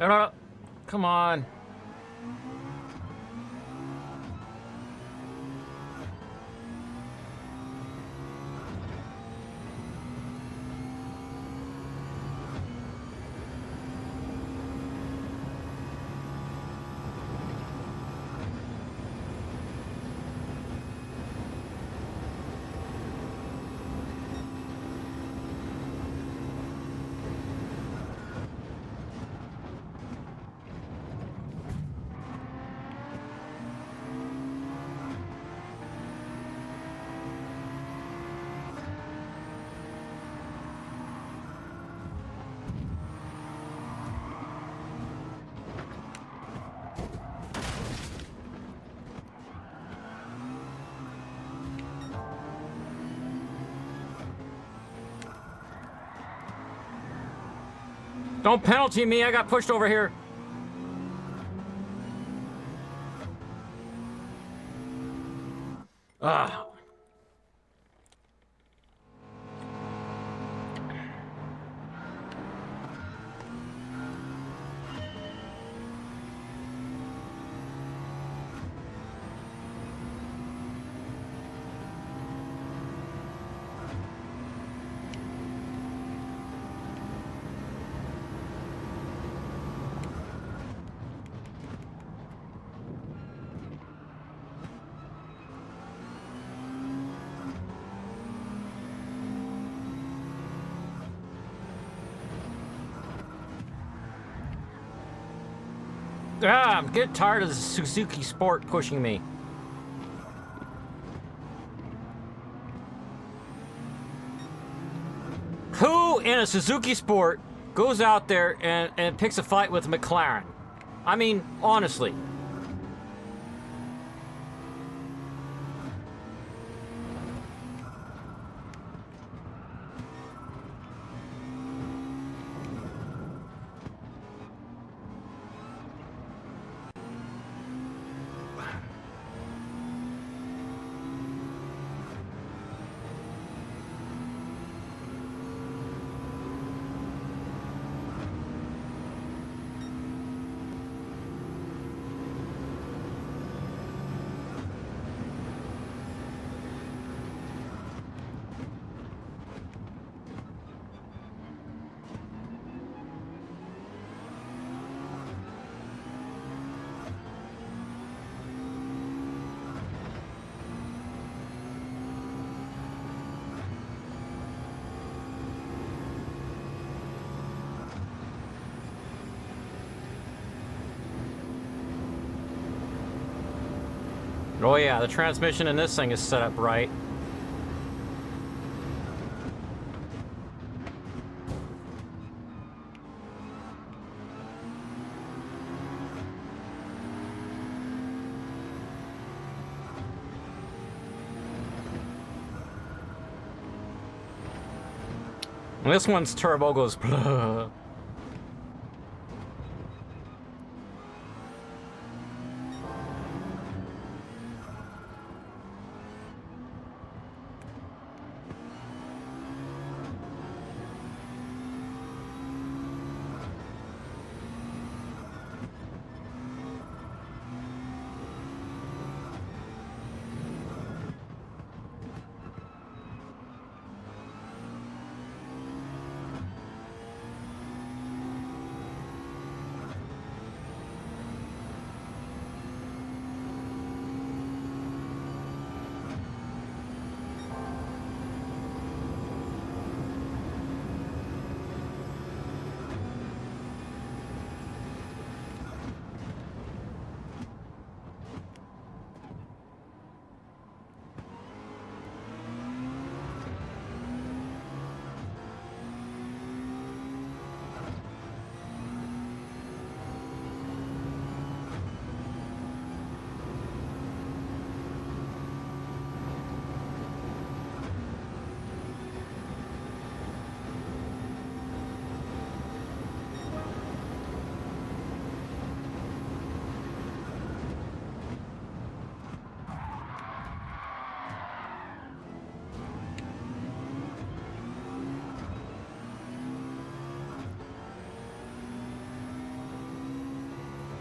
No, no, no. Come on. Don't penalty me, I got pushed over here. Ah. I'm getting tired of the Suzuki Sport pushing me. Who in a Suzuki Sport goes out there and picks a fight with a McLaren? I mean, honestly. Oh yeah, the transmission in this thing is set up right. And this one's turbo goes blah.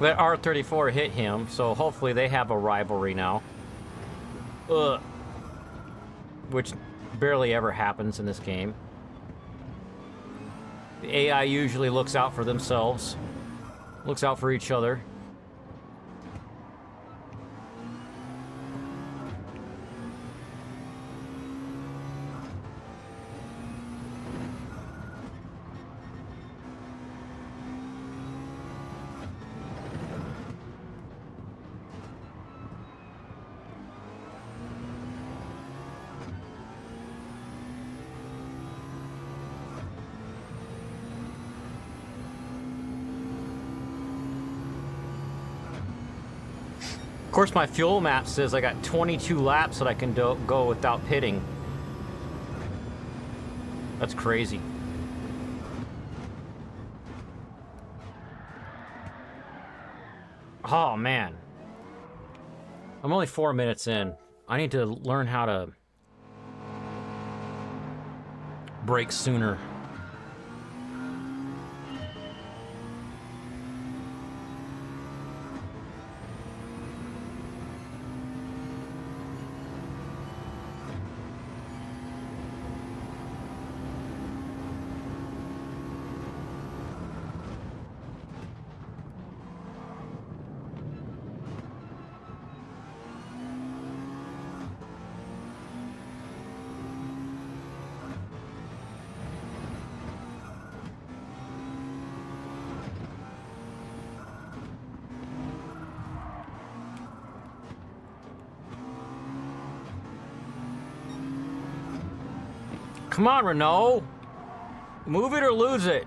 That R34 hit him, so hopefully they have a rivalry now. Ugh. Which barely ever happens in this game. The AI usually looks out for themselves. Looks out for each other. Of course, my fuel map says I got 22 laps that I can go without pitting. That's crazy. Oh, man. I'm only 4 minutes in. I need to learn how to brake sooner. Come on, Renault. Move it or lose it.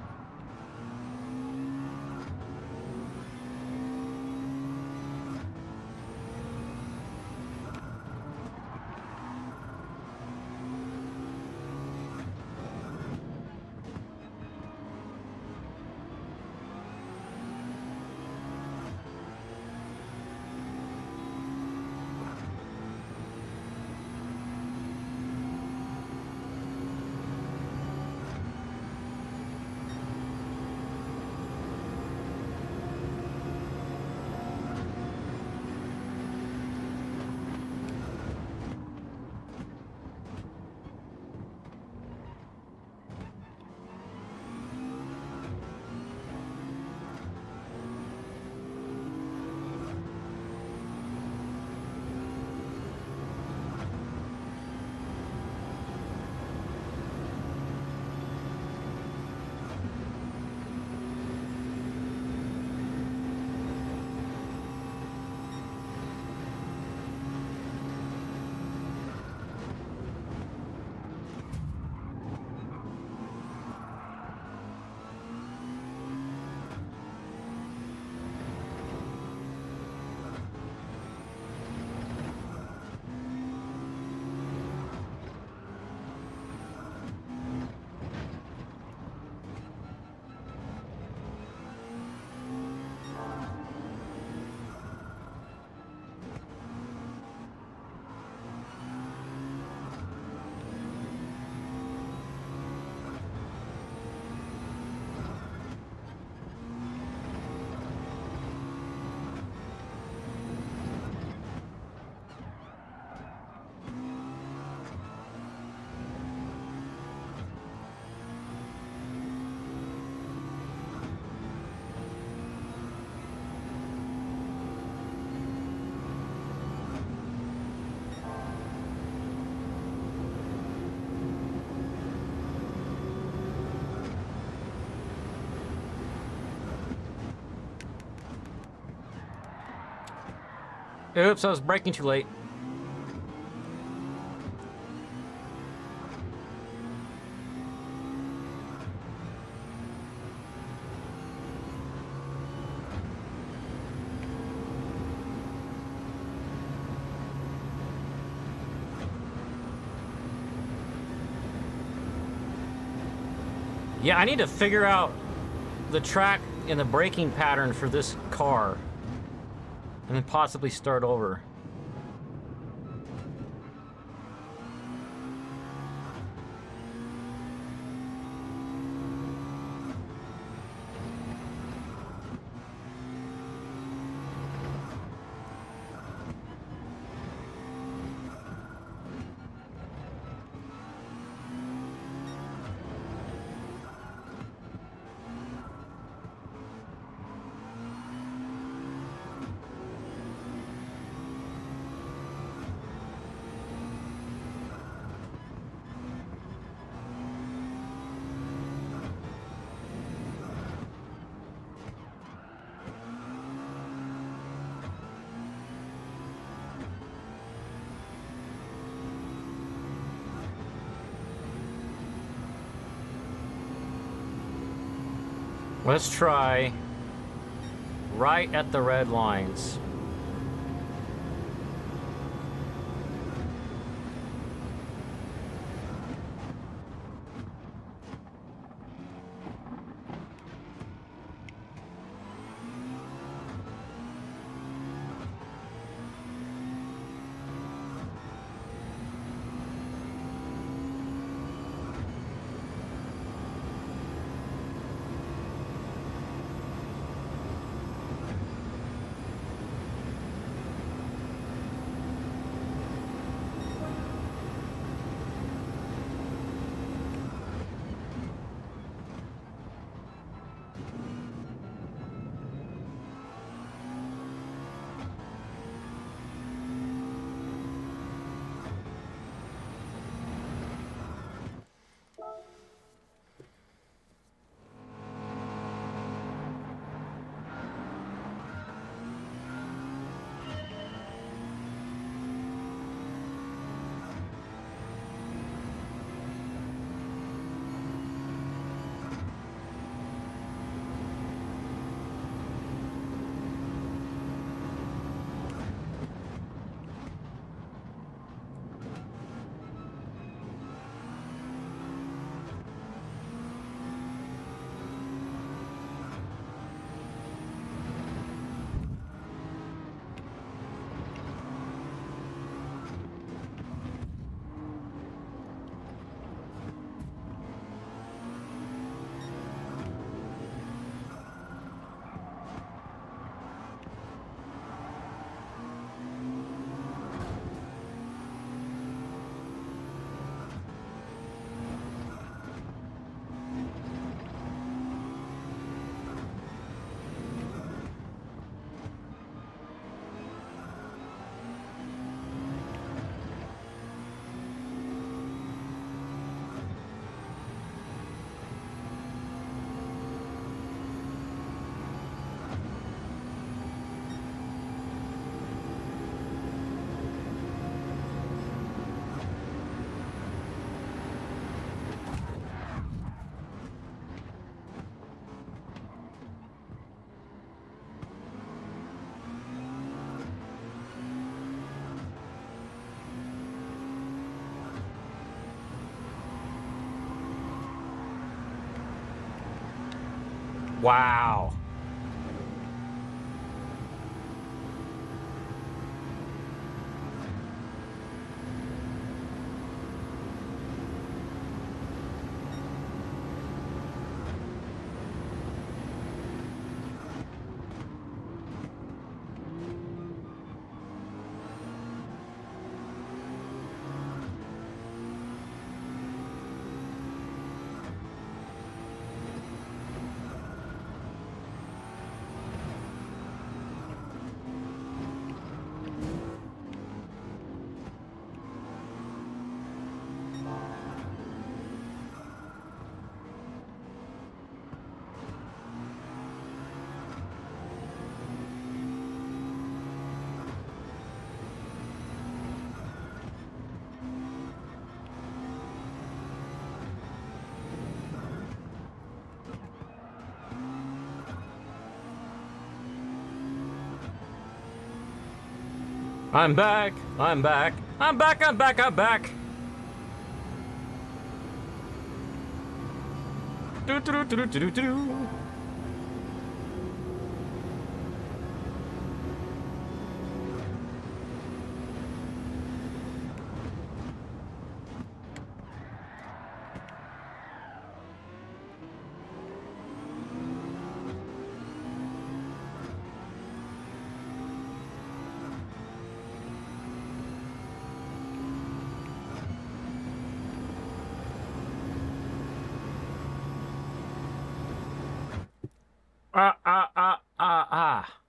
Oops, I was braking too late. Yeah, I need to figure out the track and the braking pattern for this car. And then possibly start over. Let's try right at the red lines. Wow. I'm back. I'm back. I'm back. I'm back. I'm back. Do do do do do do. Ah.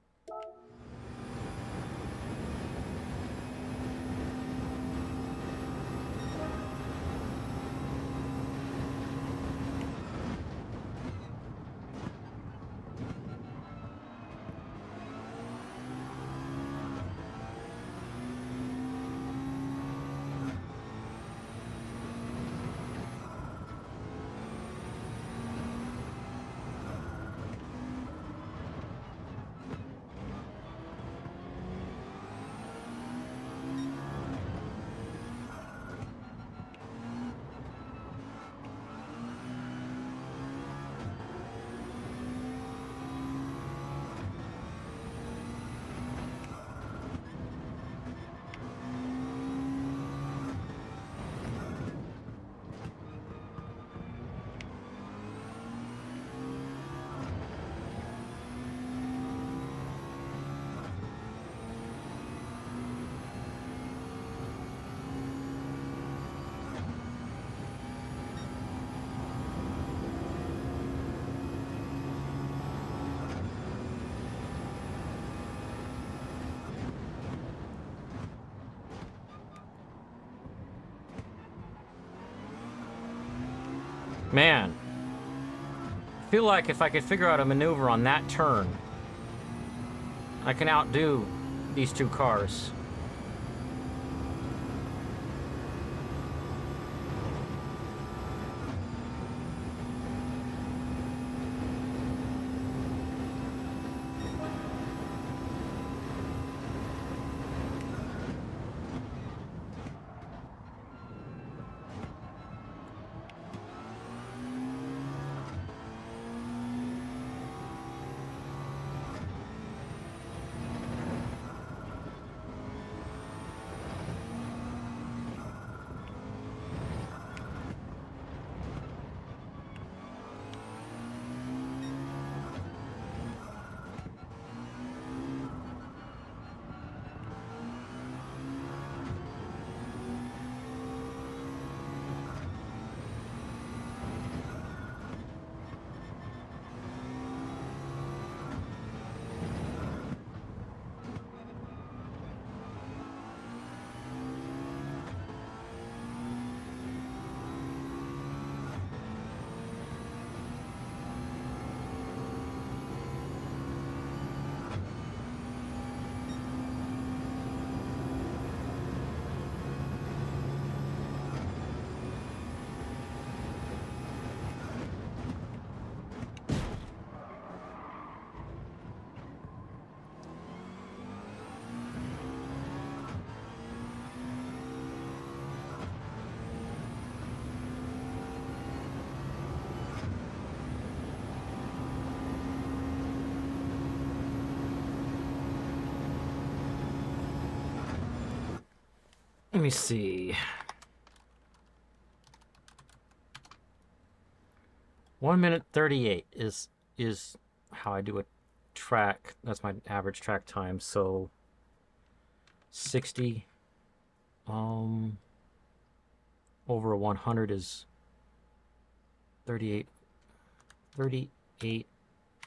Man. I feel like if I could figure out a maneuver on that turn, I can outdo these two cars. Let me see. 1 minute 38 is how I do a track. That's my average track time. So 60 over a 100 is 38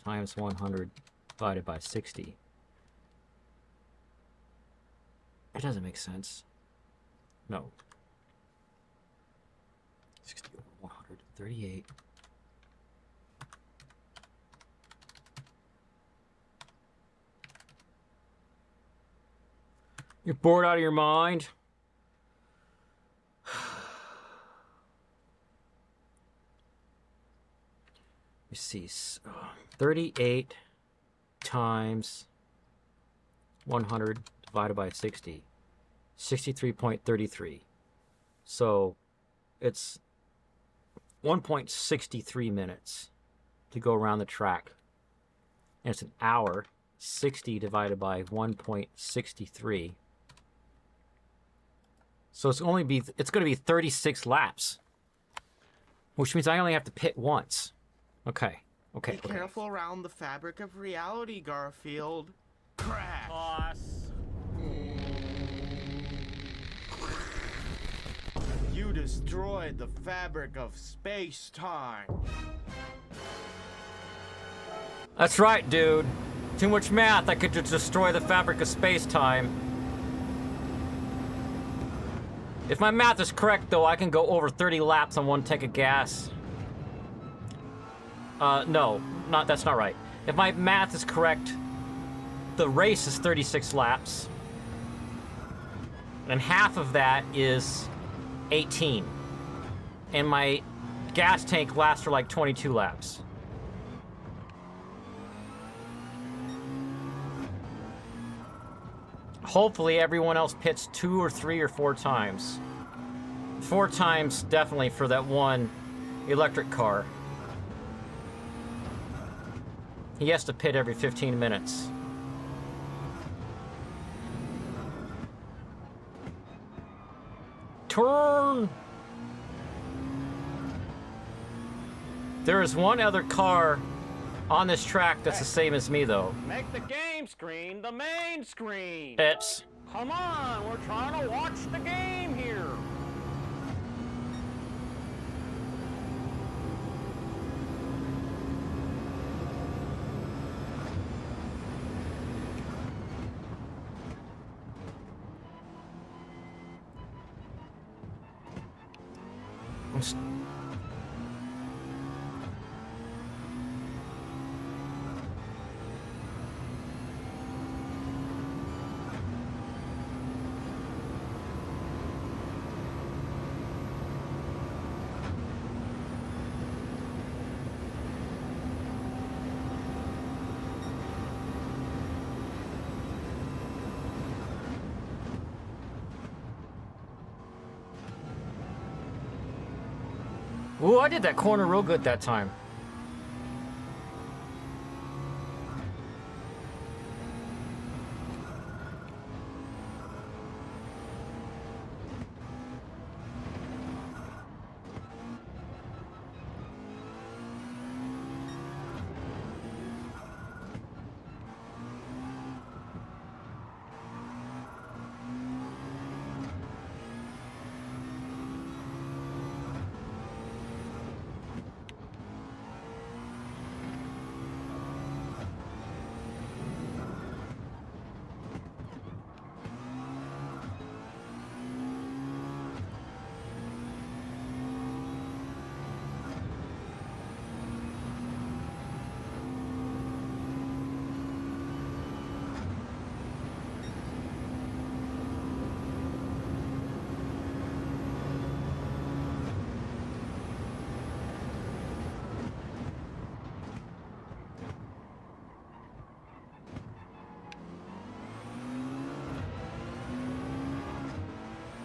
times 100 divided by 60. It doesn't make sense. No. 60 over 100, 38. You're bored out of your mind? Let me see. 38 times 100 divided by 60. 63.33. So it's 1.63 minutes to go around the track. And it's an hour. 60 divided by 1.63. So it's going to be 36 laps. Which means I only have to pit once. Okay. Be careful around the fabric of reality, Garfield. Crash. Boss. You destroyed the fabric of space-time. That's right, dude. Too much math, I could just destroy the fabric of space-time. If my math is correct, though, I can go over 30 laps on one tank of gas. No, that's not right. If my math is correct, the race is 36 laps. And half of that is 18. And my gas tank lasts for like 22 laps. Hopefully everyone else pits 2 or 3 or 4 times. 4 times definitely for that one electric car. He has to pit every 15 minutes. Turn! There is one other car on this track that's the same as me, though. Make the game screen the main screen. It's... Come on, we're trying to watch the game here. Ooh, I did that corner real good that time.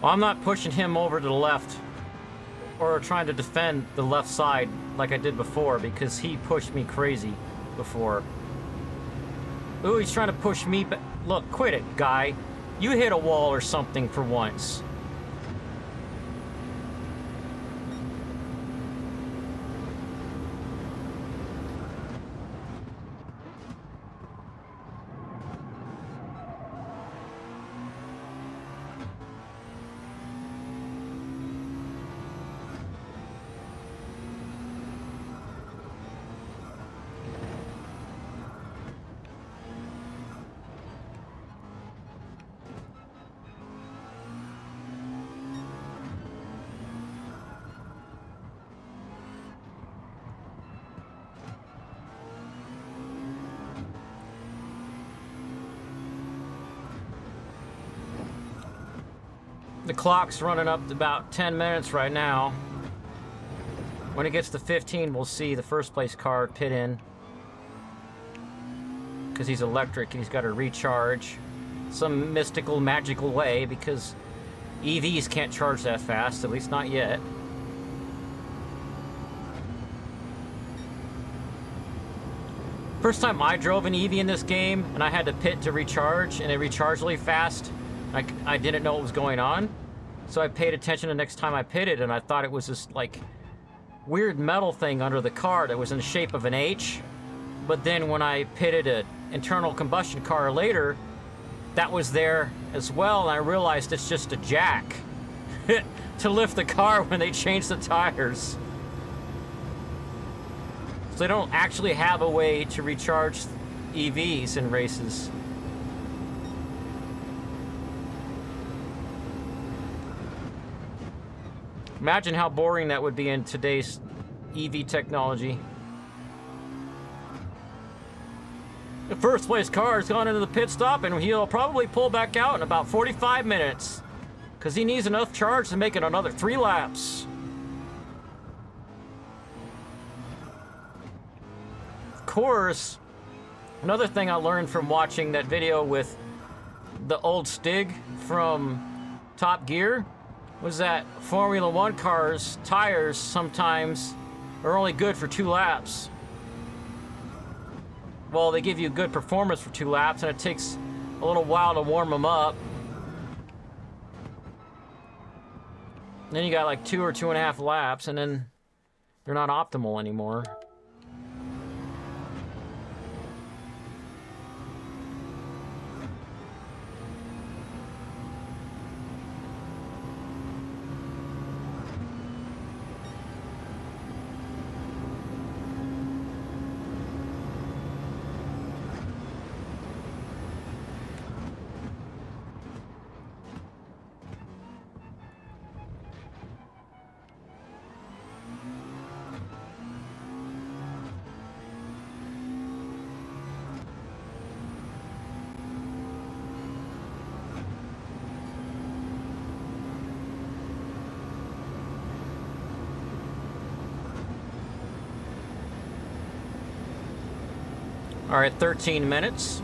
Well, I'm not pushing him over to the left or trying to defend the left side like I did before because he pushed me crazy before. Ooh, he's trying to push me back. Look, quit it, guy. You hit a wall or something for once. The clock's running up to about 10 minutes right now. When it gets to 15, we'll see the first place car pit in. Because he's electric and he's got to recharge some mystical, magical way because EVs can't charge that fast, at least not yet. First time I drove an EV in this game and I had to pit to recharge and it recharged really fast. I didn't know what was going on, so I paid attention the next time I pitted, and I thought it was this like weird metal thing under the car that was in the shape of an H. But then when I pitted an internal combustion car later, that was there as well, and I realized it's just a jack to lift the car when they change the tires. So they don't actually have a way to recharge EVs in races. Imagine how boring that would be in today's EV technology. The first place car has gone into the pit stop and he'll probably pull back out in about 45 minutes because he needs enough charge to make it another 3 laps. Of course, another thing I learned from watching that video with the old Stig from Top Gear was that Formula One cars' tires sometimes are only good for 2 laps. Well, they give you good performance for 2 laps, and it takes a little while to warm them up. And then you got like 2 or 2.5 laps, and then they're not optimal anymore. All right, 13 minutes.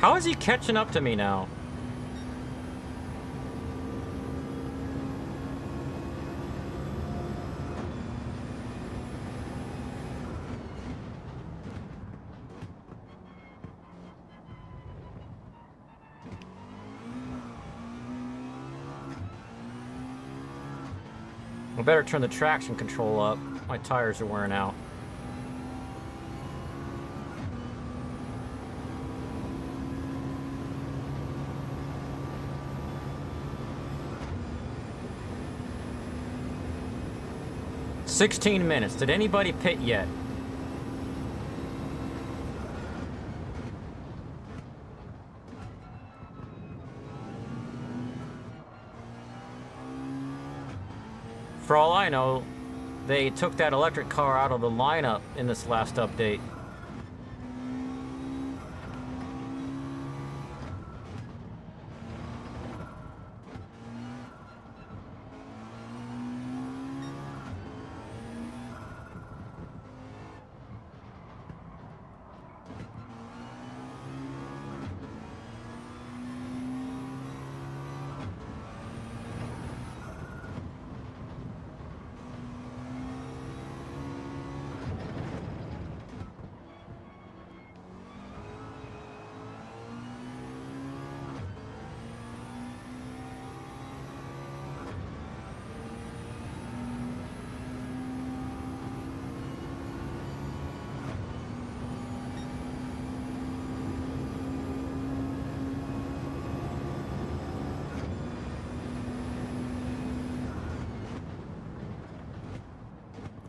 How is he catching up to me now? I better turn the traction control up. My tires are wearing out. "16 minutes. Did anybody pit yet?" For all I know, they took that electric car out of the lineup in this last update.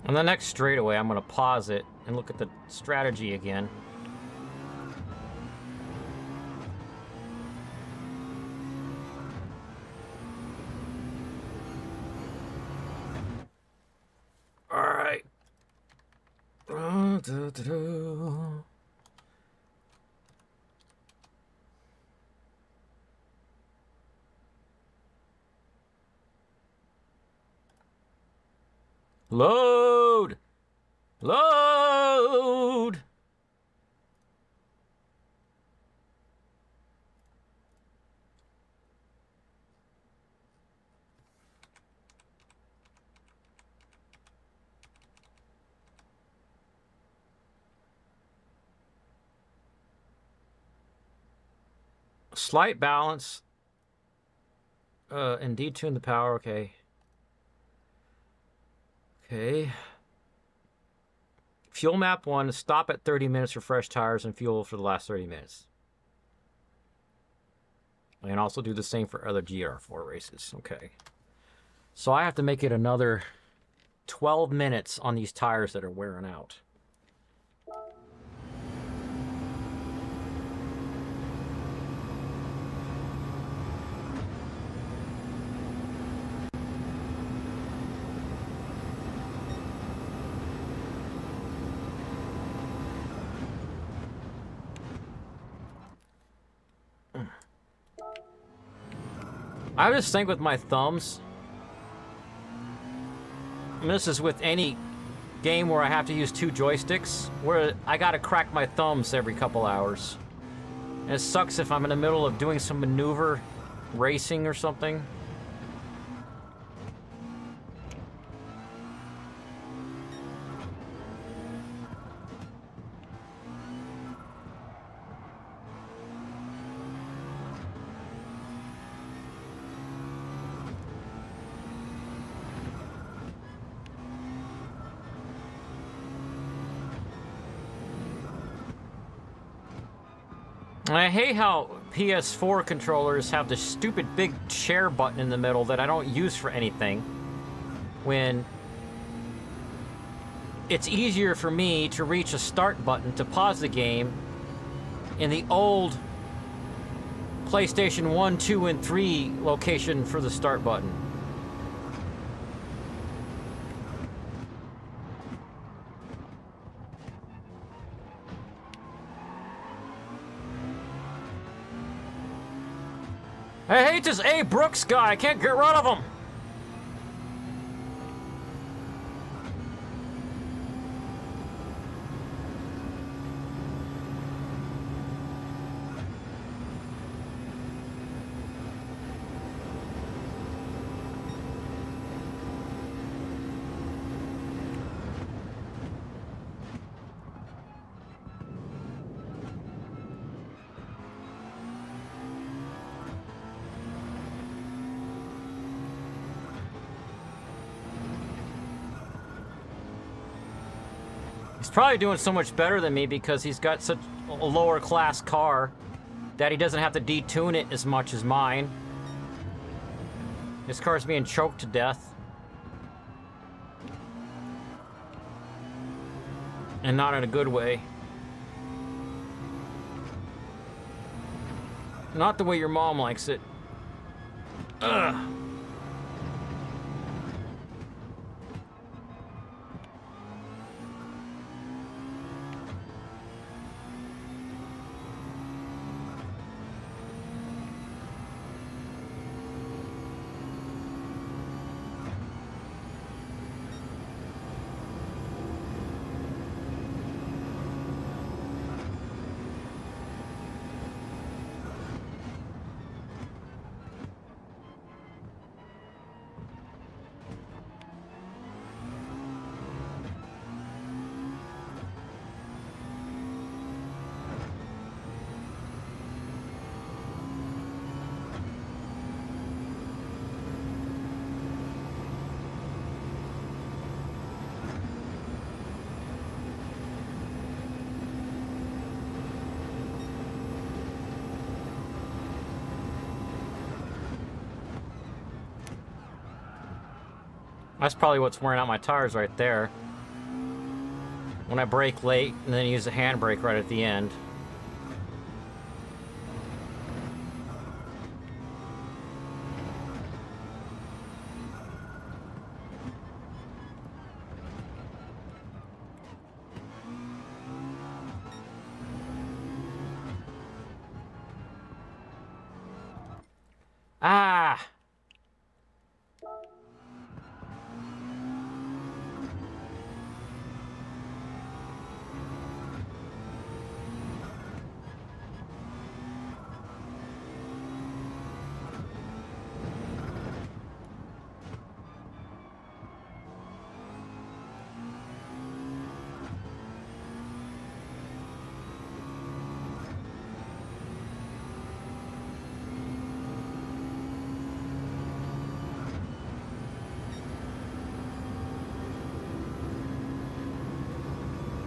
On the next straightaway, I'm going to pause it and look at the strategy again. All right. Load! Load! Slight balance. And detune the power, okay. Okay. Fuel map 1, stop at 30 minutes for fresh tires and fuel for the last 30 minutes. And also do the same for other GR4 races. Okay. So I have to make it another 12 minutes on these tires that are wearing out. I just think with my thumbs, and this is with any game where I have to use 2 joysticks, where I gotta crack my thumbs every couple hours. And it sucks if I'm in the middle of doing some maneuver, racing or something. I hate how PS4 controllers have this stupid big share button in the middle that I don't use for anything, when it's easier for me to reach a start button to pause the game in the old PlayStation 1, 2, and 3 location for the start button. I hate this A. Brooks guy. I can't get rid of him. He's probably doing so much better than me because he's got such a lower class car that he doesn't have to detune it as much as mine. This car's being choked to death. And not in a good way. Not the way your mom likes it. Ugh. That's probably what's wearing out my tires right there. When I brake late and then use the handbrake right at the end. Ah!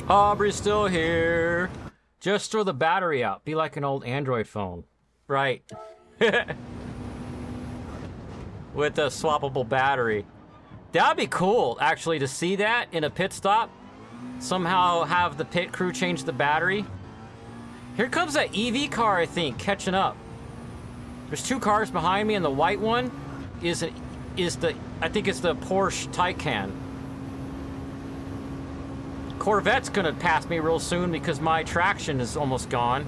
Aubrey's still here. Just throw the battery out. Be like an old Android phone. Right. With a swappable battery. That'd be cool, actually, to see that in a pit stop. Somehow have the pit crew change the battery. Here comes that EV car, I think, catching up. There's two cars behind me, and the white one is the I think it's the Porsche Taycan. Corvette's gonna pass me real soon because my traction is almost gone.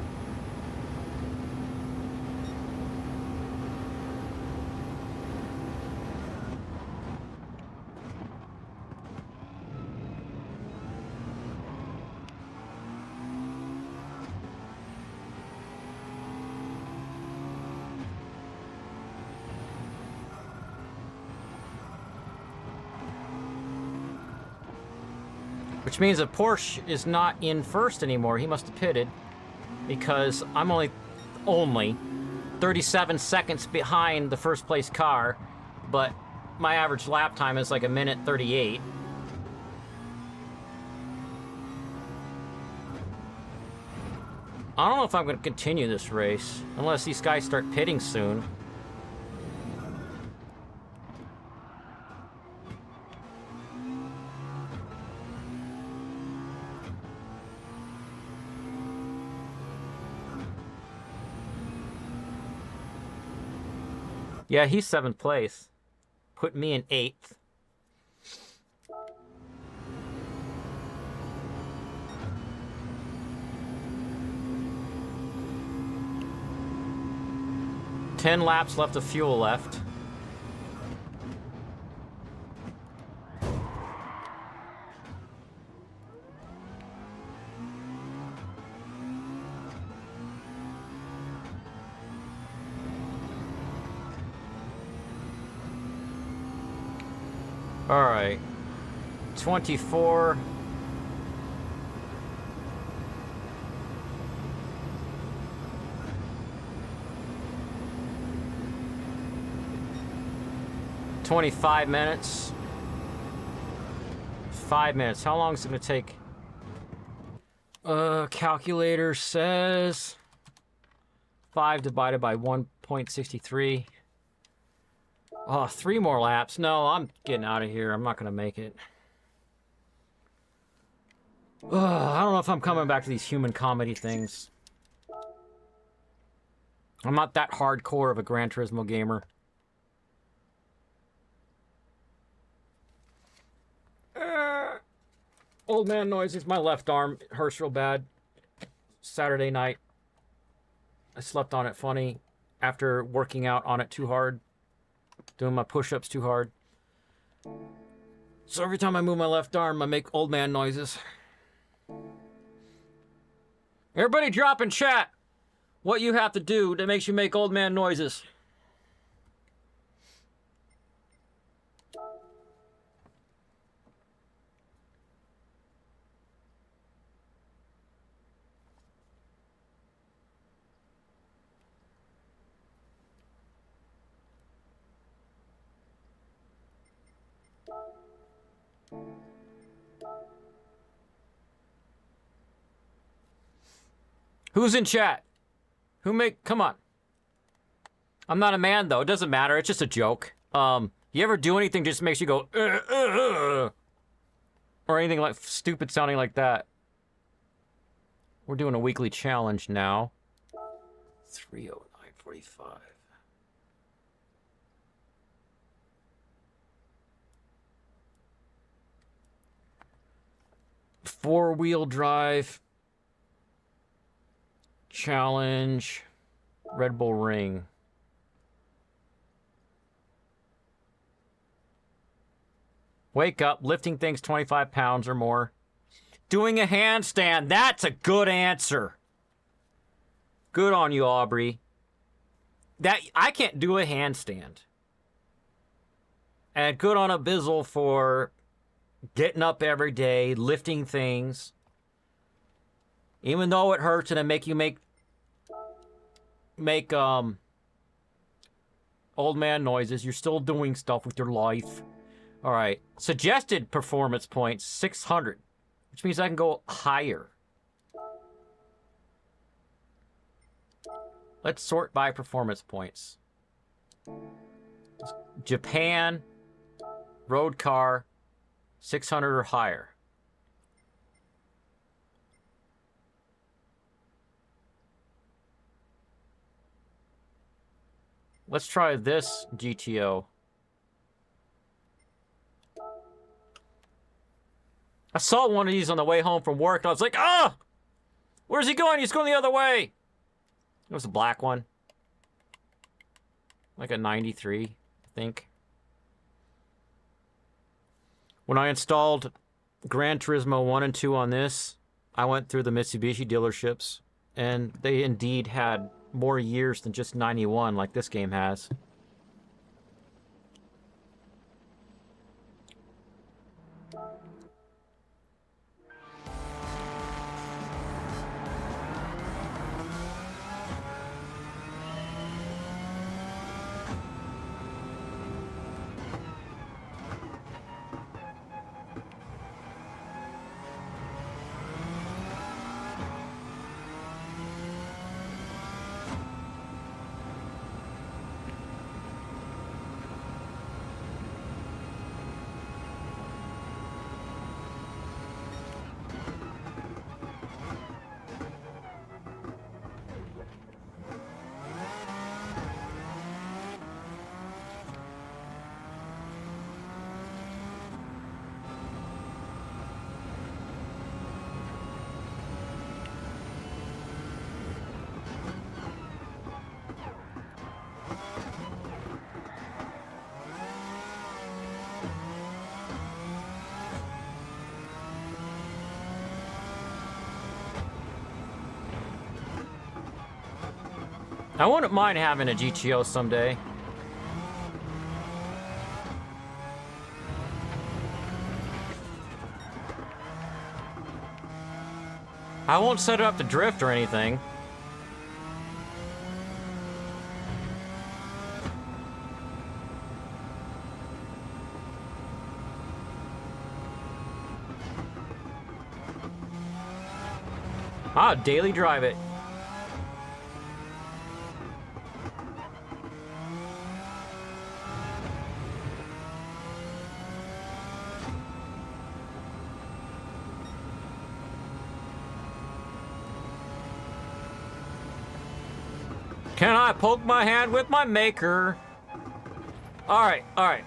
Which means that Porsche is not in first anymore. He must have pitted because I'm only 37 seconds behind the first place car, but my average lap time is like 1:38. I don't know if I'm going to continue this race unless these guys start pitting soon. Yeah, he's 7th place. Put me in 8th. Ten laps left of fuel left. All right, 24. $25 minutes. 5 minutes. How long is it going to take Calculator says 5 divided by 1.63. Oh, 3 more laps. No, I'm getting out of here. I'm not going to make it. I don't know if I'm coming back to these human comedy things. I'm not that hardcore of a Gran Turismo gamer. Old man noises. My left arm hurts real bad. Saturday night, I slept on it funny after working out on it too hard. Doing my push-ups too hard. So every time I move my left arm, I make old man noises. Everybody drop in chat what you have to do that makes you make old man noises. Who's in chat? Come on. I'm not a man, though. It doesn't matter. It's just a joke. You ever do anything just makes you go, or anything like stupid sounding like that? We're doing a weekly challenge now. 309.45. Four-wheel drive challenge, Red Bull Ring. Wake up, lifting things 25 pounds or more. Doing a handstand, that's a good answer. Good on you, Aubrey. I can't do a handstand. And good on Abizzle for getting up every day, lifting things. Even though it hurts and it make you make old man noises, you're still doing stuff with your life. All right. Suggested performance points, 600, which means I can go higher. Let's sort by performance points. Japan, road car, 600 or higher. Let's try this GTO. I saw one of these on the way home from work, and I was like, ah! Where's he going? He's going the other way! It was a black one. Like a 93, I think. When I installed Gran Turismo 1 and 2 on this, I went through the Mitsubishi dealerships, and they indeed had more years than just 91 like this game has. I wouldn't mind having a GTO someday. I won't set it up to drift or anything. I'll daily drive it. Can I poke my hand with my maker? All right, all right.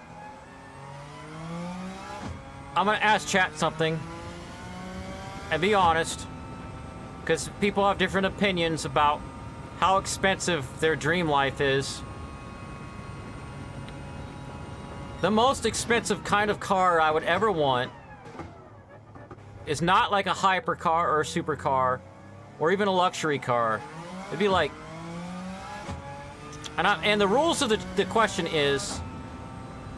I'm gonna ask chat something. And be honest. Because people have different opinions about how expensive their dream life is. The most expensive kind of car I would ever want is not like a hypercar or a supercar or even a luxury car. It'd be like... And the rules of the question is,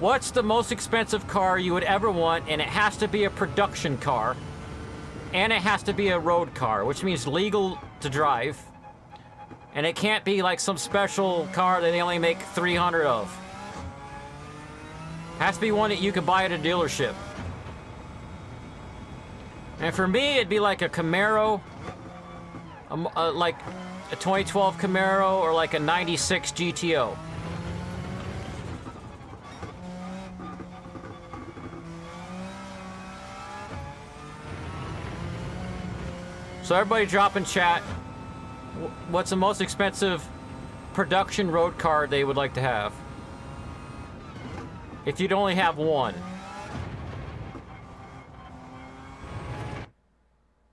what's the most expensive car you would ever want? And it has to be a production car. And it has to be a road car, which means legal to drive. And it can't be like some special car that they only make 300 of. Has to be one that you can buy at a dealership. And for me, it'd be like a Camaro, like a 2012 Camaro or like a 96 GTO. So everybody drop in chat, what's the most expensive production road car they would like to have? If you'd only have one.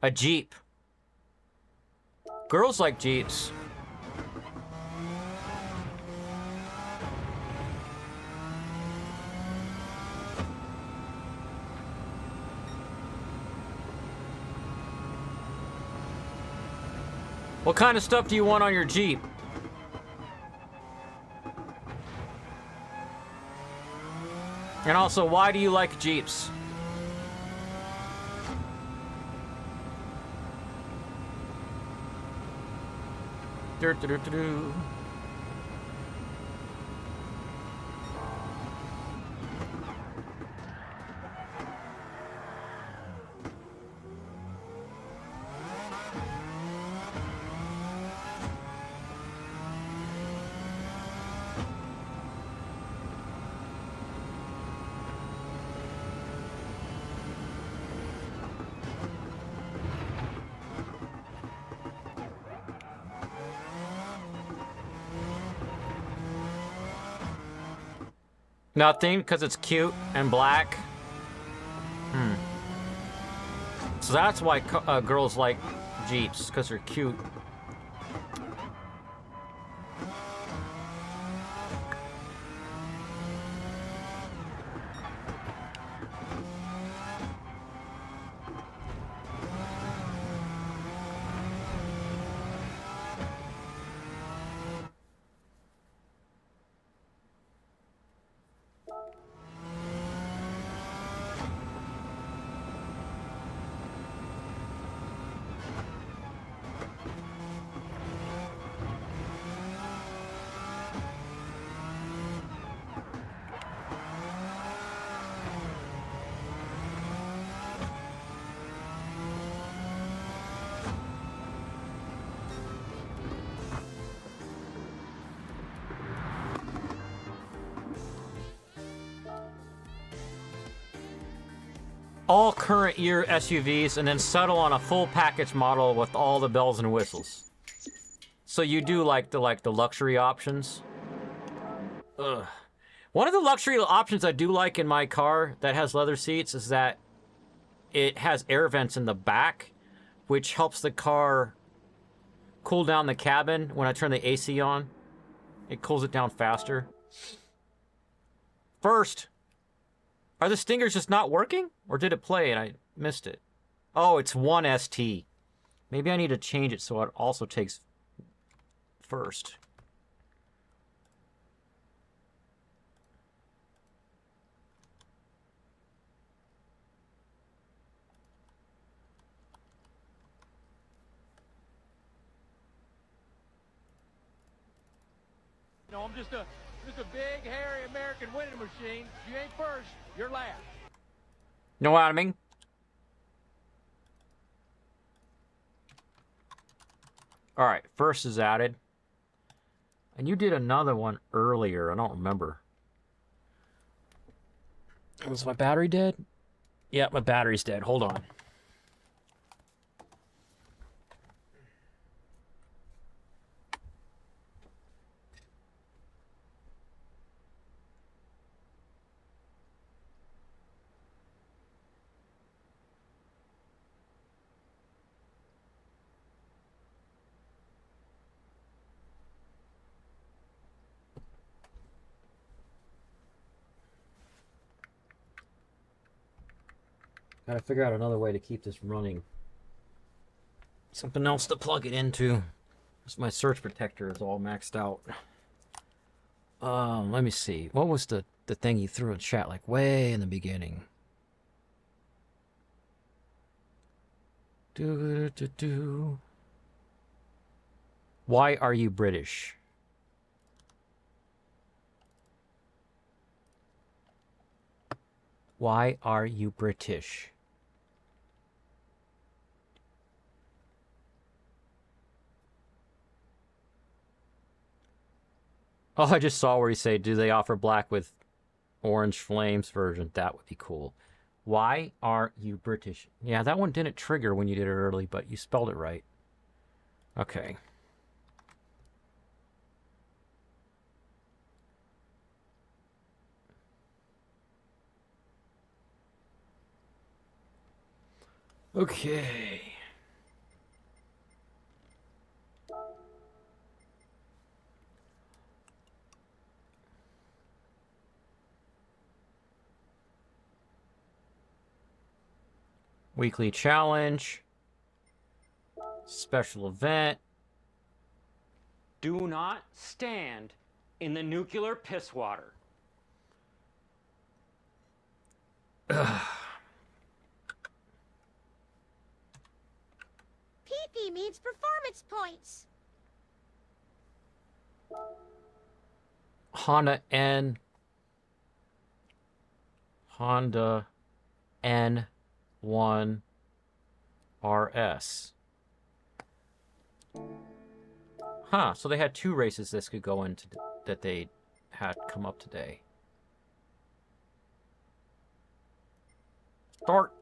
A Jeep. Girls like Jeeps. What kind of stuff do you want on your Jeep? And also, why do you like Jeeps? Do-do-do-do-do. Nothing, because it's cute and black. So that's why girls like Jeeps, because they're cute. All current year SUVs and then settle on a full package model with all the bells and whistles. So you do like the luxury options. Ugh. One of the luxury options I do like in my car that has leather seats is that it has air vents in the back, which helps the car cool down the cabin when I turn the AC on. It cools it down faster. First, are the stingers just not working? Or did it play and I missed it? Oh, it's 1ST. Maybe I need to change it so it also takes first. You know, I'm just a big, hairy American winning machine. You ain't first, you're last. Know what I mean? All right, first is added. And you did another one earlier. I don't remember. Was my battery dead? Yeah, my battery's dead. Hold on. Gotta figure out another way to keep this running. Something else to plug it into. My surge protector is all maxed out. Let me see. What was the thing he threw in chat like way in the beginning? Why are you British? Why are you British? Oh, I just saw where you say, do they offer black with orange flames version? That would be cool. Why are you British? Yeah, that one didn't trigger when you did it early, but you spelled it right. Okay. Okay. Weekly challenge. Special event. Do not stand in the nuclear piss water. PP means performance points. Honda N1 RS. Huh, so they had 2 races this could go into that they had come up today. Start.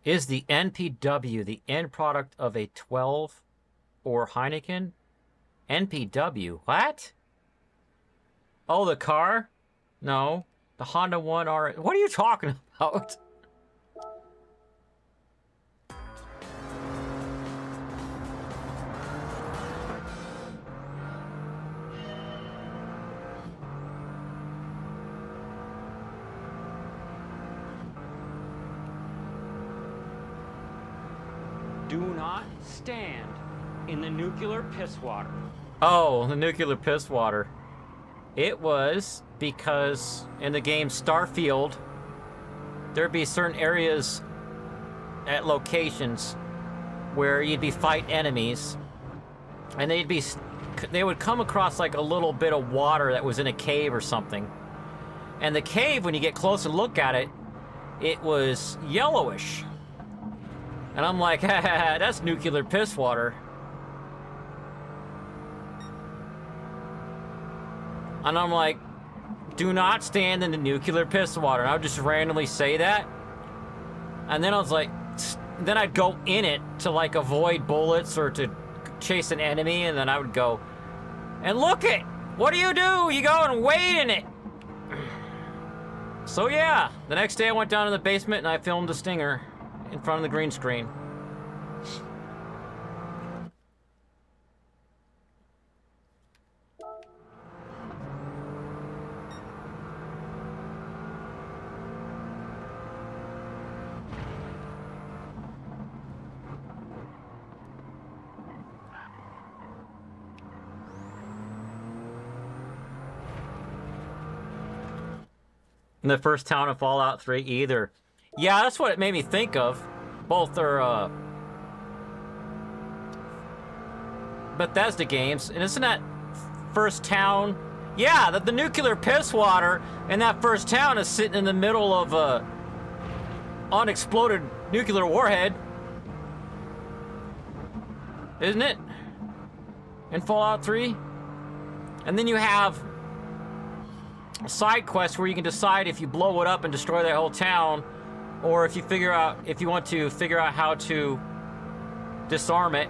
Is the NPW the end product of a 12 or Heineken? NPW? What? Oh, the car? No. The Honda 1R. What are you talking about? Do not stand in the nuclear piss water. Oh, the nuclear piss water. It was because in the game Starfield, there'd be certain areas at locations where you'd be fighting enemies, and they would come across like a little bit of water that was in a cave or something. And the cave, when you get close and look at it, it was yellowish. And I'm like, ha ha ha, that's nuclear piss water. And I'm like, do not stand in the nuclear piss water. And I would just randomly say that. And then I was like, then I'd go in it to like avoid bullets or to chase an enemy. And then I would go, and look it, what do? You go and wade in it. So yeah, the next day I went down to the basement and I filmed a stinger in front of the green screen. in the first town of Fallout 3 either. Yeah, that's what it made me think of. Both are Bethesda games. And isn't that first town? Yeah, the nuclear piss water in that first town is sitting in the middle of a unexploded nuclear warhead. Isn't it? In Fallout 3? And then you have a side quest where you can decide if you blow it up and destroy that whole town, or if you want to figure out how to disarm it.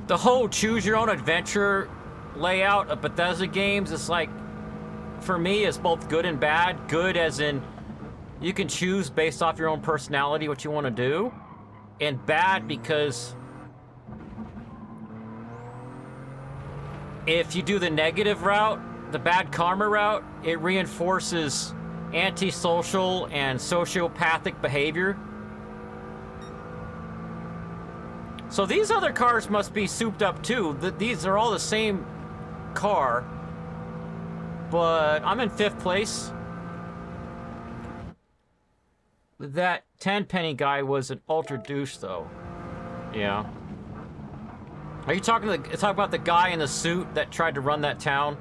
The whole choose your own adventure layout of Bethesda games is like, for me, is both good and bad. Good as in you can choose based off your own personality what you want to do, and bad because if you do the negative route, the bad karma route, it reinforces antisocial and sociopathic behavior. So these other cars must be souped up too. These are all the same car, but I'm in 5th place. That 10-penny guy was an ultra douche though. Yeah. Are you talking about the guy in the suit that tried to run that town?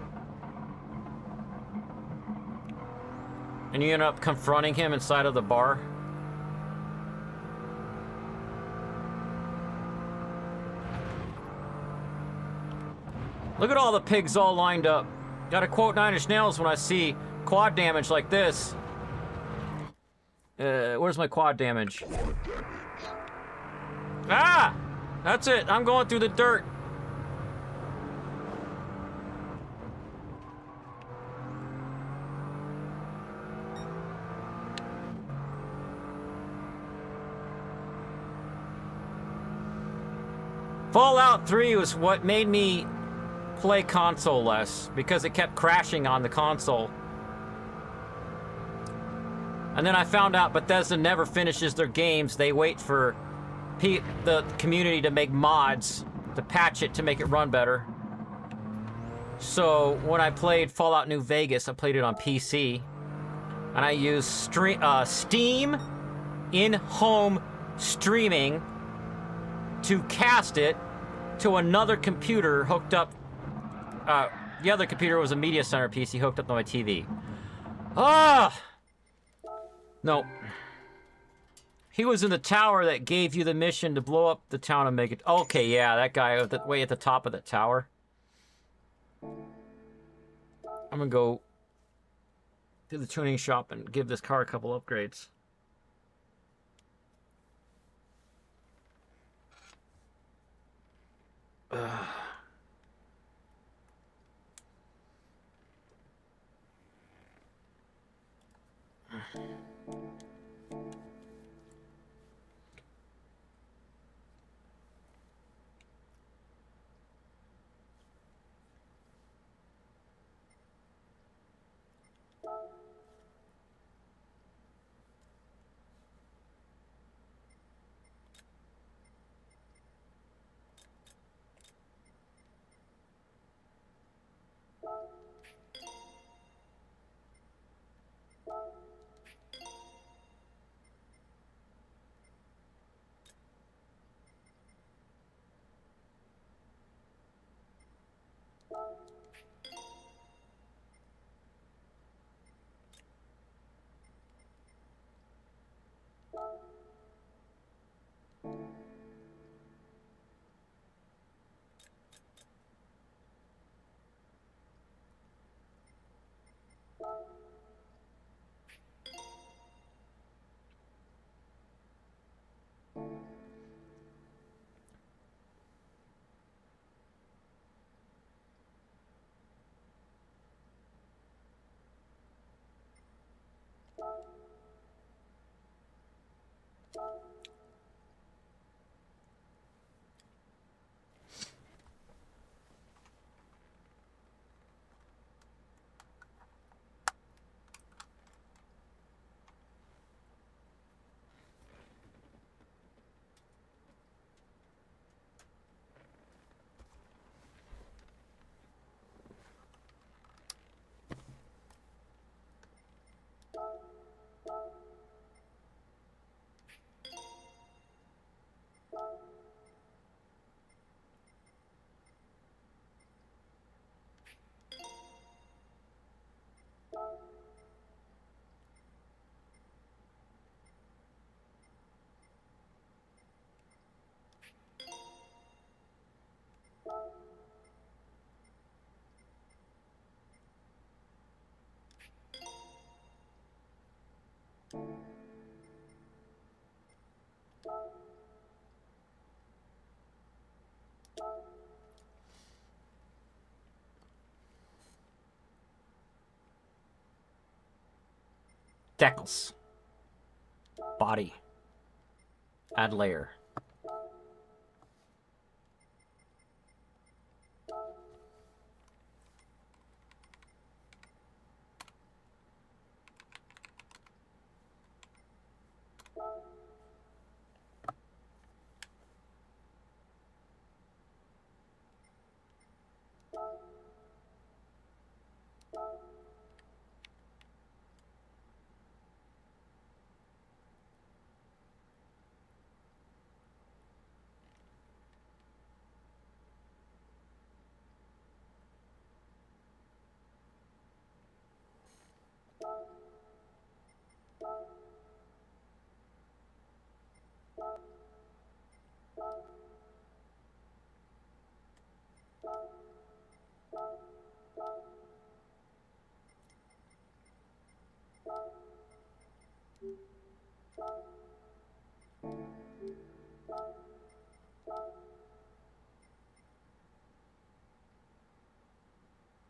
And you end up confronting him inside of the bar? Look at all the pigs all lined up. Gotta quote Nine Inch Nails when I see quad damage like this. Where's my quad damage? Ah! That's it. I'm going through the dirt. Fallout 3 was what made me play console less, because it kept crashing on the console. And then I found out Bethesda never finishes their games. They wait for the community to make mods to patch it to make it run better. So when I played Fallout New Vegas, I played it on PC, and I used Steam in-home streaming to cast it to another computer hooked up. The other computer was a media center PC hooked up to my TV. Ah! No. He was in the tower that gave you the mission to blow up the town and make it... Okay, yeah, that guy way at the top of the tower. I'm gonna go to the tuning shop and give this car a couple upgrades. Ugh. Decals. Body. Add layer.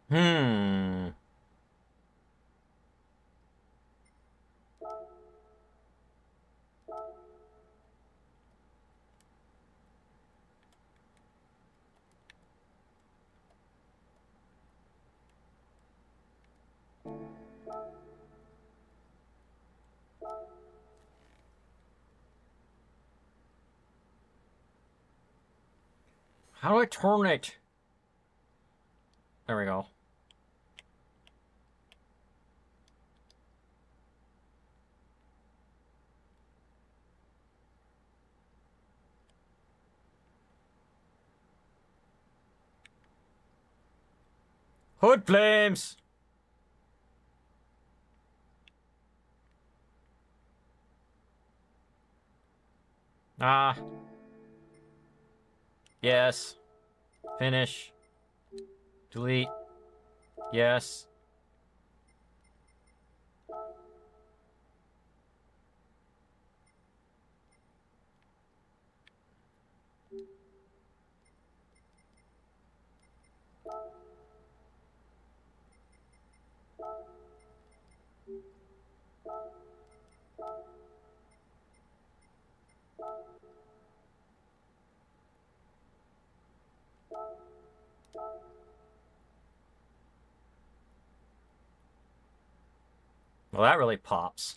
Hmm. How do I turn it? There we go. Hood flames! Ah. Yes. Finish. Delete. Yes. Well, that really pops.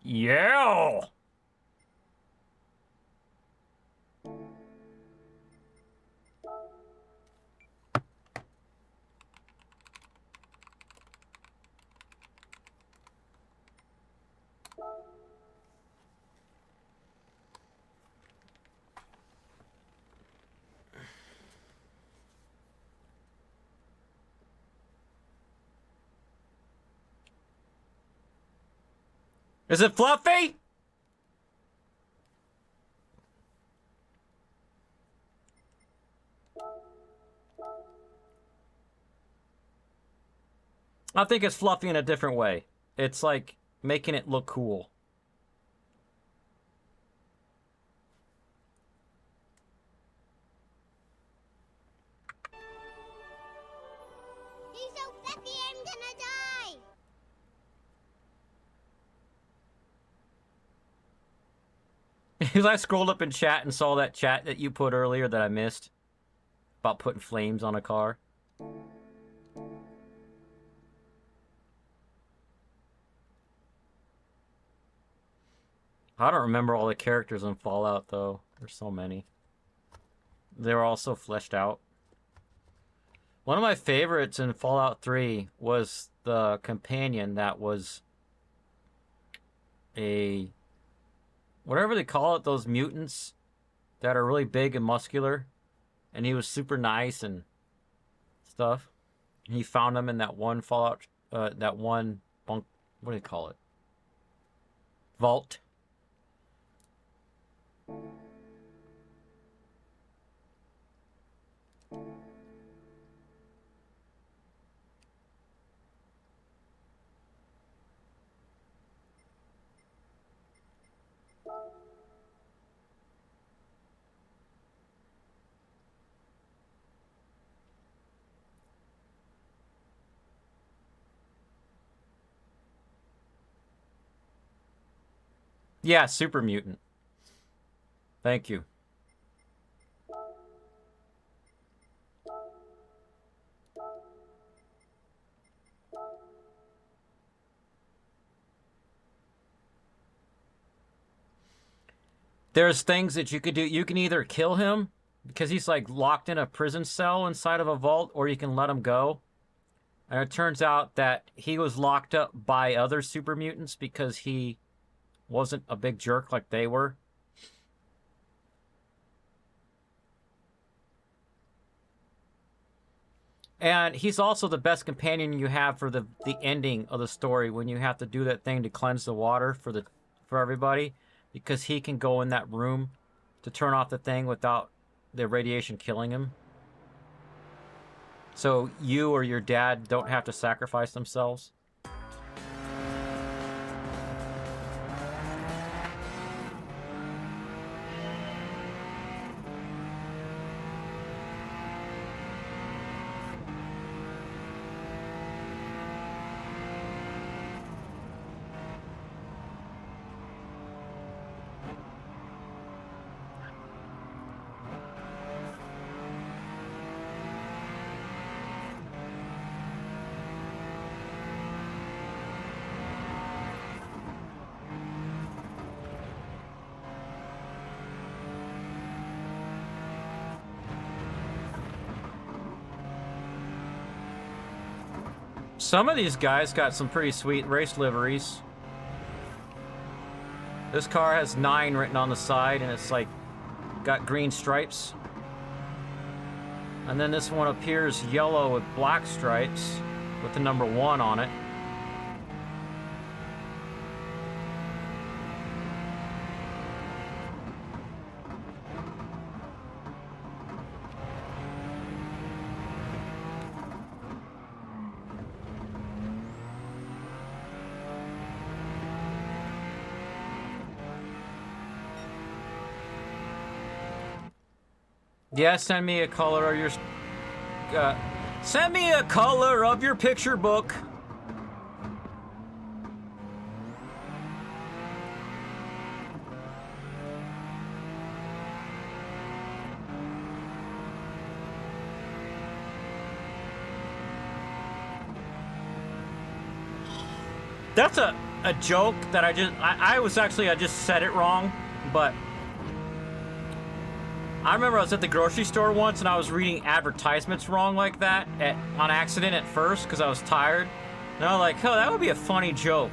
Yeah! Is it fluffy? I think it's fluffy in a different way. It's like making it look cool. He's so fluffy, I'm gonna die! Because I scrolled up in chat and saw that chat that you put earlier that I missed. About putting flames on a car. I don't remember all the characters in Fallout, though. There's so many. They were all so fleshed out. One of my favorites in Fallout 3 was the companion that was a... whatever they call it, those mutants that are really big and muscular. And he was super nice and stuff. He found them in that one Fallout, that one bunk. What do you call it? Vault. Yeah, super mutant. Thank you. There's things that you could do. You can either kill him because he's like locked in a prison cell inside of a vault, or you can let him go. And it turns out that he was locked up by other super mutants because he wasn't a big jerk like they were. And he's also the best companion you have for the ending of the story when you have to do that thing to cleanse the water for everybody, because he can go in that room to turn off the thing without the radiation killing him. So you or your dad don't have to sacrifice themselves. Some of these guys got some pretty sweet race liveries. This car has 9 written on the side, and it's like got green stripes. And then this one appears yellow with black stripes with the number 1 on it. Yeah, send me a color of your picture book. That's a joke that I just said it wrong, but I remember I was at the grocery store once and I was reading advertisements wrong like that on accident at first because I was tired. And I was like, oh, that would be a funny joke.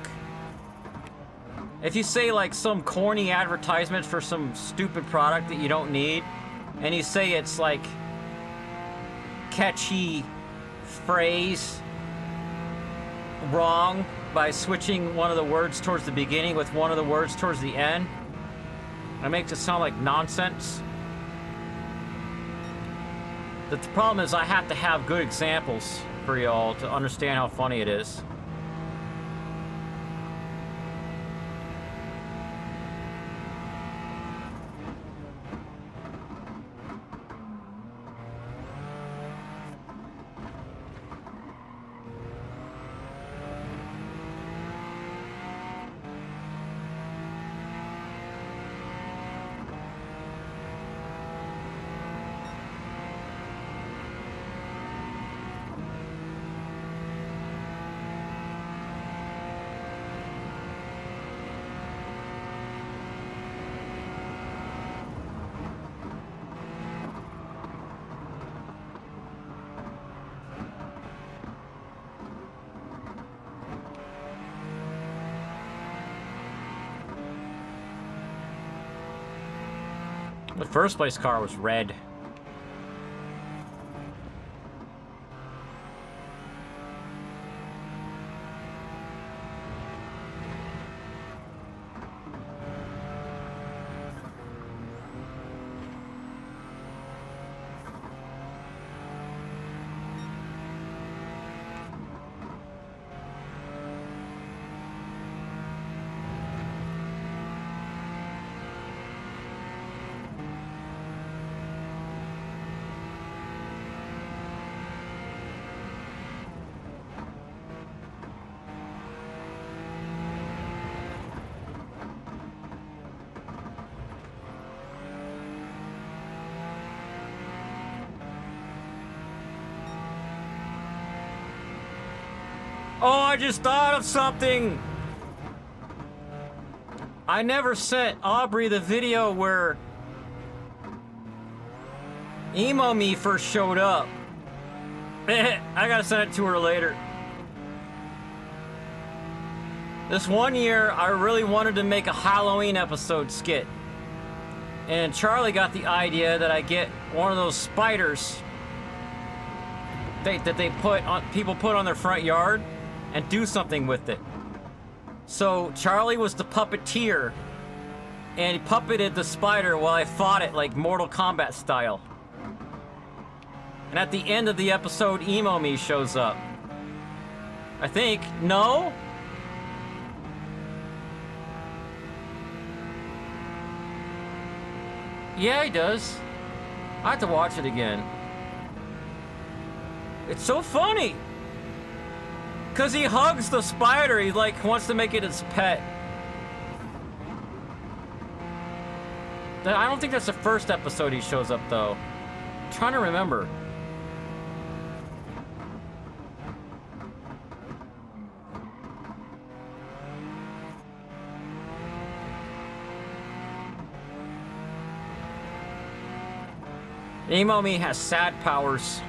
If you say like some corny advertisement for some stupid product that you don't need, and you say it's like catchy phrase wrong by switching one of the words towards the beginning with one of the words towards the end, it makes it sound like nonsense. The problem is I have to have good examples for y'all to understand how funny it is. The first place car was red. Oh, I just thought of something. I never sent Aubrey the video where Emo Me first showed up. I gotta send it to her later. This one year, I really wanted to make a Halloween episode skit. And Charlie got the idea that I get one of those spiders that they put on, people put on their front yard and do something with it. So Charlie was the puppeteer, and he puppeted the spider while I fought it like Mortal Kombat style. And at the end of the episode, Emo Me shows up. I think. No? Yeah, he does. I have to watch it again. It's so funny. Because he hugs the spider. He, like, wants to make it his pet. I don't think that's the first episode he shows up, though. I'm trying to remember. Emo Me has sad powers.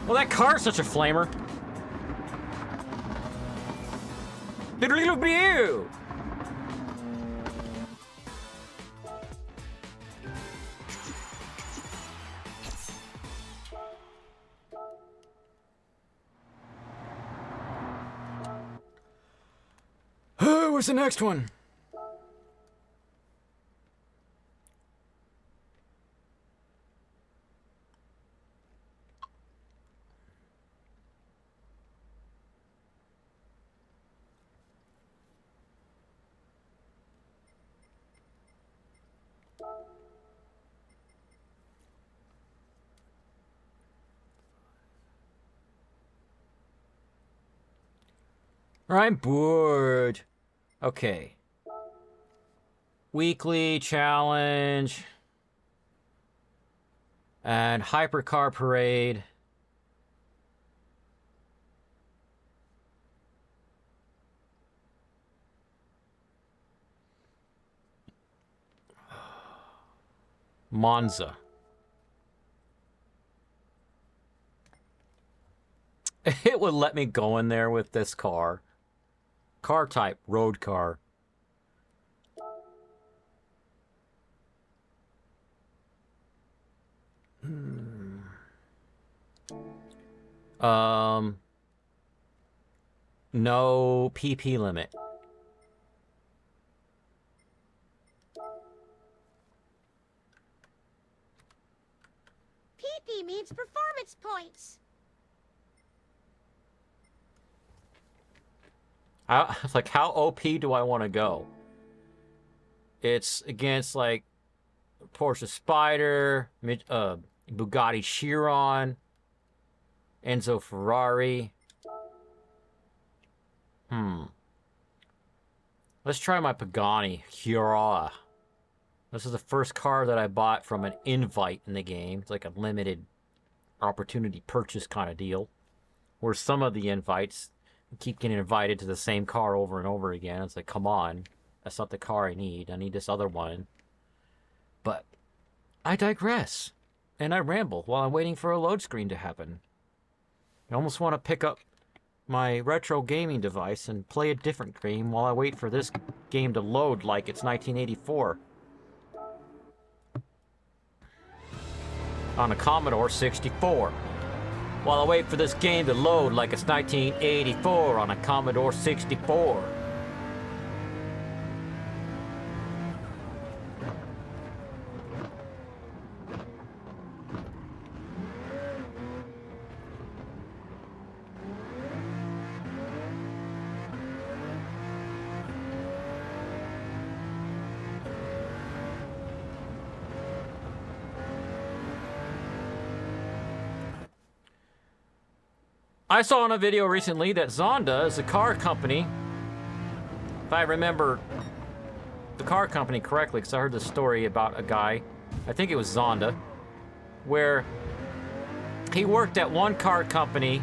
Well, that car's such a flamer. What's the next one? I'm bored. Okay. Weekly challenge. And hypercar parade. Monza. It would let me go in there with this car. Car type, road car. No PP limit. PP means performance points. Like, how OP do I want to go? It's against, like, Porsche Spider, Bugatti Chiron, Enzo Ferrari. Let's try my Pagani Huayra. This is the first car that I bought from an invite in the game. It's like a limited opportunity purchase kind of deal. Where some of the invites keep getting invited to the same car over and over again. It's like, come on. That's not the car I need. I need this other one. But I digress. And I ramble while I'm waiting for a load screen to happen. I almost want to pick up my retro gaming device and play a different game while I wait for this game to load like it's 1984. On a Commodore 64. While I wait for this game to load like it's 1984 on a Commodore 64. I saw in a video recently that Zonda is a car company. If I remember the car company correctly, because I heard this story about a guy, I think it was Zonda, where he worked at one car company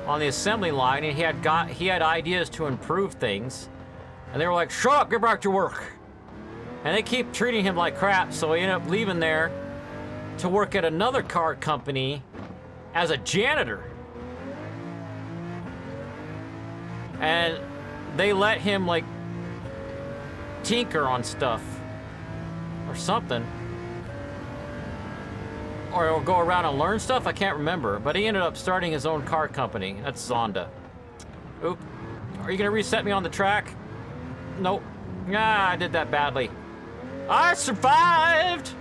on the assembly line, and he had ideas to improve things, and they were like, "Shut up, get back to work." And they keep treating him like crap, so he ended up leaving there to work at another car company as a janitor. And they let him, like, tinker on stuff. Or something. Or go around and learn stuff? I can't remember. But he ended up starting his own car company. That's Zonda. Oop. Are you going to reset me on the track? Nope. Ah, I did that badly. I survived!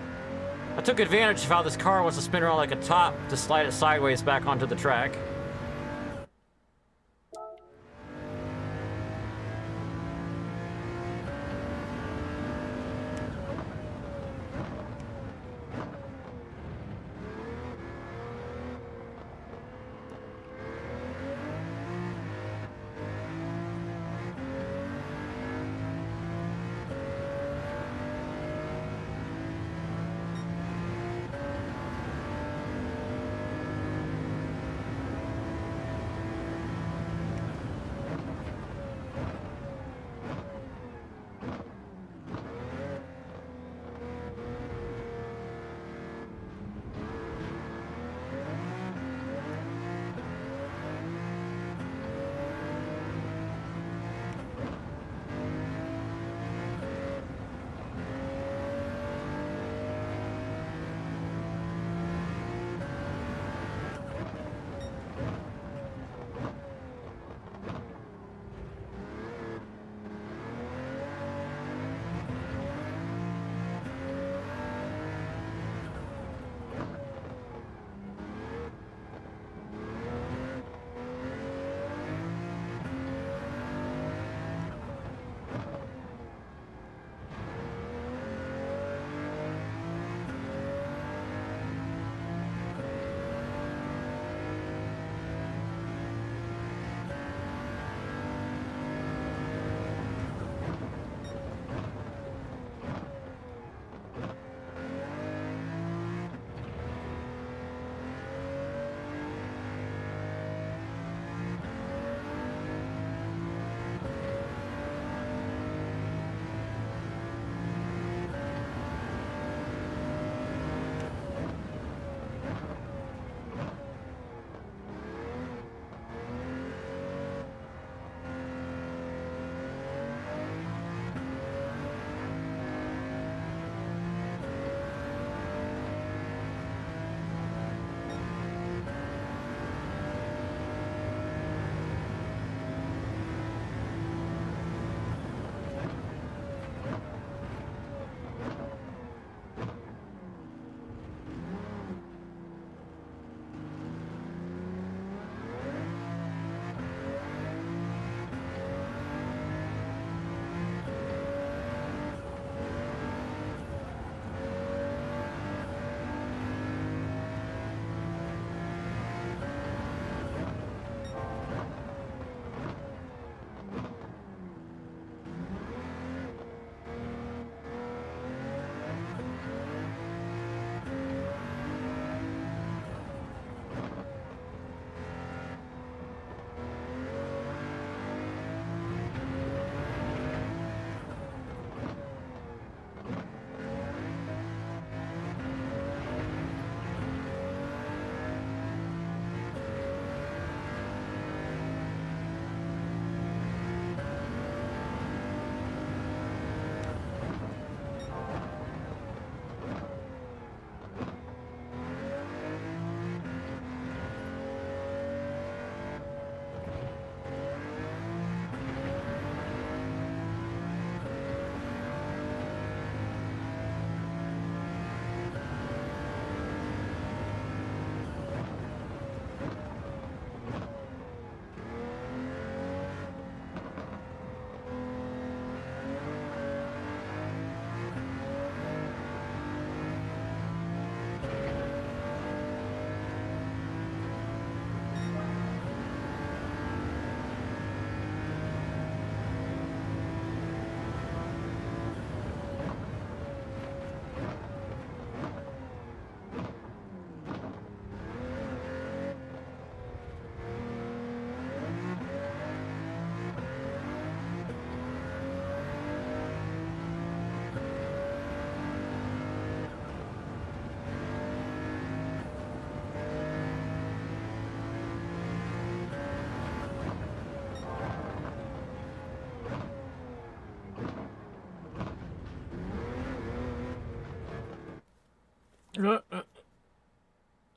I took advantage of how this car wants to spin around like a top to slide it sideways back onto the track.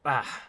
Ah.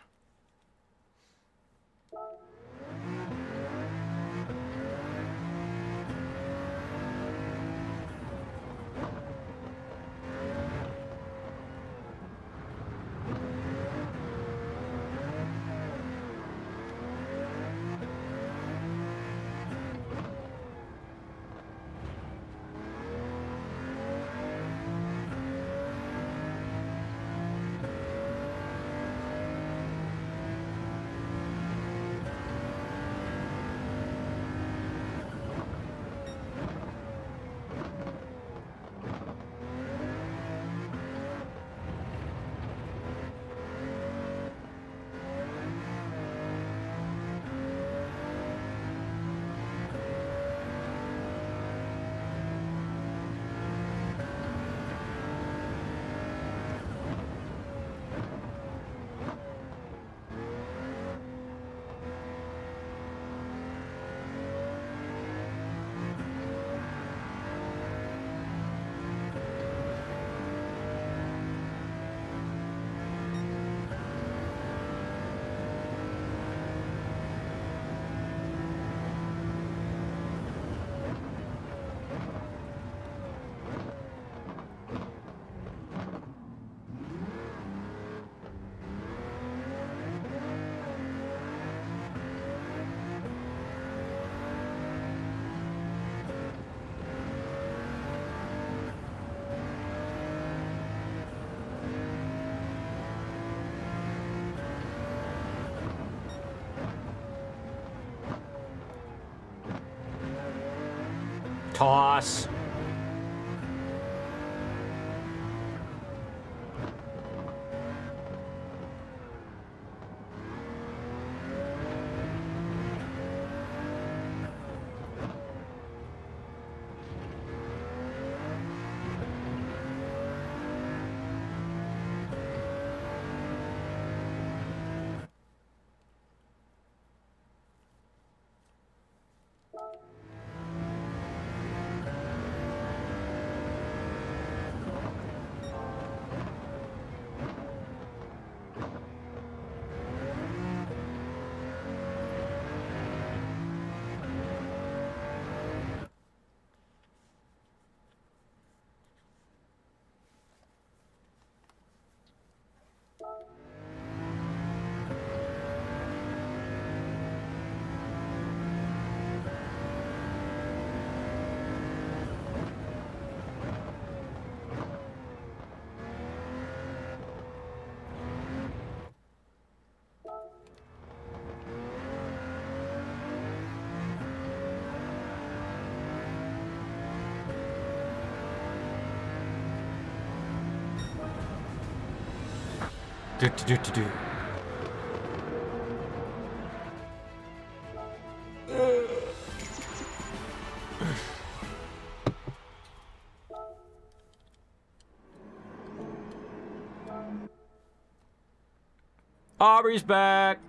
Toss. Do. Aubrey's back.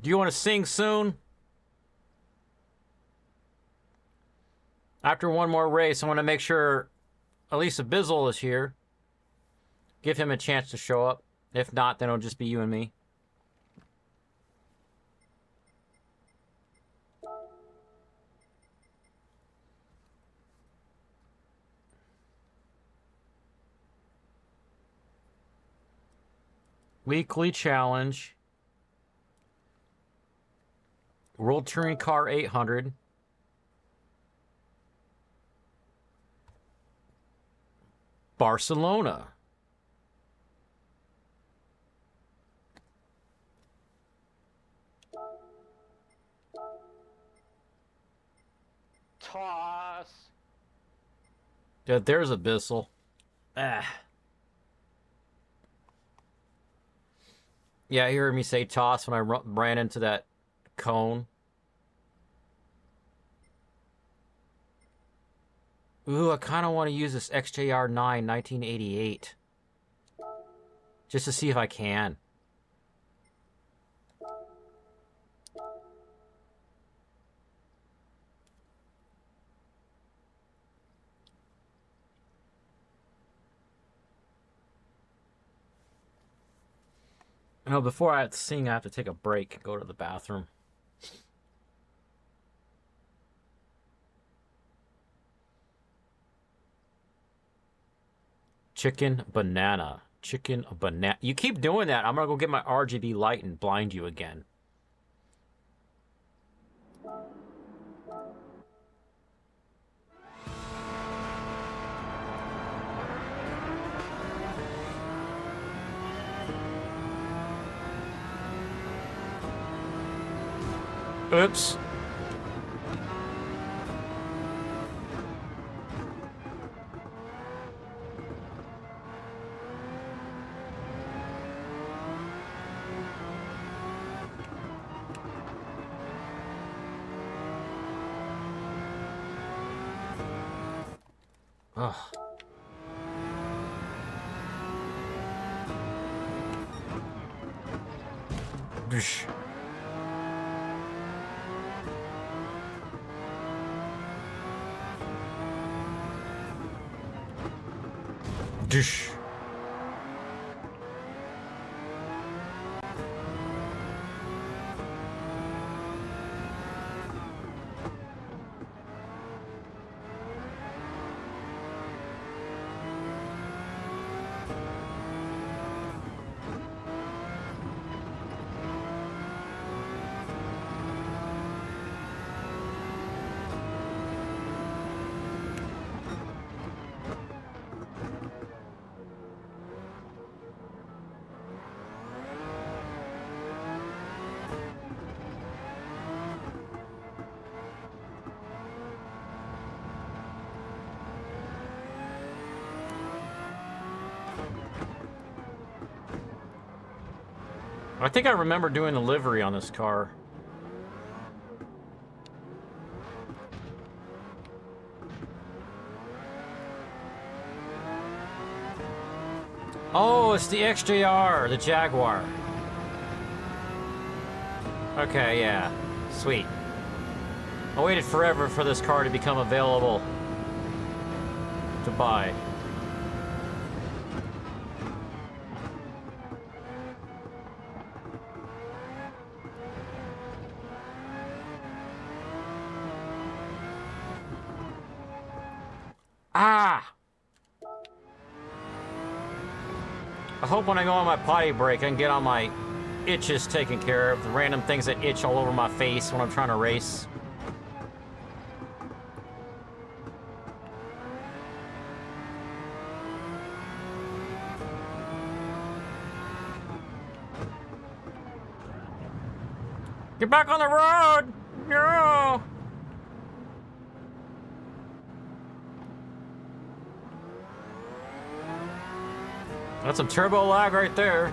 Do you want to sing soon? After one more race, I want to make sure Elisa Bizzle is here. Give him a chance to show up. If not, then it'll just be you and me. Weekly challenge. World Touring Car 800. Barcelona. Toss. Yeah, there's a Bissell. Ah. Yeah, you heard me say toss when I ran into that cone. Ooh, I kind of want to use this XJR9 1988. Just to see if I can. No, before I sing, I have to take a break and go to the bathroom. Chicken banana. Chicken banana. You keep doing that. I'm going to go get my RGB light and blind you again. Oops. Ugh. Bish. Dish. I think I remember doing the livery on this car. Oh, it's the XJR, the Jaguar. Okay, yeah. Sweet. I waited forever for this car to become available to buy. Ah! I hope when I go on my potty break, I can get all my itches taken care of. The random things that itch all over my face when I'm trying to race. Get back on the road! No! That's some turbo lag right there.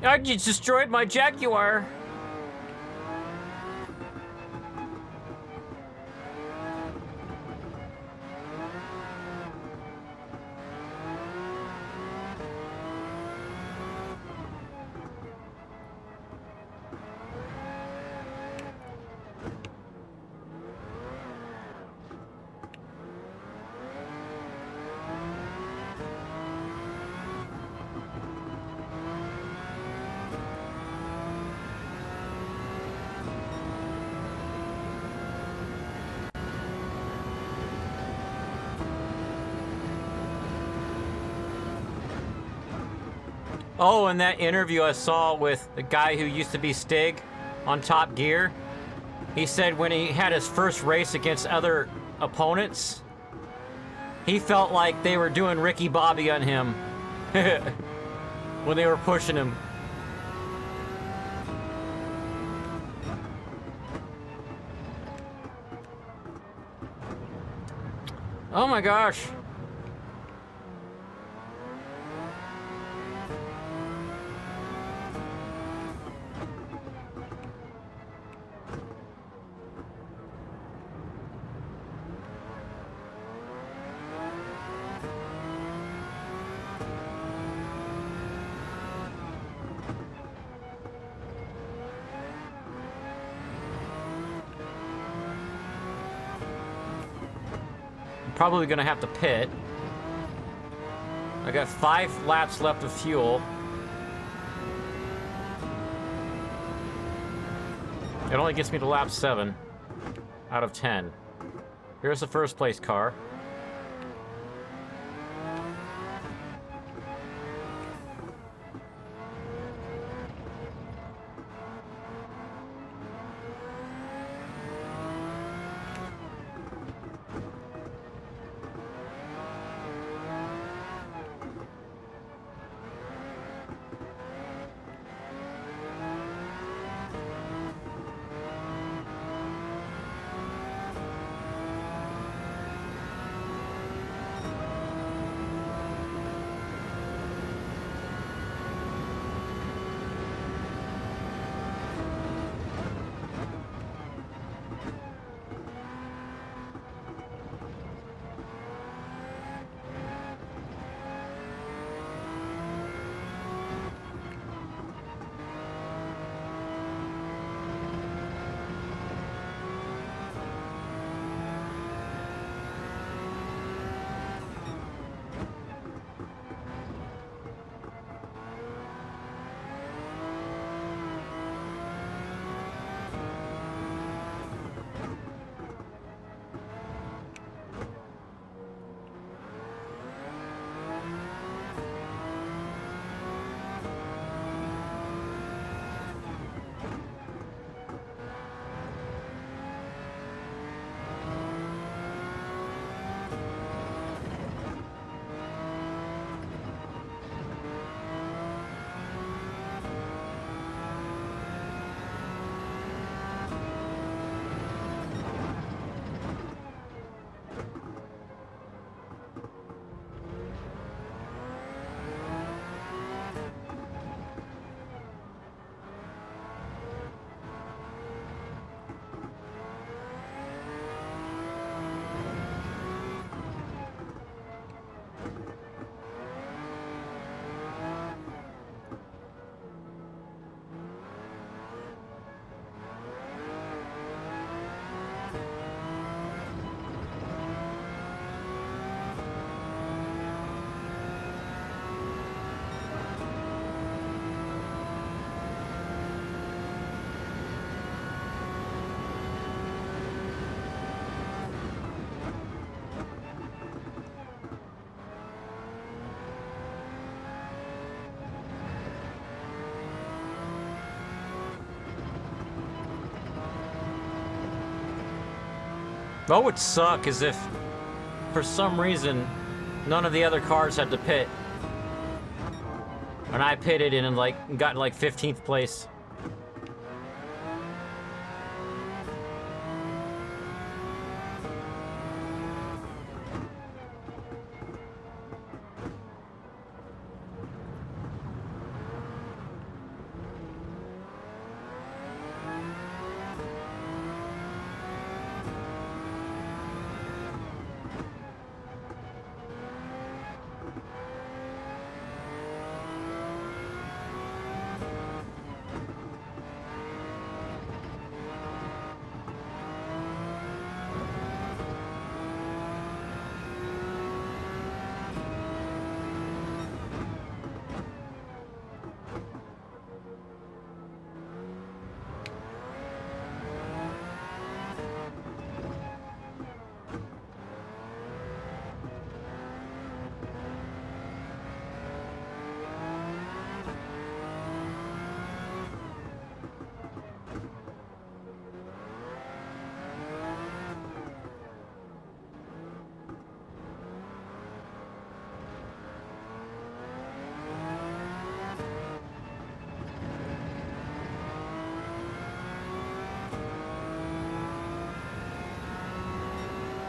I just destroyed my Jaguar. Oh, and that interview I saw with the guy who used to be Stig on Top Gear, he said when he had his first race against other opponents, he felt like they were doing Ricky Bobby on him when they were pushing him. Oh my gosh. probably gonna have to pit. I got 5 laps left of fuel. It only gets me to lap 7 out of 10. Here's the first place car. What would suck is if, for some reason, none of the other cars had to pit. And I pitted and got like 15th place.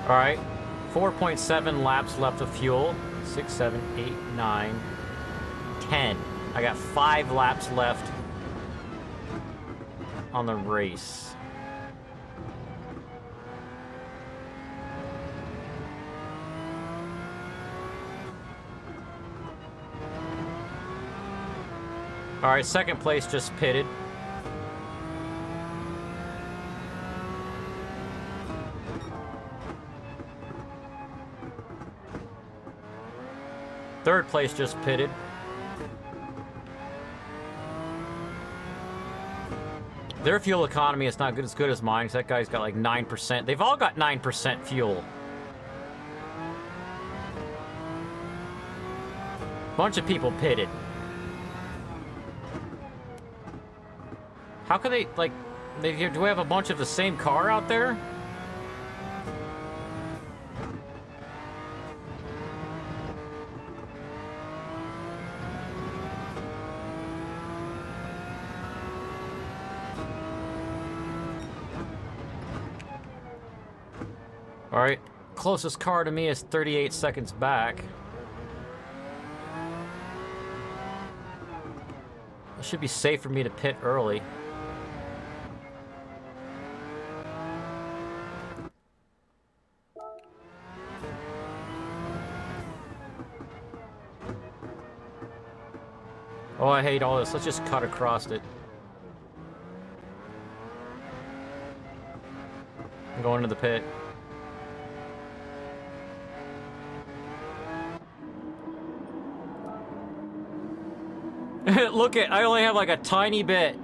All right, 4.7 laps left of fuel. 6, 7, 8, 9, 10. I got 5 laps left on the race. All right, second place just pitted. Third place just pitted. Their fuel economy is not as good as mine, because that guy's got like 9%. They've all got 9% fuel. Bunch of people pitted. How can they, like, do we have a bunch of the same car out there? Alright, closest car to me is 38 seconds back. It should be safe for me to pit early. Oh, I hate all this. Let's just cut across it. I'm going to the pit. Look at, I only have like a tiny bit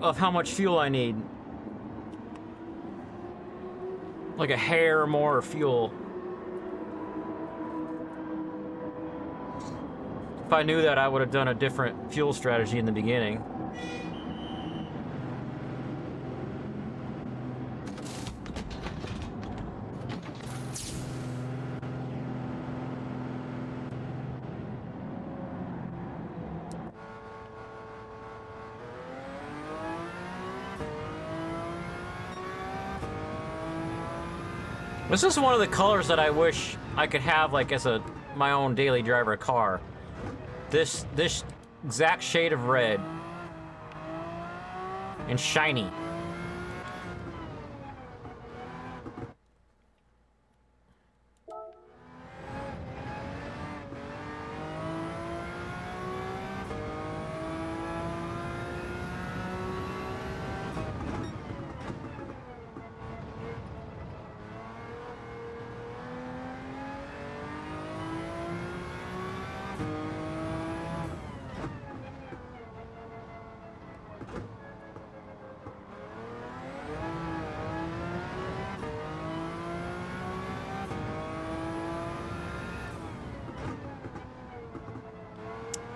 of how much fuel I need. Like a hair more fuel. If I knew that, I would have done a different fuel strategy in the beginning. This is one of the colors that I wish I could have, like, as my own daily driver car. This exact shade of red. And shiny.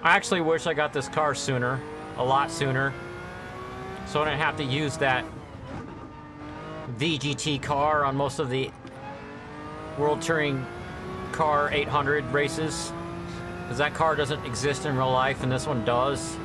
I actually wish I got this car sooner, a lot sooner, so I didn't have to use that VGT car on most of the World Touring Car 800 races, because that car doesn't exist in real life and this one does.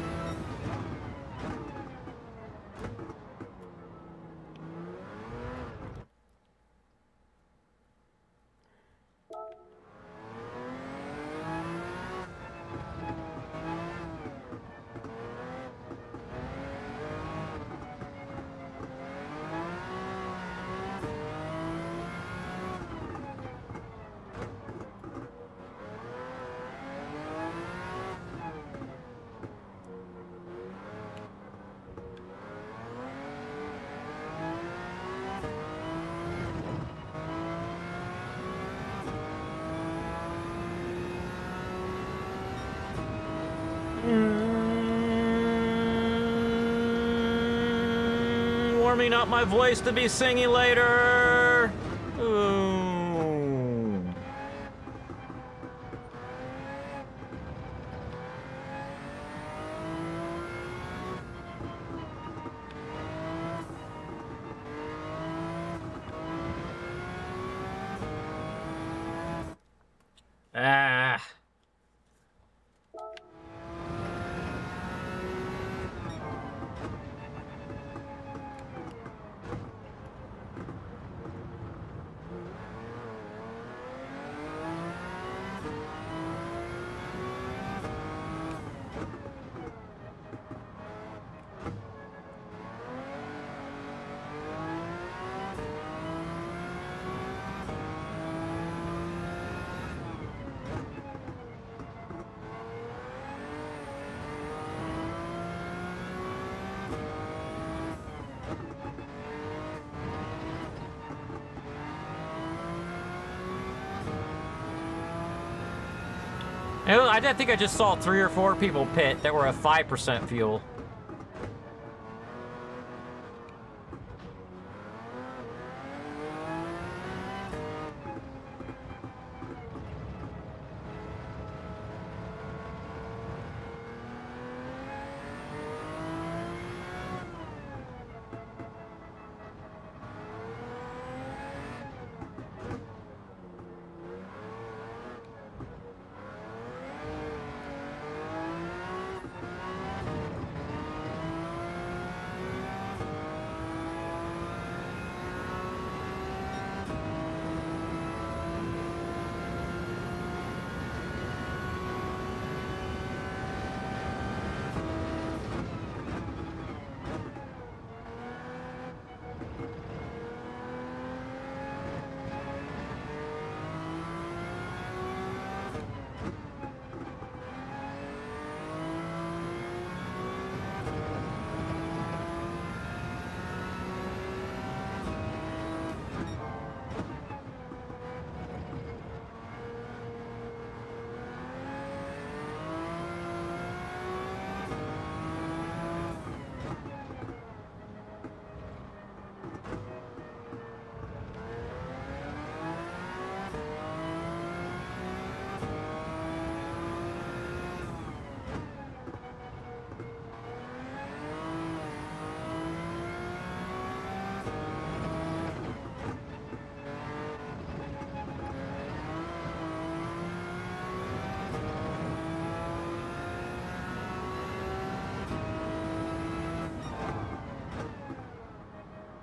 Warming up my voice to be singing later. Ooh. Ah. I think I just saw 3 or 4 people pit that were at 5% fuel.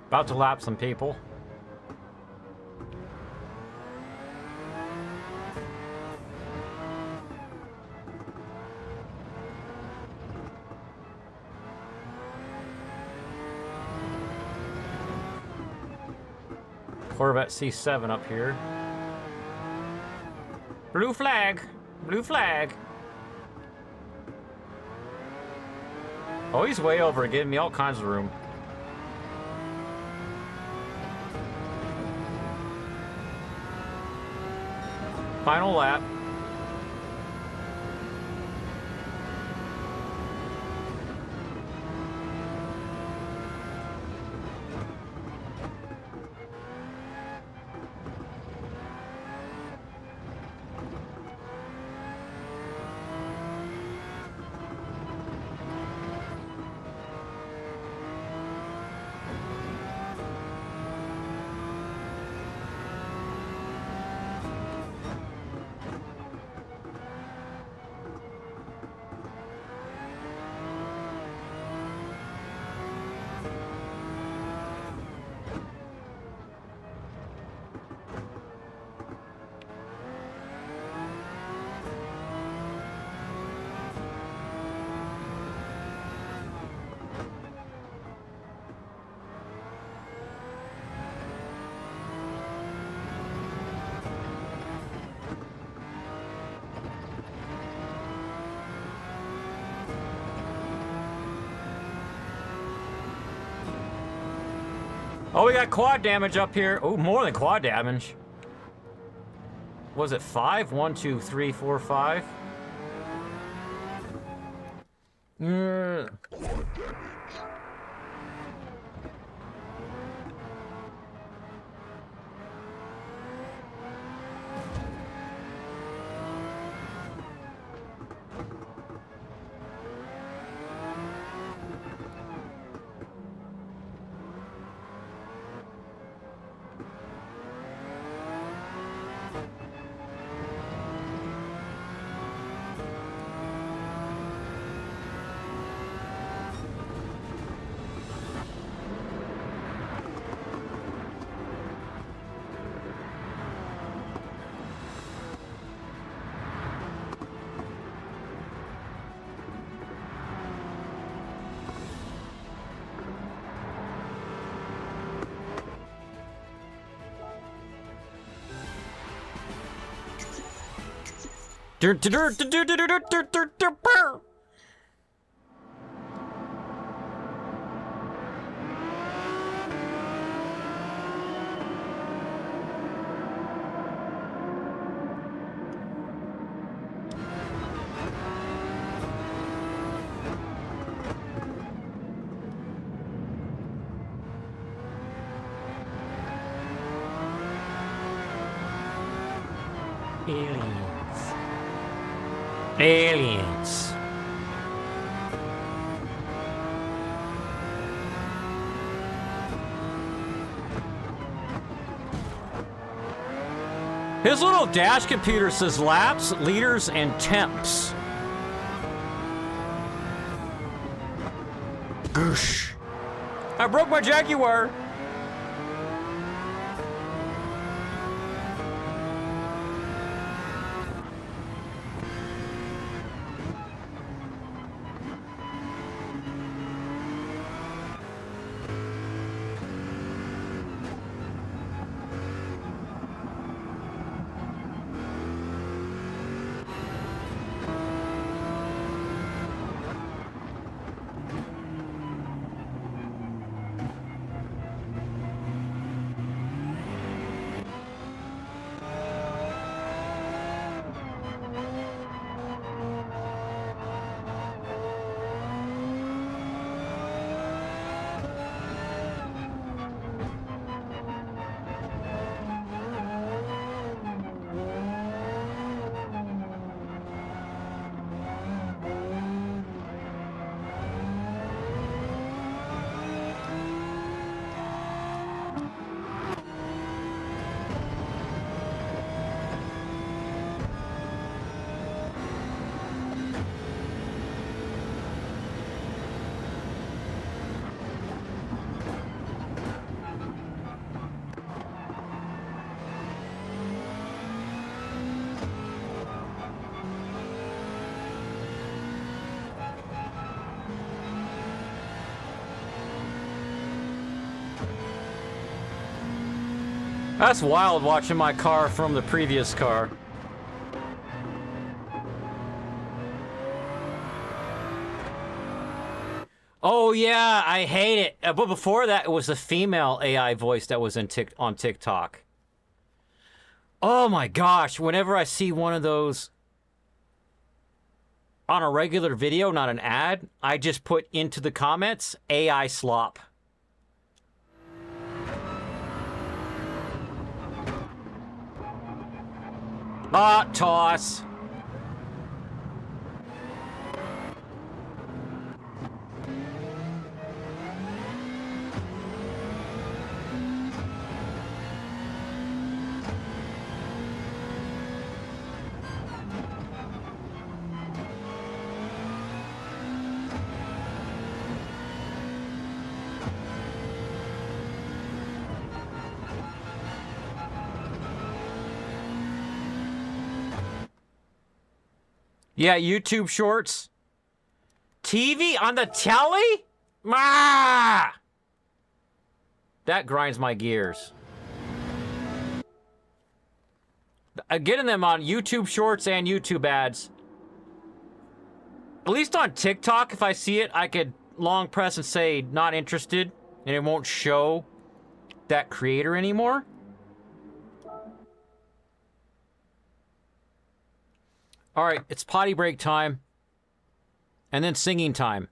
About to lap some people. Corvette C7 up here. Blue flag! Blue flag! Oh, he's way over, giving me all kinds of room. Final lap. Oh, we got quad damage up here. Oh, more than quad damage. Was it 5? 1, 2, 3, 4, 5. Aliens. Aliens. His little dash computer says laps, liters, and temps. Goosh. I broke my Jaguar. That's wild watching my car from the previous car. Oh yeah, I hate it. But before that, it was the female AI voice that was on TikTok. Oh my gosh, whenever I see one of those on a regular video, not an ad, I just put into the comments, AI slop. Ah, toss. Yeah, YouTube Shorts. TV on the telly? Ah! That grinds my gears. Getting them on YouTube Shorts and YouTube ads. At least on TikTok, if I see it, I could long press and say not interested, and it won't show that creator anymore. All right, it's potty break time, and then singing time.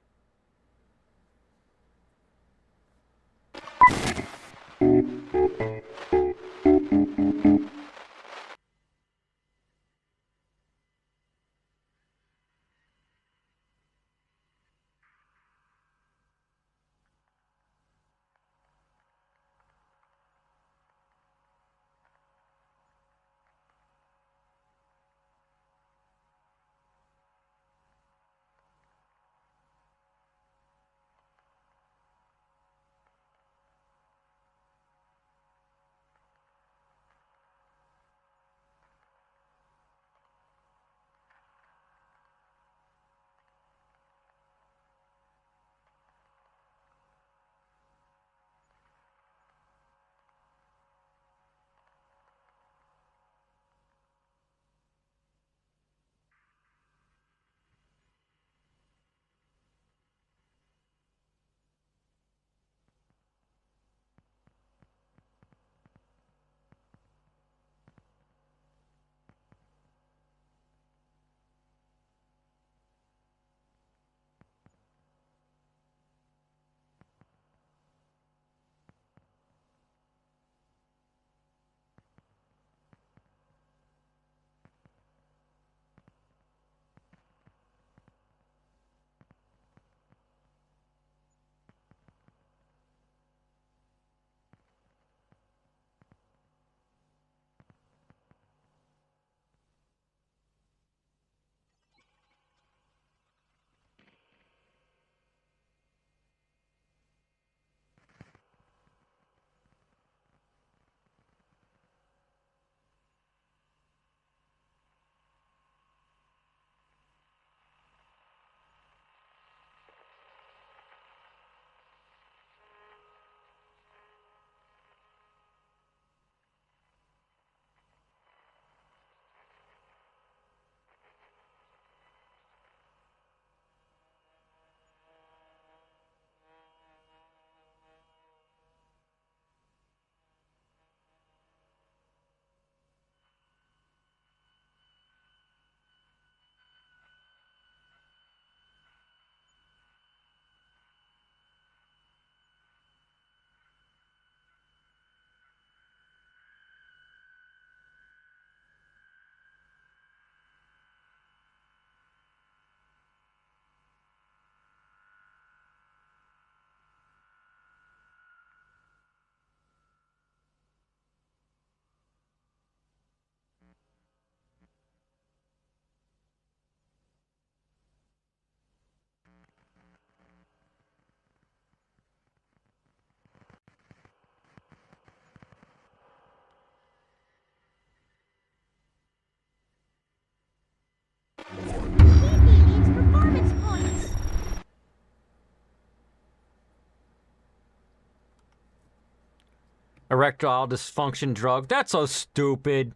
Erectile dysfunction drug. That's so stupid.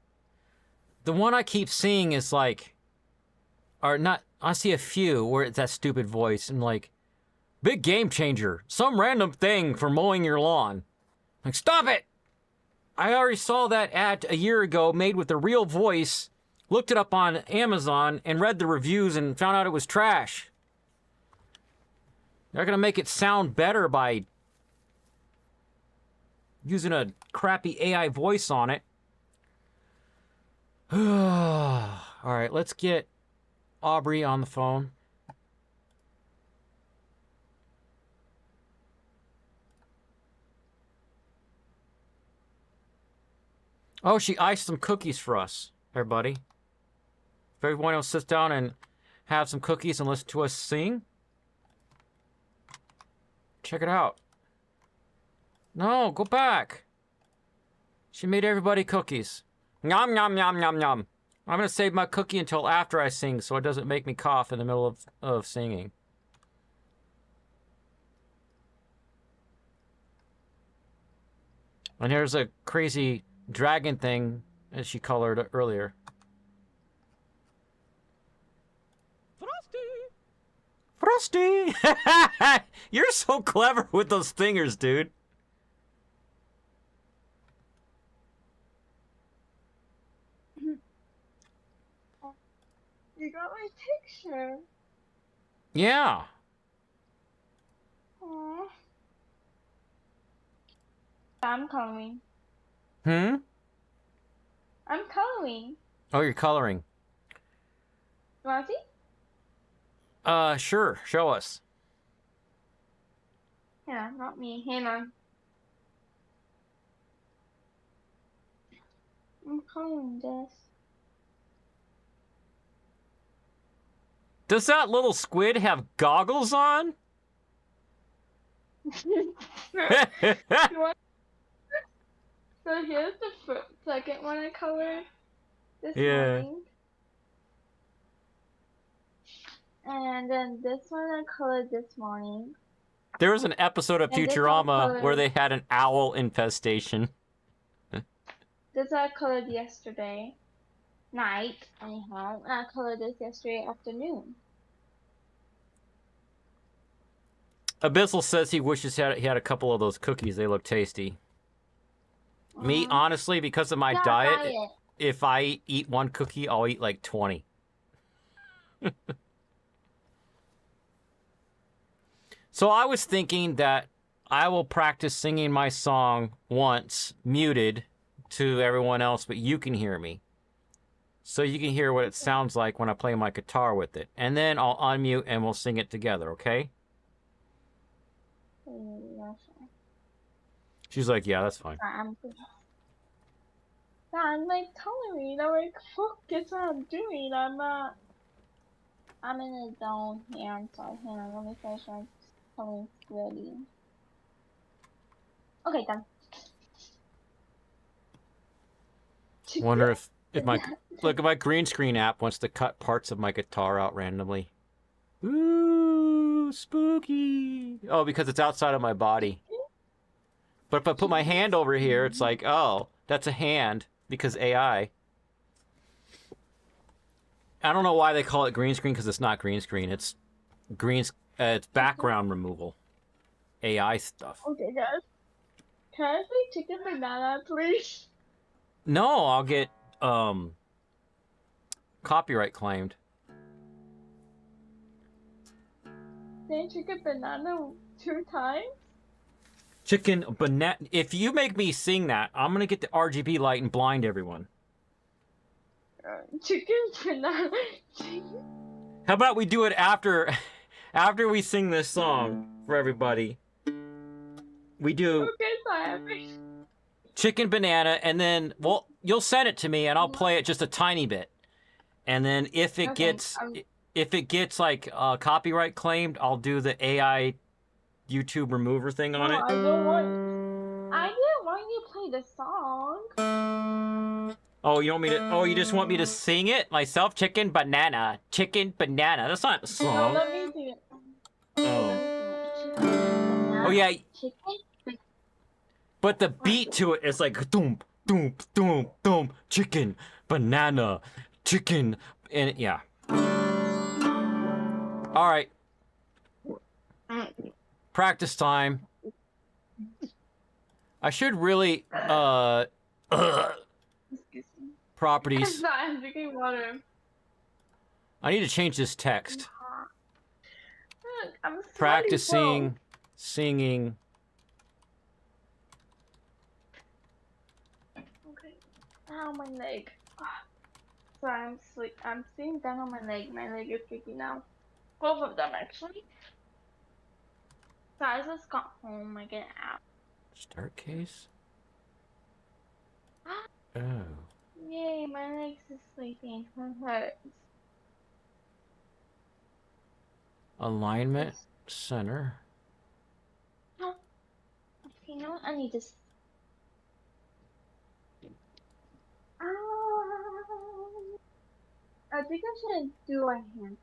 The one I keep seeing is like, or not, I see a few where it's that stupid voice and like, big game changer. Some random thing for mowing your lawn. Like, stop it! I already saw that ad a year ago made with a real voice, looked it up on Amazon, and read the reviews and found out it was trash. They're gonna make it sound better by using a crappy AI voice on it. Alright, let's get Aubrey on the phone. Oh, she iced some cookies for us, everybody. If everyone will sit down and have some cookies and listen to us sing. Check it out. No, go back. She made everybody cookies. Nom, nom, nom, nom, nom. I'm going to save my cookie until after I sing so it doesn't make me cough in the middle of singing. And here's a crazy dragon thing as she colored earlier. Frosty! You're so clever with those fingers, dude. You got my picture. Yeah. Aww. I'm coloring. Hmm? I'm coloring. Oh, you're coloring. You want to see? Sure. Show us. Yeah, not me. Hang on. I'm coloring this. Does that little squid have goggles on? You want- So here's the second one I colored this morning. And then this one I colored this morning. There was an episode of And this Futurama one where they had an owl infestation. This I colored yesterday night, anyhow. And I colored this yesterday afternoon. Abyssal says he wishes he had a couple of those cookies. They look tasty. Me, honestly, because of my diet, if I eat one cookie, I'll eat like 20. So I was thinking that I will practice singing my song once, muted to everyone else, but you can hear me. So you can hear what it sounds like when I play my guitar with it. And then I'll unmute and we'll sing it together, okay? She's like, yeah, that's fine. I'm like coloring. I'm like, fuck, guess what I'm doing? I'm in a zone here. I'm sorry. Hang on, let me finish my coloring ready. Okay, done. Wonder if my look, if my green screen app wants to cut parts of my guitar out randomly. Ooh, spooky. Oh, because it's outside of my body. But if I put my hand over here, it's like, oh, that's a hand because AI. I don't know why they call it green screen because it's not green screen. It's it's background removal. AI stuff. Okay, guys. Can I say chicken banana, please? No, I'll get copyright claimed. Say chicken banana 2 times? Chicken banana. If you make me sing that, I'm gonna get the RGB light and blind everyone. Chicken banana. How about we do it after we sing this song for everybody? We do Okay, sorry. chicken banana, and then you'll send it to me, and I'll play it just a tiny bit. And then if it gets like copyright claimed, I'll do the AI YouTube remover thing on it. I didn't want you to play the song. Oh, you want me to? Oh, you just want me to sing it myself? Chicken banana, chicken banana. That's not a song. No, let me do it. Oh. Oh yeah. But the beat to it is like doom, doom, doom, doom, chicken, banana, chicken, and yeah. All right. Practice time. I should really properties. I'm drinking water. I need to change this text. Look, I'm sweating, Practicing bro. singing. Okay. Ow, my leg. Sorry, I'm sitting down on my leg. My leg is kicking now. Both of them, actually. So I just got home. I get out. Start case. Oh. Yay, my legs is sleeping. It hurts. Alignment center. Oh, you know what? I need this. I think I shouldn't do a hand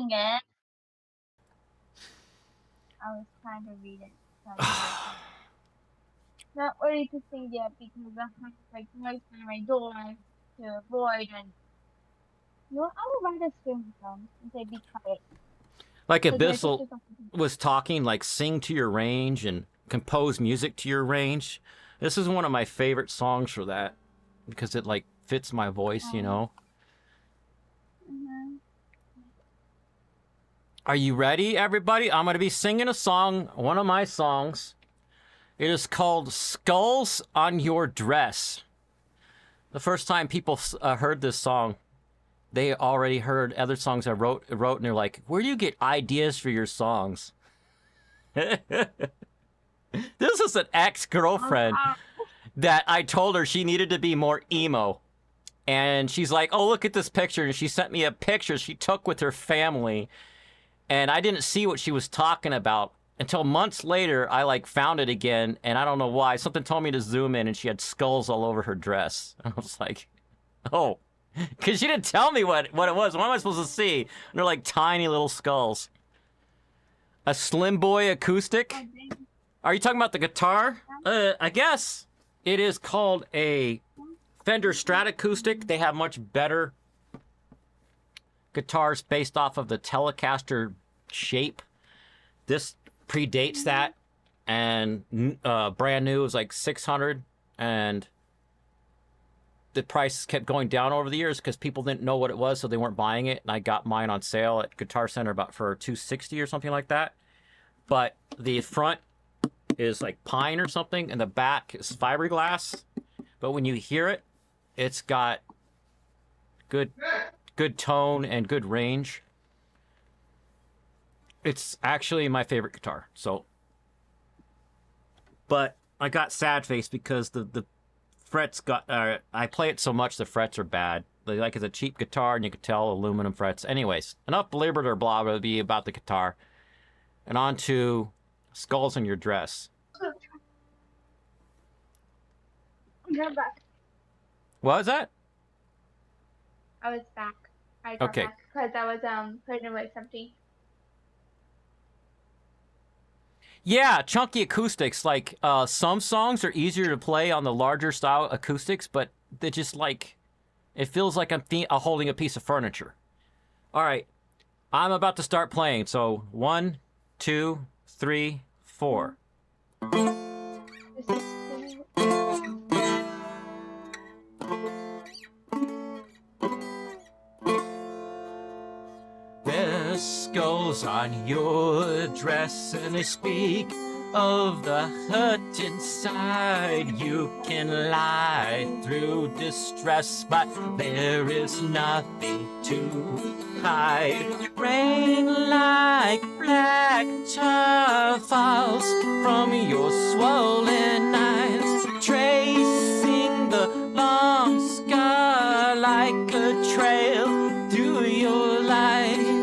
sing it. I was trying to read it. Not ready to sing yet because I have like noise on my door to avoid and I will write a screen with them and say be quiet. Like Abyssal was talking, like sing to your range and compose music to your range. This is one of my favorite songs for that because it like fits my voice, you know. Are you ready, everybody? I'm going to be singing a song, one of my songs. It is called Skulls on Your Dress. The first time people heard this song, they already heard other songs I wrote, and they're like, where do you get ideas for your songs? This is an ex-girlfriend that I told her she needed to be more emo. And she's like, oh, look at this picture. And she sent me a picture she took with her family. And I didn't see what she was talking about until months later. I like found it again, and I don't know why. Something told me to zoom in, and she had skulls all over her dress. And I was like, oh, because she didn't tell me what it was. What am I supposed to see? And they're like tiny little skulls. A Slim Boy acoustic? Are you talking about the guitar? I guess it is called a Fender Strat acoustic. They have much better guitars based off of the Telecaster shape. This predates that, and brand new is like $600, and the price kept going down over the years because people didn't know what it was, so they weren't buying it. And I got mine on sale at Guitar Center about for $260 or something like that. But the front is like pine or something, and the back is fiberglass. But when you hear it, it's got good tone and good range. It's actually my favorite guitar. So, but I got sad face because the frets got. I play it so much the frets are bad. Like it's a cheap guitar, and you can tell aluminum frets. Anyways, enough belabored or blah blah be about the guitar, and on to Skulls on Your Dress. You're back. What was that? I was back. I got Okay. back because I was putting away something. Yeah, chunky acoustics. Like some songs are easier to play on the larger style acoustics, but they just like it feels like I'm holding a piece of furniture. All right, I'm about to start playing. So 1, 2, 3, 4. There's skulls on your dress, and they speak of the hurt inside. You can lie through distress, but there is nothing to hide. Rain like black tar falls from your swollen eyes, tracing the long scar like a trail through your life.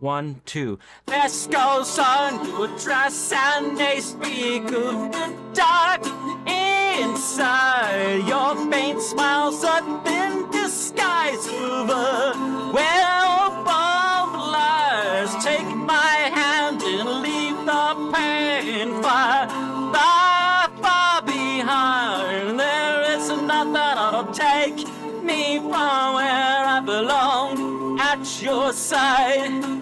1, 2. Their skulls on your dress, and they speak of the dark inside. Your faint smiles a thin disguise over where above lies. Take my hand and leave the pain far, far, far behind. There is nothing that'll take me from where I belong, at your side.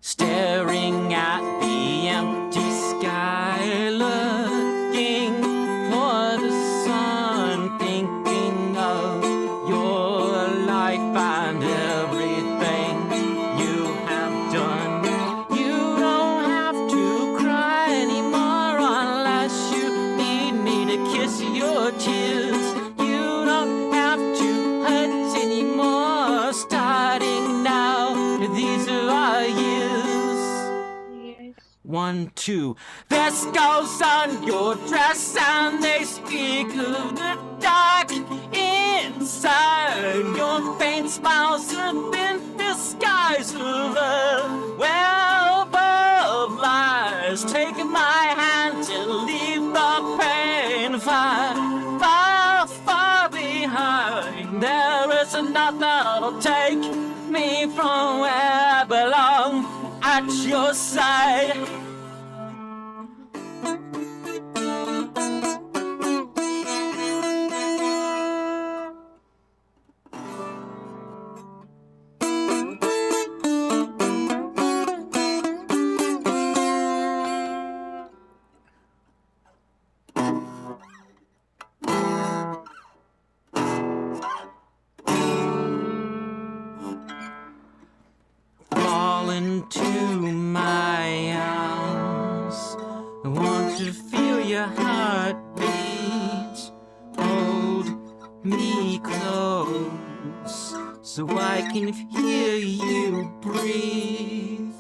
Staring at the empty sky, looking for the sun, thinking of your life and everything you have done. You don't have to cry anymore unless you need me to kiss your tears. You don't have to hurt anymore, starting now. These are our years. 1, 2. Their skulls on your dress, and they speak of the dark inside. Your faint smiles have been disguised over where that'll take me from where I belong at your side. Into my arms, I want to feel your heartbeat. Hold me close, so I can hear you breathe.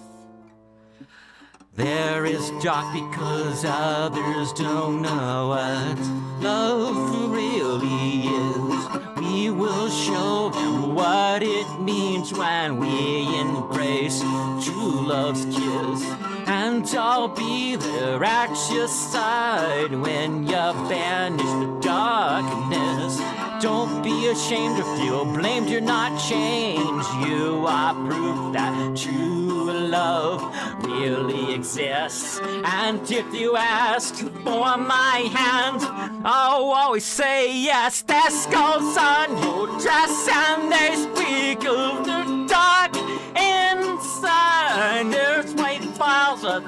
There is dark because others don't know what love really is. We will show them what it means when we embrace true love's kiss. And I'll be there at your side when you banish the darkness. Don't be ashamed or feel blamed, you're not changed. You are proof that true love really exists. And if you ask for my hand, I'll always say yes. This goes on your dress and they speak of the dark inside. There's white files, a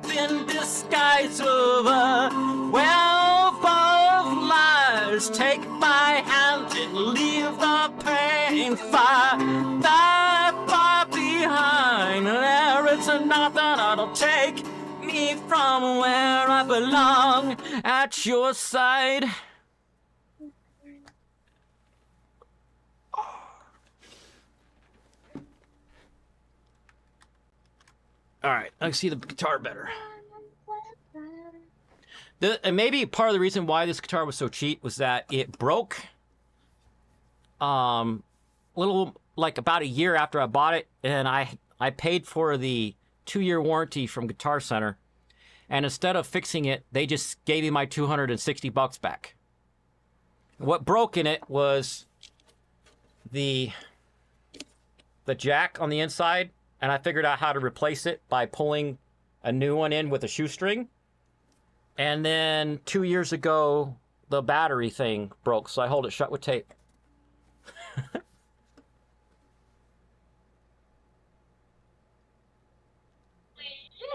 thin disguise of a wealth of lies. Take my hand and leave the pain far behind. There is nothing that'll take me from where I belong at your side. All right, I can see the guitar better. And maybe part of the reason why this guitar was so cheap was that it broke little like about a year after I bought it, and I paid for the 2-year warranty from Guitar Center, and instead of fixing it, they just gave me my $260 back. What broke in it was the jack on the inside, and I figured out how to replace it by pulling a new one in with a shoestring. And then 2 years ago, the battery thing broke, so I hold it shut with tape.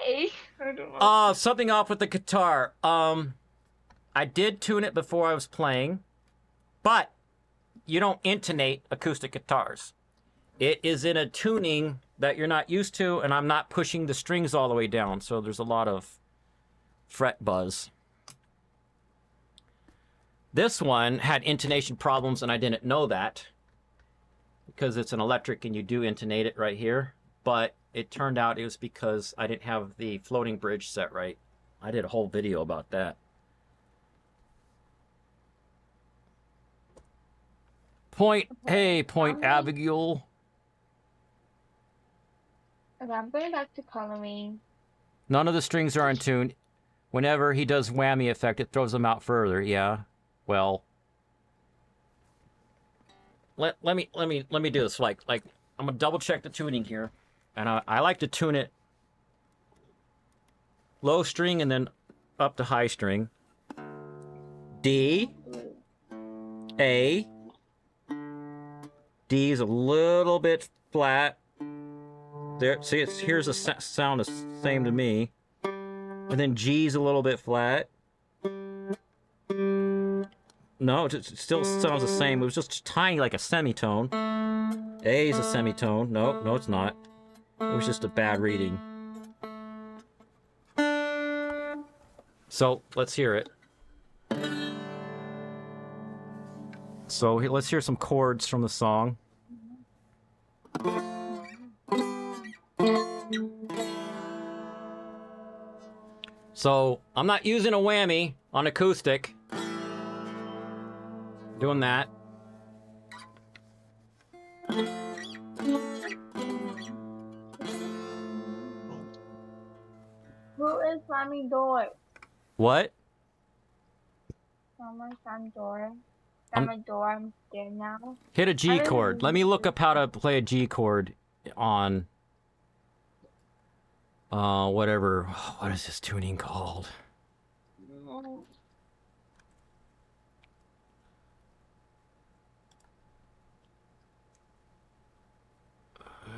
Yay! I don't know. Something off with the guitar. I did tune it before I was playing, but you don't intonate acoustic guitars. It is in a tuning that you're not used to, and I'm not pushing the strings all the way down, so there's a lot of fret buzz. This one had intonation problems, and I didn't know that because it's an electric and you do intonate it right here, but it turned out it was because I didn't have the floating bridge set right. I did a whole video about that. Point, hey, Point Abigail. Okay, I'm going back to coloring. None of the strings are in tune. Whenever he does whammy effect, it throws them out further. Yeah, well, let me do this. Like I'm gonna double check the tuning here, and I like to tune it low string and then up to high string. D, A. D is a little bit flat. There, see, here's a sound the same to me. And then G's a little bit flat. No, it still sounds the same. It was just tiny, like a semitone. A is a semitone. No, it's not. It was just a bad reading. So, let's hear it. So, let's hear some chords from the song. So, I'm not using a whammy on acoustic. Doing that. Who is slamming door? What? Someone slammed door. At my door, I'm scared now. Hit a G chord. Let me look up how to play a G chord on whatever. What is this tuning called?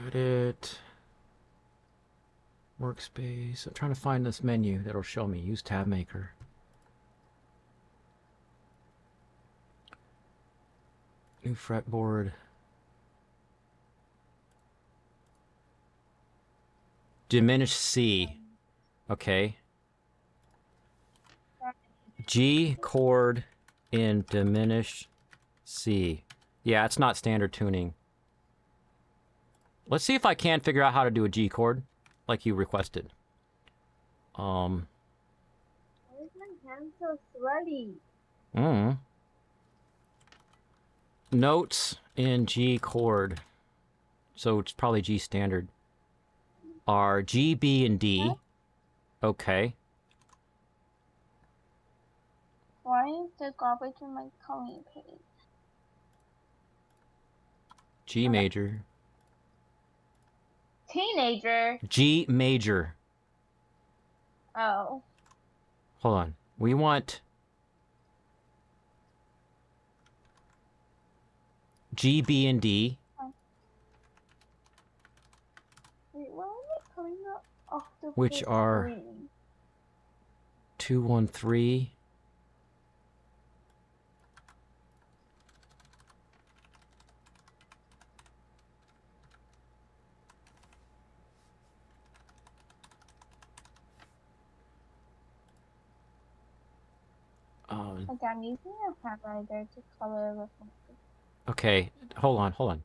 Edit. Workspace. I'm trying to find this menu that'll show me. Use tab maker. New fretboard. Diminish C. Okay. G chord in diminish C. Yeah, it's not standard tuning. Let's see if I can figure out how to do a G chord like you requested. Why is my hand so sweaty? Notes in G chord. So it's probably G standard. Are G, B, and D. Okay. Why is the garbage in my coloring page? G major. Teenager. G major. Oh. Hold on. We want G, B, and D. Wait, why am I coming up off the Which are screen? 2, 1, 3. Okay, I'm using a highlighter to color the phone. Okay, hold on.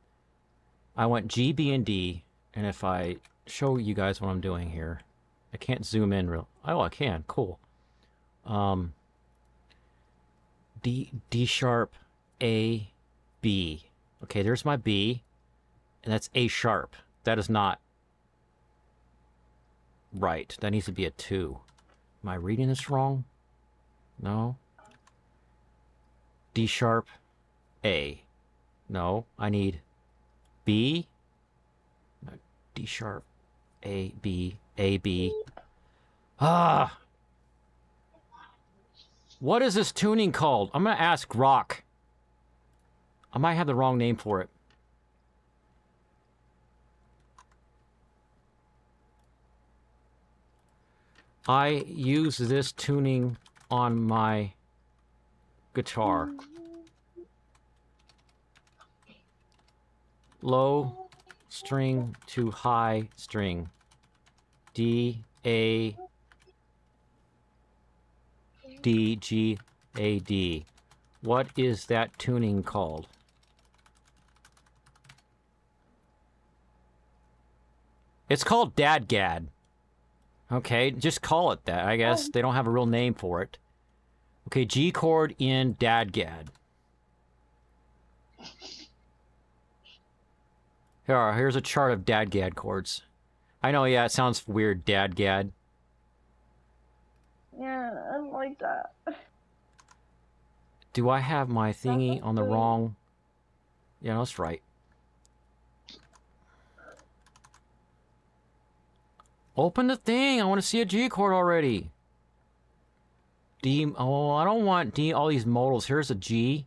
I want G, B, and D, and if I show you guys what I'm doing here, I can't zoom in real. Oh, I can. Cool. D sharp, A, B. Okay, there's my B, and that's A sharp. That is not right. That needs to be a 2. Am I reading this wrong? No. D sharp, A. No, I need B. No, D sharp, A, B, A, B. Ah! What is this tuning called? I'm going to ask Rock. I might have the wrong name for it. I use this tuning on my guitar. Low string to high string. D, A, D, G, A, D. What is that tuning called? It's called Dadgad. Okay, just call it that, I guess. They don't have a real name for it. Okay, G chord in Dadgad. Here's a chart of Dadgad chords. I know, yeah, it sounds weird, Dadgad. Yeah, I don't like that. Do I have my thingy on the wrong? Yeah, that's right. Open the thing. I want to see a G chord already. D. Oh, I don't want D. All these modals. Here's a G,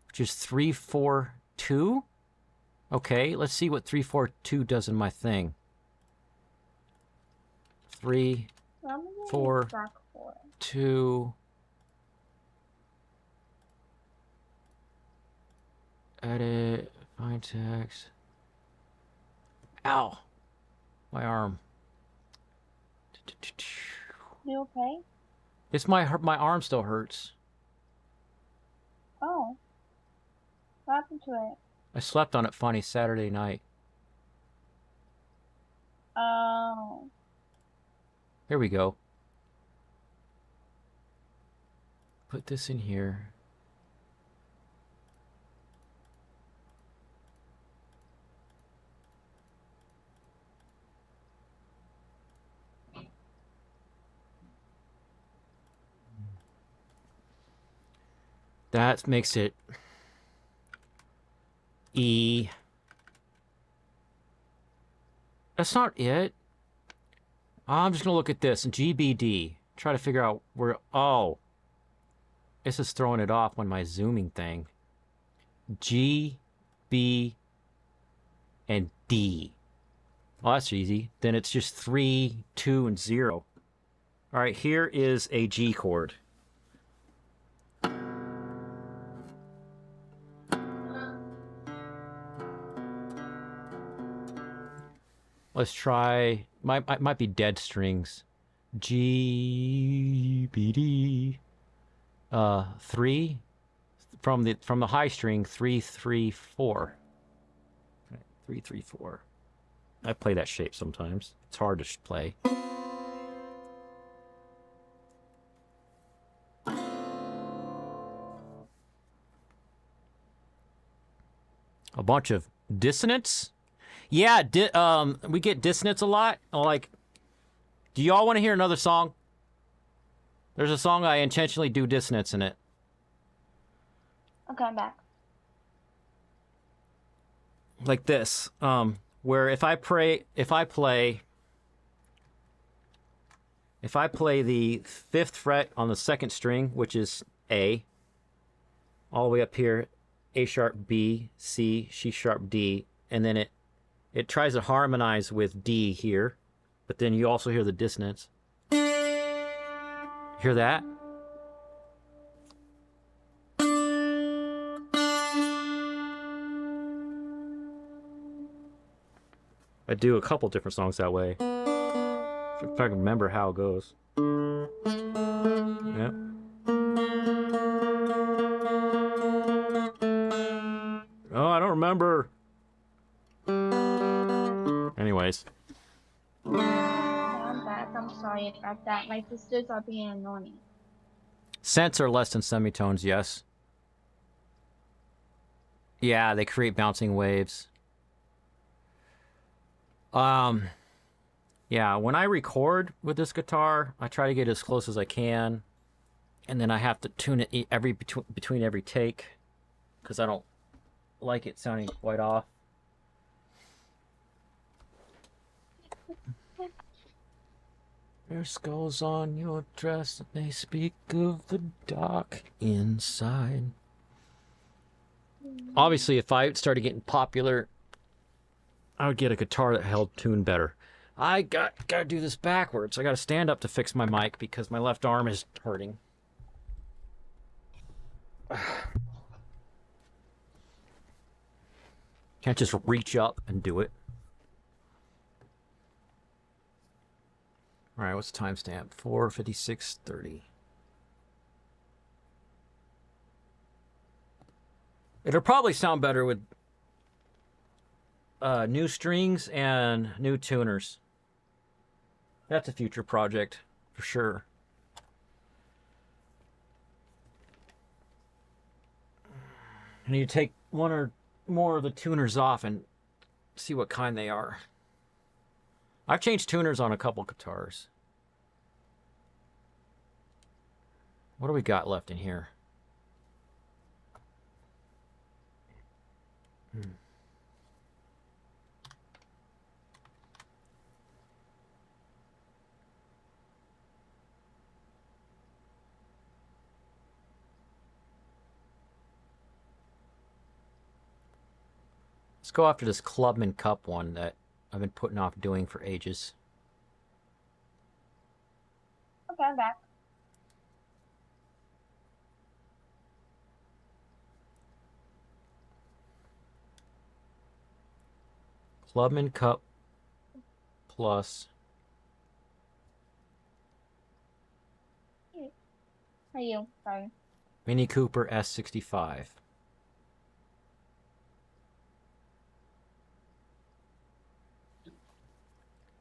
which is 3, 4, 2. Okay, let's see what 3, 4, 2 does in my thing. 3, 4, 2. Edit. Find text. Ow! My arm. You okay? It's my arm still hurts. Oh. What happened to it? I slept on it funny Saturday night. Oh. Here we go. Put this in here. That makes it E. That's not it. I'm just gonna look at this and GBD. Try to figure out where. Oh, this is throwing it off on my zooming thing. G, B, and D. Well, that's easy. Then it's just 3, 2, and 0. All right, here is a G chord. Let's try. Might be dead strings. G, B, D. 3 from the high string. 3, 3, 4. 3, 3, 4. I play that shape sometimes. It's hard to play. A bunch of dissonance. Yeah, we get dissonance a lot. Like, do y'all want to hear another song? There's a song I intentionally do dissonance in it. Okay, I'm back. Like this, where if I play the 5th fret on the 2nd string, which is A, all the way up here, A sharp, B, C, C sharp, D, and then it tries to harmonize with D here, but then you also hear the dissonance. Hear that? I do a couple different songs that way. If I can remember how it goes. Yep. Oh, I don't remember. Anyways. I'm back. I'm sorry about that. My sisters are being annoying. Cents are less than semitones, yes. Yeah, they create bouncing waves. Yeah, when I record with this guitar, I try to get as close as I can, and then I have to tune it between every take, because I don't like it sounding quite off. There's skulls on your dress, and they speak of the dark inside. Obviously, if I started getting popular, I would get a guitar that held tune better. I gotta do this backwards. I gotta stand up to fix my mic because my left arm is hurting. Can't just reach up and do it. All right, what's the timestamp? 4:56:30. It'll probably sound better with new strings and new tuners. That's a future project for sure. I need to take one or more of the tuners off and see what kind they are. I've changed tuners on a couple guitars. What do we got left in here? Let's go after this Clubman Cup one that I've been putting off doing for ages. Okay, I'm back. Clubman Cup plus. How are you? Sorry. Mini Cooper S65.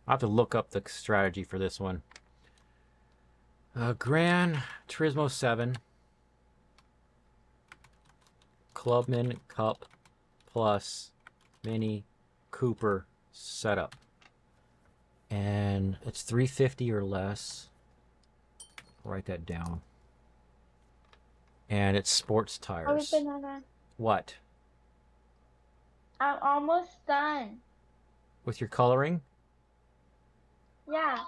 I'll have to look up the strategy for this one. Gran Turismo 7. Clubman Cup plus Mini Cooper setup. And it's 350 or less. Write that down. And it's sports Oh, tires. banana. What? I'm almost done. With your coloring? Yeah.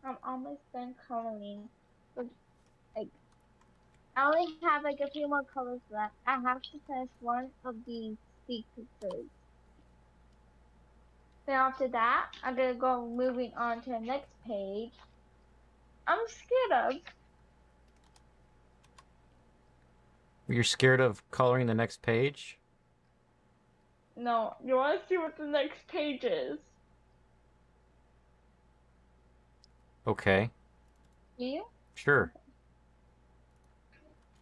I'm almost done coloring. But, like, I only have like a few more colors left. I have to finish one of these sequences. Then after that, I'm gonna go moving on to the next page. I'm scared of. You're scared of coloring the next page? No, you want to see what the next page is? Okay. Do you? Sure.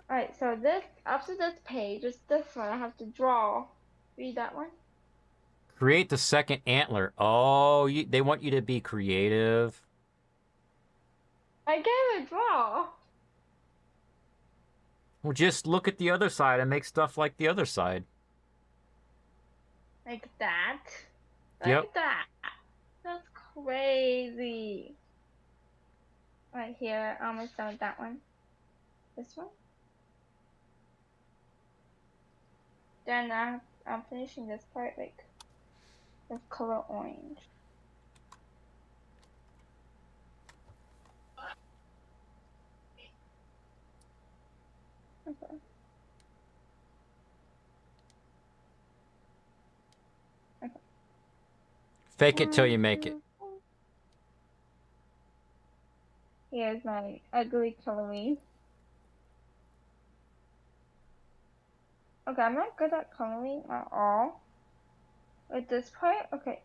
Alright, so this, after this page, is this one I have to draw. Read that one. Create the second antler. Oh, they want you to be creative. I gave a draw. Well, just look at the other side and make stuff like the other side. Like that. Yep. Like that. That's crazy. Right here, I'm almost done with that one. This one. Then I'm finishing this part like with color orange. Okay. Okay. Fake it till you make it. Here's my ugly coloring. Okay, I'm not good at coloring at all. With this part, okay.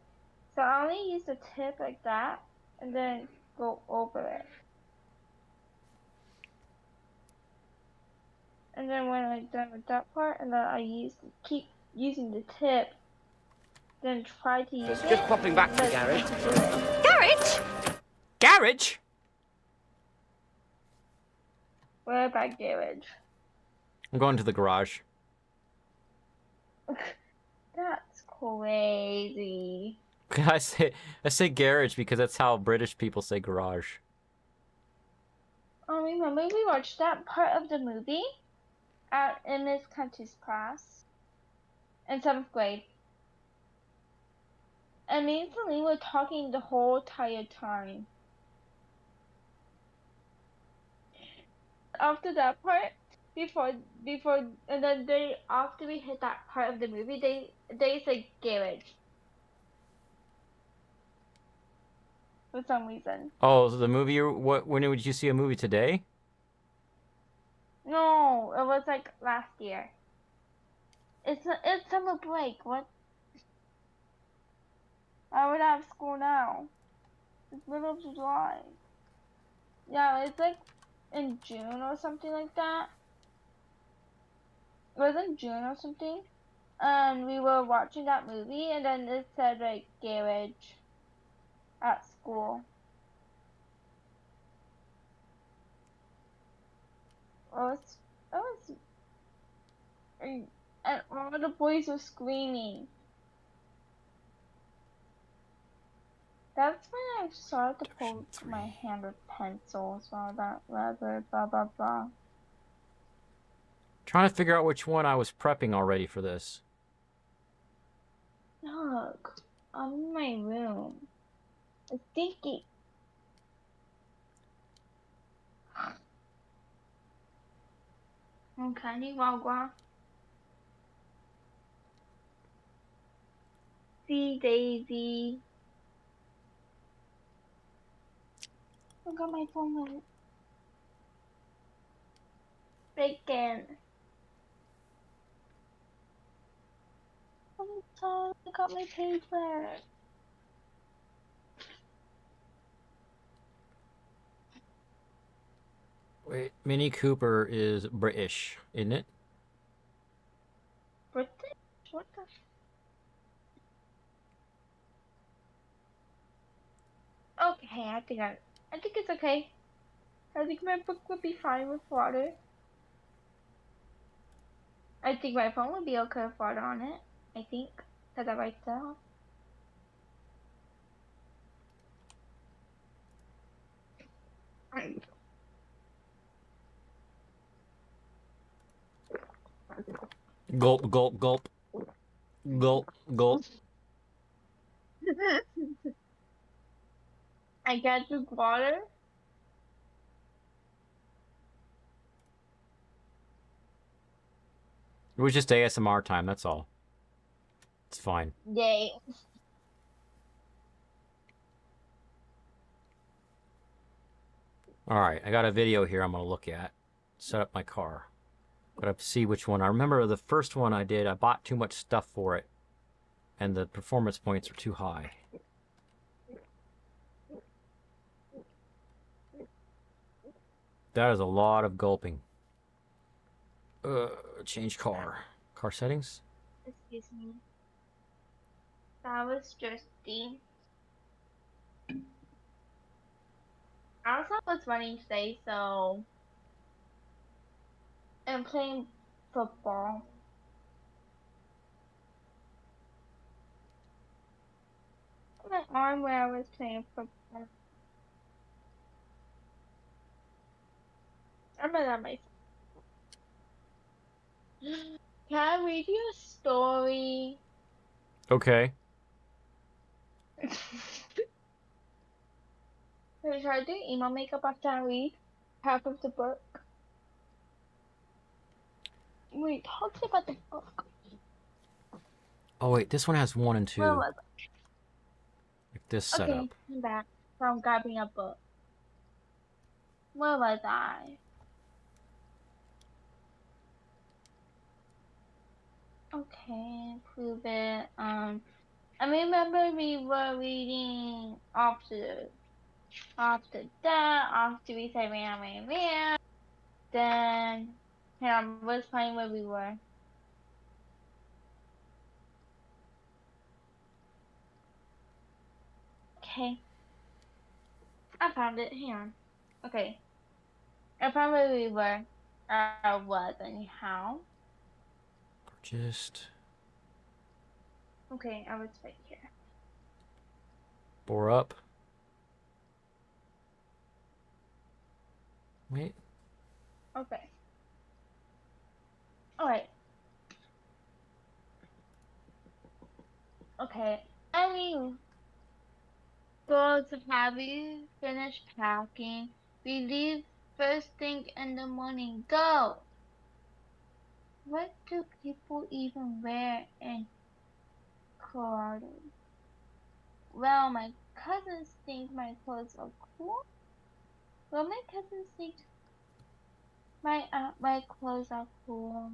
So I only use the tip like that, and then go over it. And then when I'm done with that part, and then I keep using the tip, then try to use It's just popping back to the garage. Garage? Garage? Where about garage? I'm going to the garage. That's crazy. I say garage because that's how British people say garage. Remember we watched that part of the movie in Miss Country's class in 7th grade. And me and Celine were talking the whole entire time. After that part, and then after we hit that part of the movie, they say garage. For some reason. Oh, the movie? When did you see a movie today? No, it was like last year. It's summer break. What? I would have school now. It's middle of July. Yeah, it's like in June or something like that. It was in June or something. And we were watching that movie, and then it said like garage at school. And all the boys were screaming. That's when I started to pull my hand with pencils, all that leather, blah blah blah. Trying to figure out which one I was prepping already for this. Look, I'm in my room. It's stinky. Okay, Wagwa. See Daisy. Look at my phone. Bacon. I'm sorry, I got my paper. Wait, Mini Cooper is British, isn't it? British? What the? Okay, I think it's okay. I think my book would be fine with water. I think my phone would be okay with water on it. I think, because I write down. Gulp, gulp, gulp. Gulp, gulp. I got drink water. It was just ASMR time, that's all. It's fine. Yay. Alright, I got a video here I'm going to look at. Set up my car. Gotta see which one. I remember the first one I did, I bought too much stuff for it. And the performance points were too high. That is a lot of gulping. Change car. Car settings? Excuse me. That was just the. I also was running today, so. I'm playing football. My arm where I was playing football. I'm gonna let myself. Can I read you a story? Okay. Should I do emo makeup after I read half of the book? Wait, talk about the book. Oh wait, this one has 1 and 2. Where was I? Like this Okay, setup. I'm back. So I'm grabbing a book. Where was I? Okay, prove it. I remember we were reading after that, after we said ran. Then, yeah, let's find where we were. Okay. I found it. Hang on. Okay. I found where we were. Was anyhow. Just Okay, I was right here. bore up. Wait. Okay. Alright. Okay. Girls, have you finished packing? We leave first thing in the morning. Go! What do people even wear in Colorado? Well, my cousins think my clothes are cool. Well, my cousins think my clothes are cool.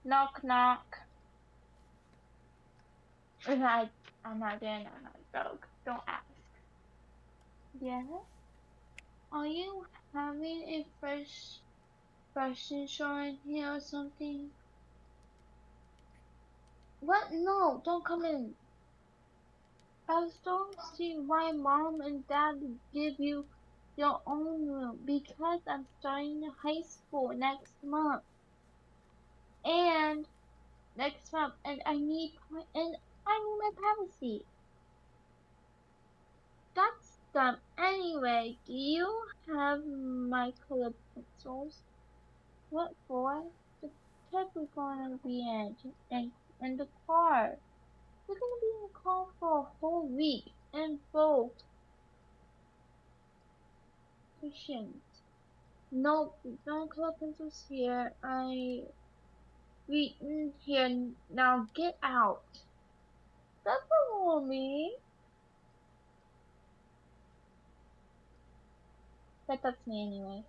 Knock knock. I'm not doing that joke. Don't ask. Yeah? Are you having a fashion show in here or something? What? No, don't come in. I don't see why mom and dad give you your own room because I'm starting high school next month. And I need my privacy. That's dumb. Anyway, do you have my color pencils? What for? The trip we're gonna be in the car. We're gonna be in the car for a whole week in both cushions. No color pencils here. Written here. Now get out. That's not me. That's me anyway.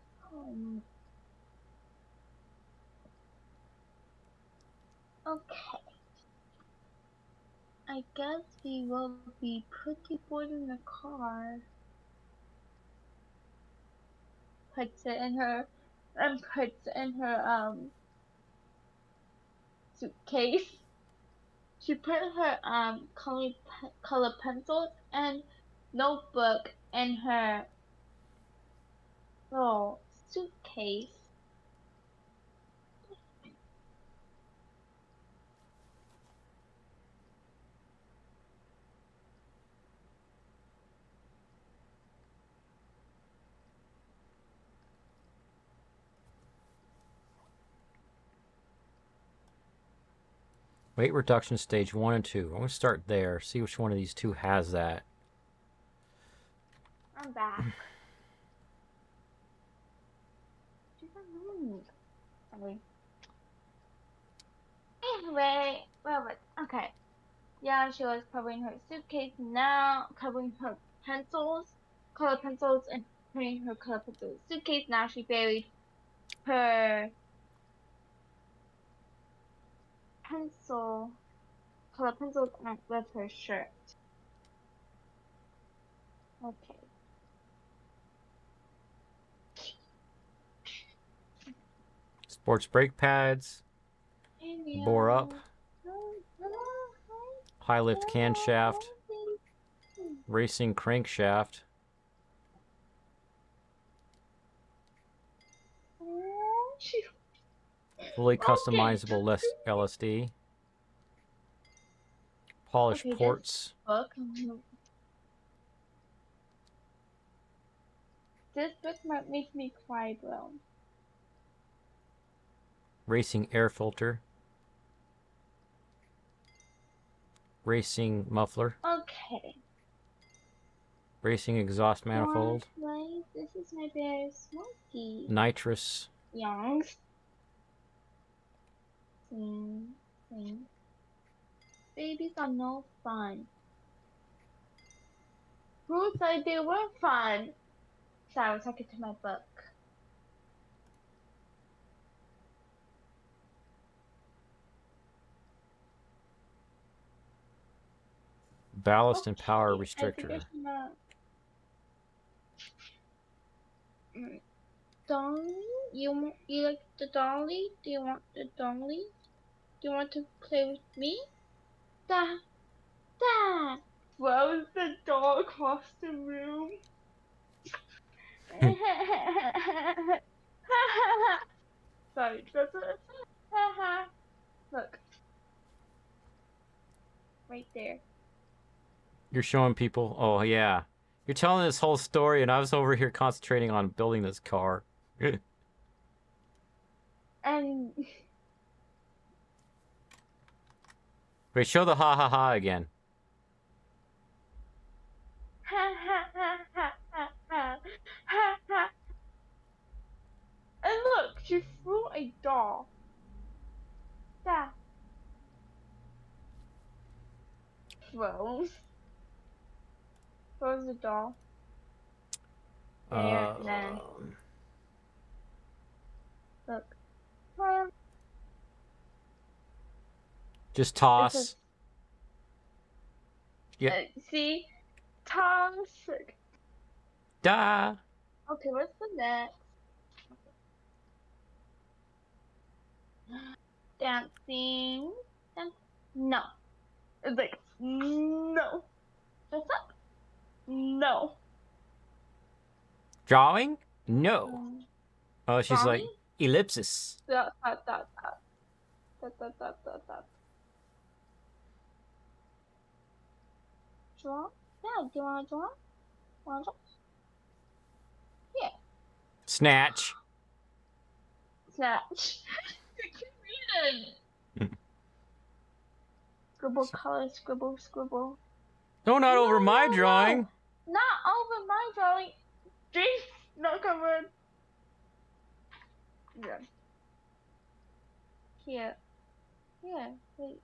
Okay. I guess we will be pretty bored in the car. Puts it in her suitcase. She put her color pencils and notebook in her little suitcase. Weight reduction stage 1 and 2. I'm going to start there. See which one of these two has that. I'm back. Sorry. Anyway, okay. Yeah, she was covering her suitcase now, covering her pencils, color pencils, and putting her color pencil in the suitcase. Now she buried her color pencils with her shirt. Okay. Sports brake pads. Bore up. High lift camshaft. Racing crankshaft. Fully customizable LSD. Polished ports. This book might make me cry, bro. Racing air filter. Racing muffler. Okay. Racing exhaust manifold. This is my bear Smokey. Nitrous. Youngs. Babies are no fun. Who said they were fun? So I was talking to my book. Ballast and power restrictor. Dolly? You like the dolly? Do you want the dolly? Do you want to play with me? Dad! Throws the doll across the room. Sorry, that's what Look. Right there. You're showing people. Oh, yeah. You're telling this whole story, and I was over here concentrating on building this car. And... Wait, show the ha ha ha again. And look, she threw a doll. Dad. Throws the doll. There, and then look. Just toss. Yeah. See? Toss. Da. Okay, what's the next? Dancing. No. It's like, no. Dress up? No. Drawing? No. Oh, she's Drawing? like, ellipsis. Draw? Yeah, do you want to draw? Want to draw? Yeah. Snatch. Snatch. Scribble color, scribble. No, not over my drawing. Not over my drawing. Jeez, not covered. Yeah. Here, wait.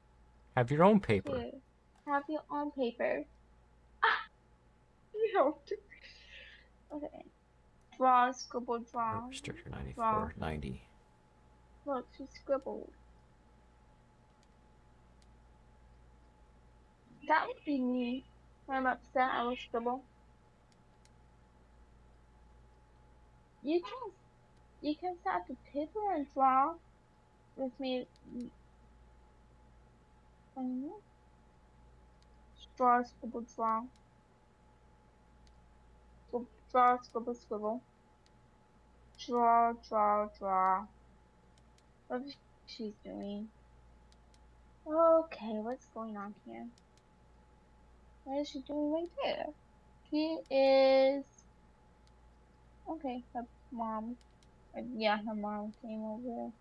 Have your own paper. Here. Have your own paper. Ah! You have to. Okay. Draw, scribble, draw. Restrictor 94, 90. Look, she scribbled. That would be me. When I'm upset, I will scribble. You can set the paper and draw with me. Draw, scribble, draw. Draw, scribble, scribble. Draw. What is she doing? Okay, what's going on here? What is she doing right there? She is... Okay, her mom. Yeah, her mom came over.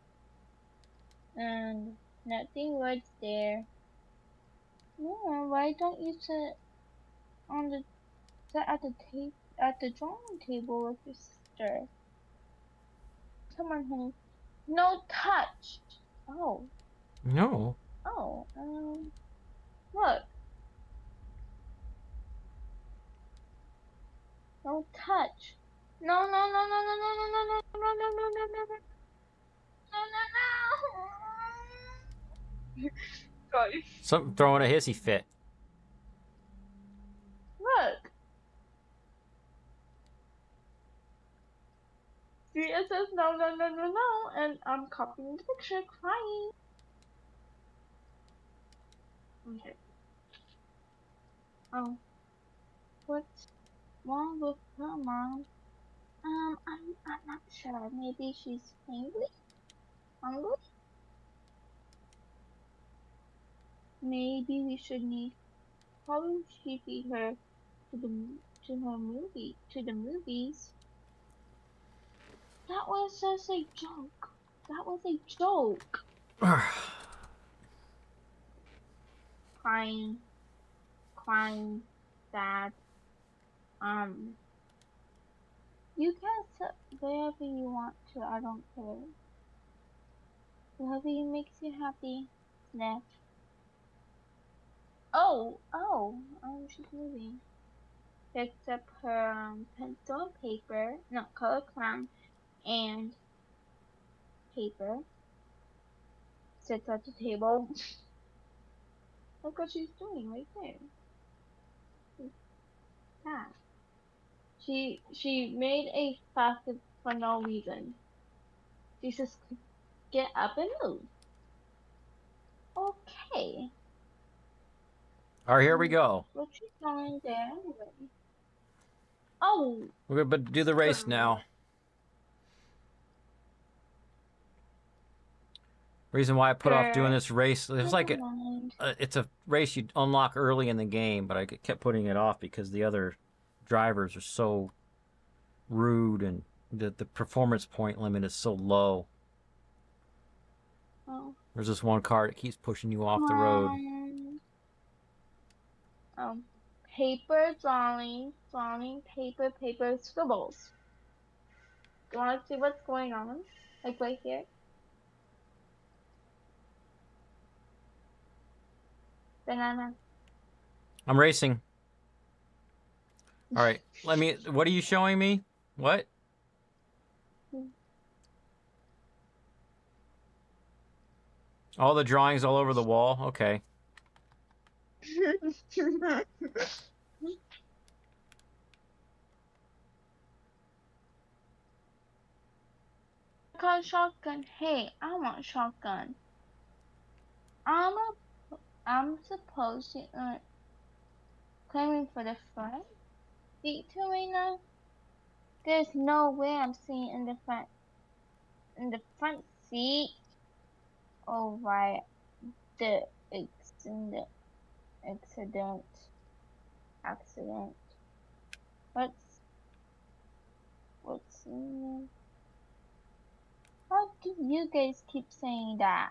And Nothing words there. No, why don't you sit on the sit at the drawing table with your sister? Come on, honey. No touch. Oh. No. Oh. Look. No touch. No, no, no, no, no, no, no, no, no, no, no, no, no, no, no. No, no, no. Something throwing a hissy fit. Look. See, it says no, no, no, no, no, and I'm copying the picture, crying. Okay. Oh. What's wrong with her, Mom? I'm not sure. Maybe she's hungry? Hungry? Maybe we should need. Probably should feed her to the movies. That was just a joke. That was a joke. Crying, sad. You can sit wherever you want to. I don't care. Whatever makes you happy. Sniff. Oh, she's moving. Picks up her pencil and paper, not color crayon, and paper. Sits at the table. Look what she's doing right there. Yeah. She made a fuss for no reason. She just get up and move. Okay. All right, here we go. What you doing there anyway? Oh. We're about to do the race now. Reason why I put off doing this race, it was like it's a race you unlock early in the game, but I kept putting it off because the other drivers are so rude and the performance point limit is so low. Oh. There's this one car that keeps pushing you off the road. Paper drawing, paper scribbles. You want to see what's going on? Like right here. Banana. I'm racing. All right, what are you showing me? What? All the drawings all over the wall? Okay. Got shotgun. Hey, I want shotgun. I'm supposed to claiming for the front seat too right now. There's no way I'm sitting in the front seat. Oh right, the accident. What's in there? How do you guys keep saying that?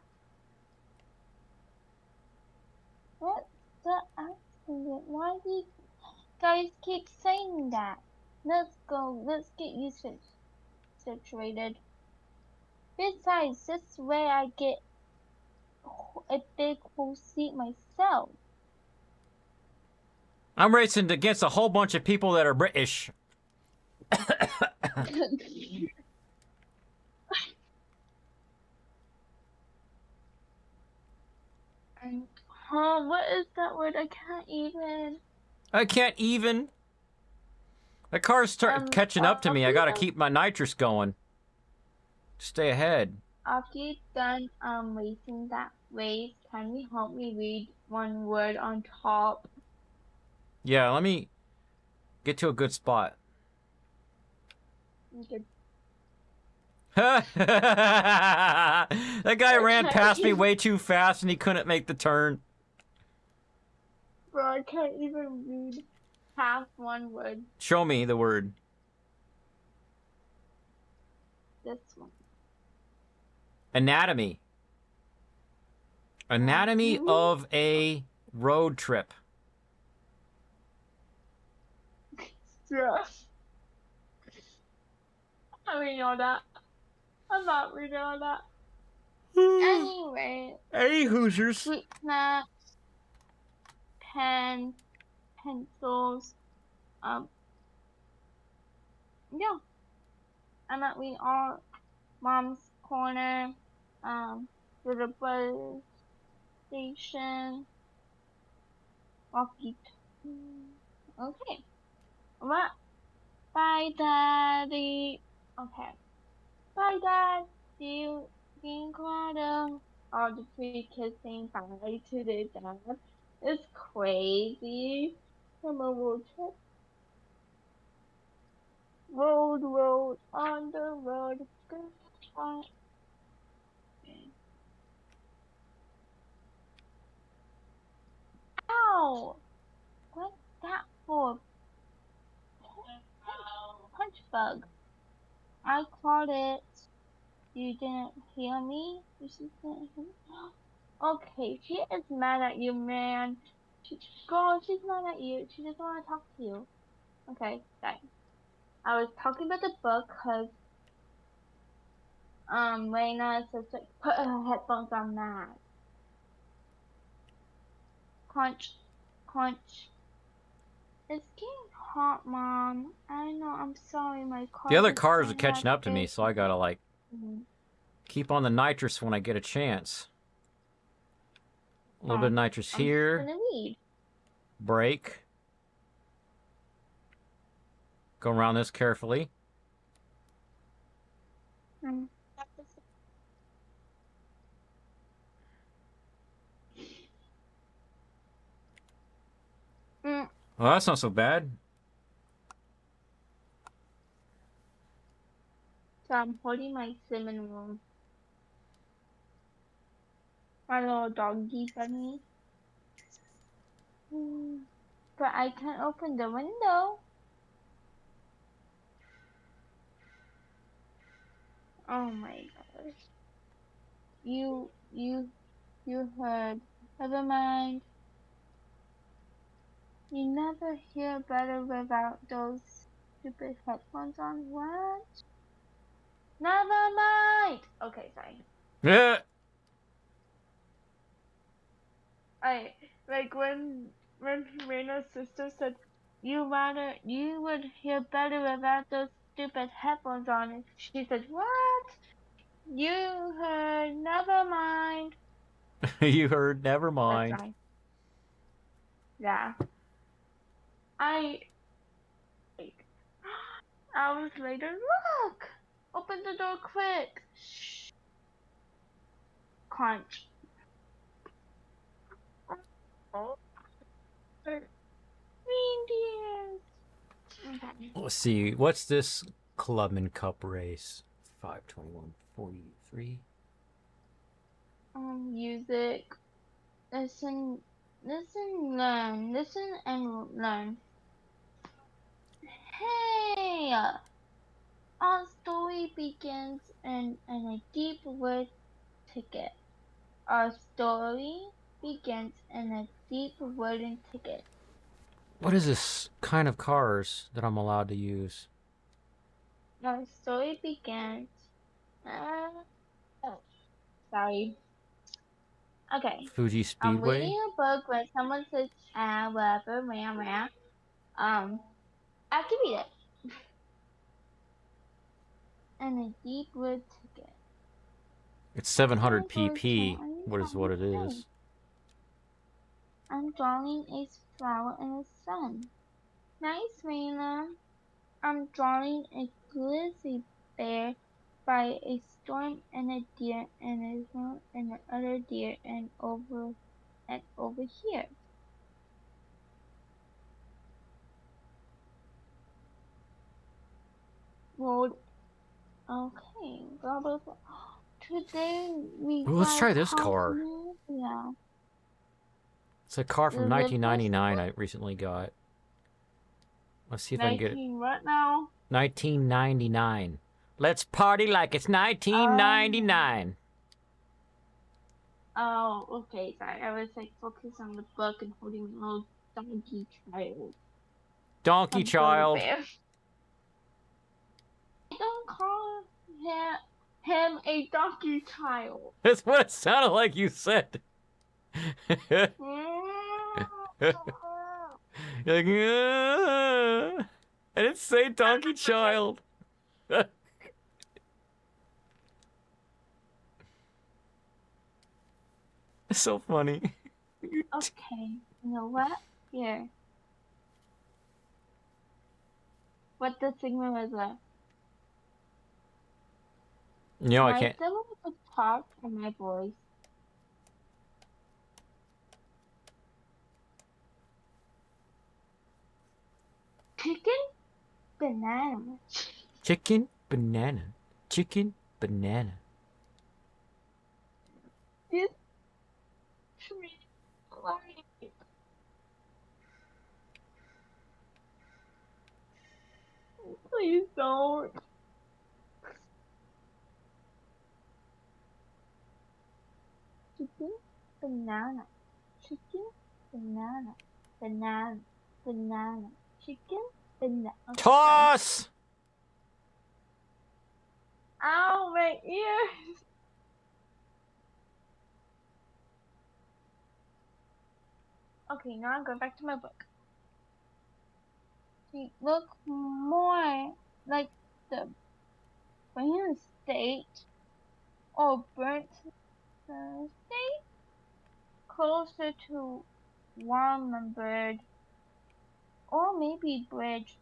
What's the accident? Why do you guys keep saying that? Let's go. Let's get you situated. Besides, this way I get a big whole seat myself. I'm racing against a whole bunch of people that are British. And, what is that word? I can't even. The car's catching up to me. I gotta keep my nitrous going. Stay ahead. After you're done racing that race, can you help me read one word on top? Yeah, let me get to a good spot. Okay. That guy ran past me way too fast and he couldn't make the turn. Bro, I can't even read half one word. Show me the word. This one. Anatomy. Anatomy of a road trip. Yeah. I read all that. I'm not reading all that. Anyway. Hey, Hoosiers. Sweet snacks, pen, pencils. Yeah. I'm at We Are Mom's Corner. Little Buzz Station. Walkie. Okay. What? Bye, Daddy. Okay. Bye, Dad. See you in Colorado. All the three kids saying bye to their dad. It's crazy. From a road trip. Road, on the road. Goodbye. Ow! What's that for? Punch bug. I caught it. You didn't hear me? You just didn't hear me? Okay, she is mad at you, man. Girl, she's mad at you. She doesn't want to talk to you. Okay, sorry. I was talking about the book because Reina says like put her headphones on that. Crunch, crunch. It's getting hot, Mom. I know. I'm sorry. My car. The other cars are catching up to me, so I gotta like keep on the nitrous when I get a chance. A little bit of nitrous here. Brake. Go around this carefully. Well, that's not so bad. So I'm holding my cinnamon roll. My little doggy bunny. But I can't open the window. Oh my gosh. You heard. Never mind. You never hear better without those stupid headphones on. What? Never mind. Okay, sorry. Yeah. Like when Reina's sister said you would hear better without those stupid headphones on. And she said, what? You heard. Never mind. You heard. Never mind. That's right. Yeah. Hours later, look! Open the door quick! Shh. Crunch. Reindeers! Okay. Let's see. What's this Clubman Cup race? 5:21:43. Music. Listen, learn. Listen and learn. Hey! Our story begins in a deep wood thicket. Our story begins in a deep wooden thicket. What is this kind of cars that I'm allowed to use? Our story begins. Sorry. Okay. Fuji Speedway. I'm reading a book when someone says whatever, I have to read it. And a deep wood ticket. It's 700 pp. What it is. I'm drawing a flower in the sun. Nice, Reina. I'm drawing a grizzly bear by a storm and a deer and a moon and another deer and over here. Road. Okay. Blah, blah, blah. Today we. Ooh, let's try this car. Yeah. It's a car from 1999 I recently got. Let's see if I can get it. What now? 1999. Let's party like it's 1999. Oh, okay, sorry. I was like focused on the book and holding a little donkey child. Donkey child. Don't call him a donkey child. That's what it sounded like you said. You're like, I didn't say donkey child. It's so funny. Okay, you know what? Here. What the signal was that? No, I can't. My sibling could talk in my voice. Chicken banana. Chicken banana. Chicken banana. This tree like please don't. Chicken banana. Chicken banana. Banana. Banana. Chicken banana. Toss! Ow, my ears! Okay, now I'm going back to my book. She looks more like the Burnt State or Burnt State, closer to Warmenburg or maybe Bridge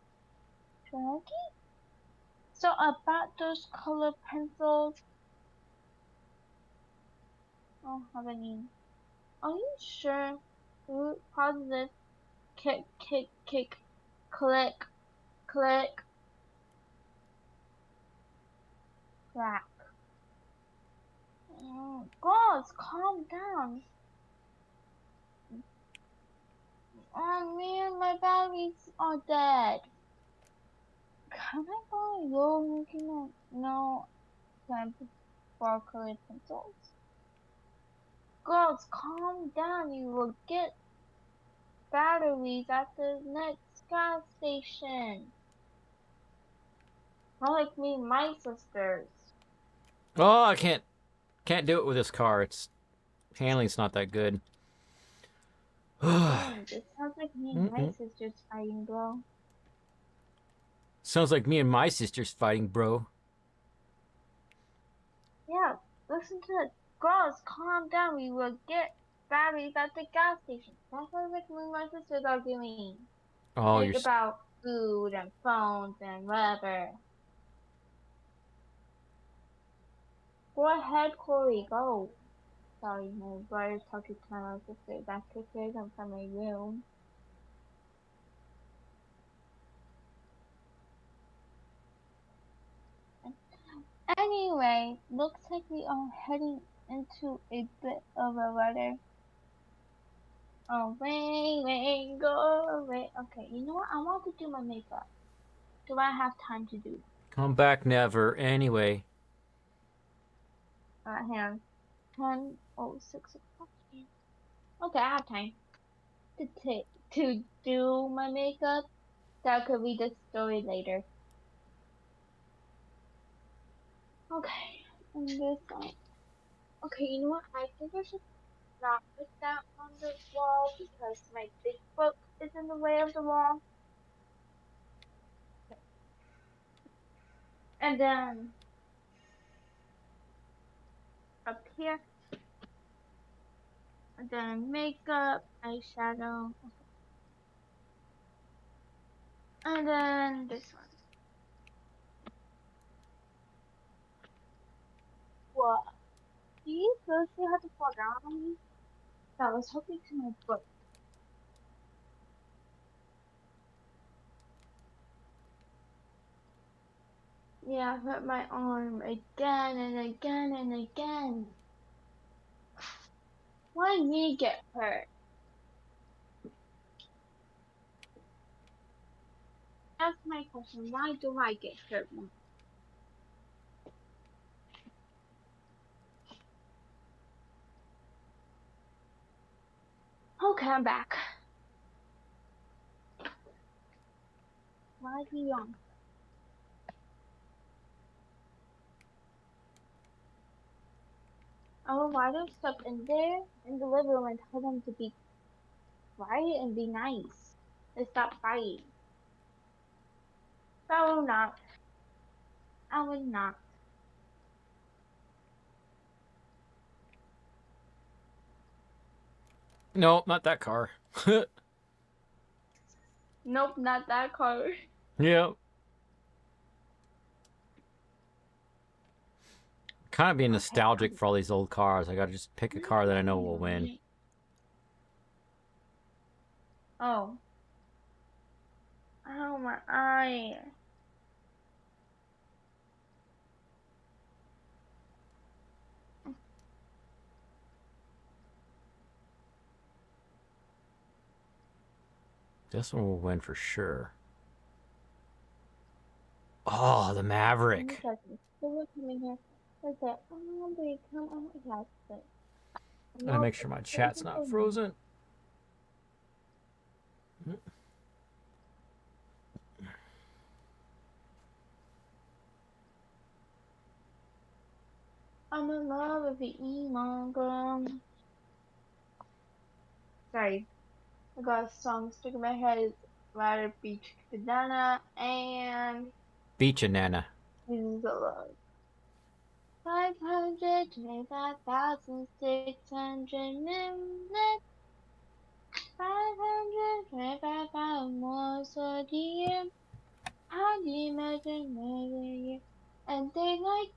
Turkey. So about those color pencils, I don't have any. Are you sure? Positive. Kick, kick, kick. Click, click. Crack. Girls, calm down. Oh man, my batteries are dead. Can I buy your looking at no time for colored pencils? Girls, calm down. You will get batteries at the next gas station. Not like me and my sisters. Oh, I can't do it with this car. It's handling's not that good. This sounds like me and my sisters fighting, bro. Sounds like me and my sister's fighting, bro. Yeah, listen to it. Girls, calm down. We will get batteries at the gas station. That's what like me and my sisters are doing. Oh, Think about food and phones and whatever. Go ahead, Corey. Go. Sorry, my brother's talking to my sister. That's because I'm from my room. Anyway, looks like we are heading into a bit of a weather. Away, go away. Okay, you know what? I want to do my makeup. Do I have time to do that? Come back never. Anyway. Hang on. 10:06 o'clock. Okay, I have time to do my makeup. That could read the story later. Okay, and this one. Okay, you know what? I think I should not put that on the wall because my big book is in the way of the wall. Okay. And then up here. And then makeup, eyeshadow. Okay. And then this one. What? Do you seriously have to fall down on me? I was hoping to my book. Yeah, I hurt my arm again and again and again. Why me get hurt? That's my question. Why do I get hurt more? Okay, I'm back. Why is he on? Oh, why don't step in there in the living room and tell them to be quiet and be nice and stop fighting? I will not. I will not. No, not that car. Nope, not that car. Yep. Kind of being nostalgic for all these old cars. I gotta just pick a car that I know will win. Oh. Oh, my eye. This one will win for sure. Oh, the Maverick. Gotta make sure my chat's not frozen. I'm in love with the emo girl. Sorry, I got a song stuck in my head. It's Rider Beach Banana and Beach and Nana. Seasons of Love. 525,600 minutes. 525 more so dear. How do you imagine another year? And daylight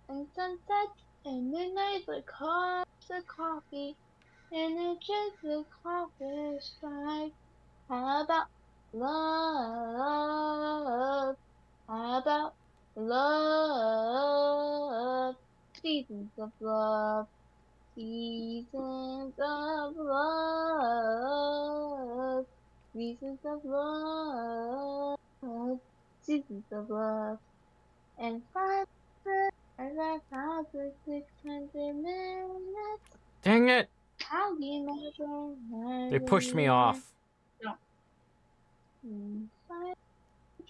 and sunset and midnight with cups of coffee and a just a coffee stripe. How about love? How about love? Seasons of love. Seasons of love. Seasons of love. Seasons of love. And 5,600 minutes. Dang it! How do you measure? They pushed me off. No.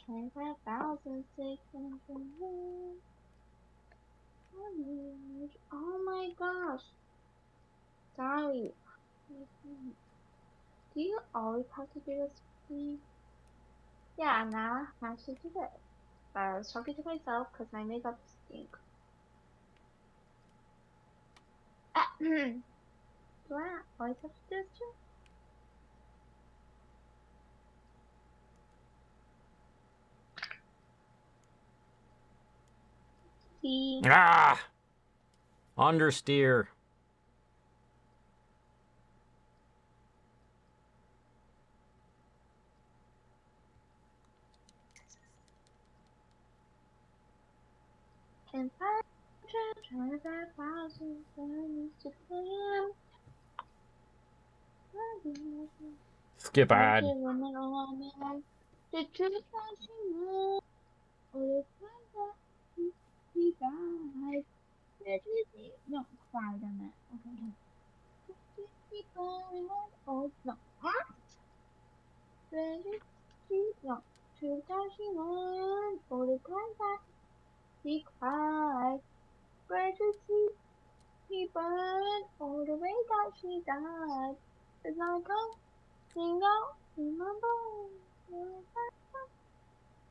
25,600 minutes. Oh my gosh. Sorry. Do you always have to do this for me? Yeah, now I have to do it. But I was talking to myself because my makeup stinks. Do I always have to do this too? See? Ah! Understeer. And 525,000 to claim. Skip ad. The truth that she knows, or the time that he died. No, cried on that. Okay. Oh, no. What? No. 2001, or the time that he cried. Where did he burn, or the way that she died? As I don't remember.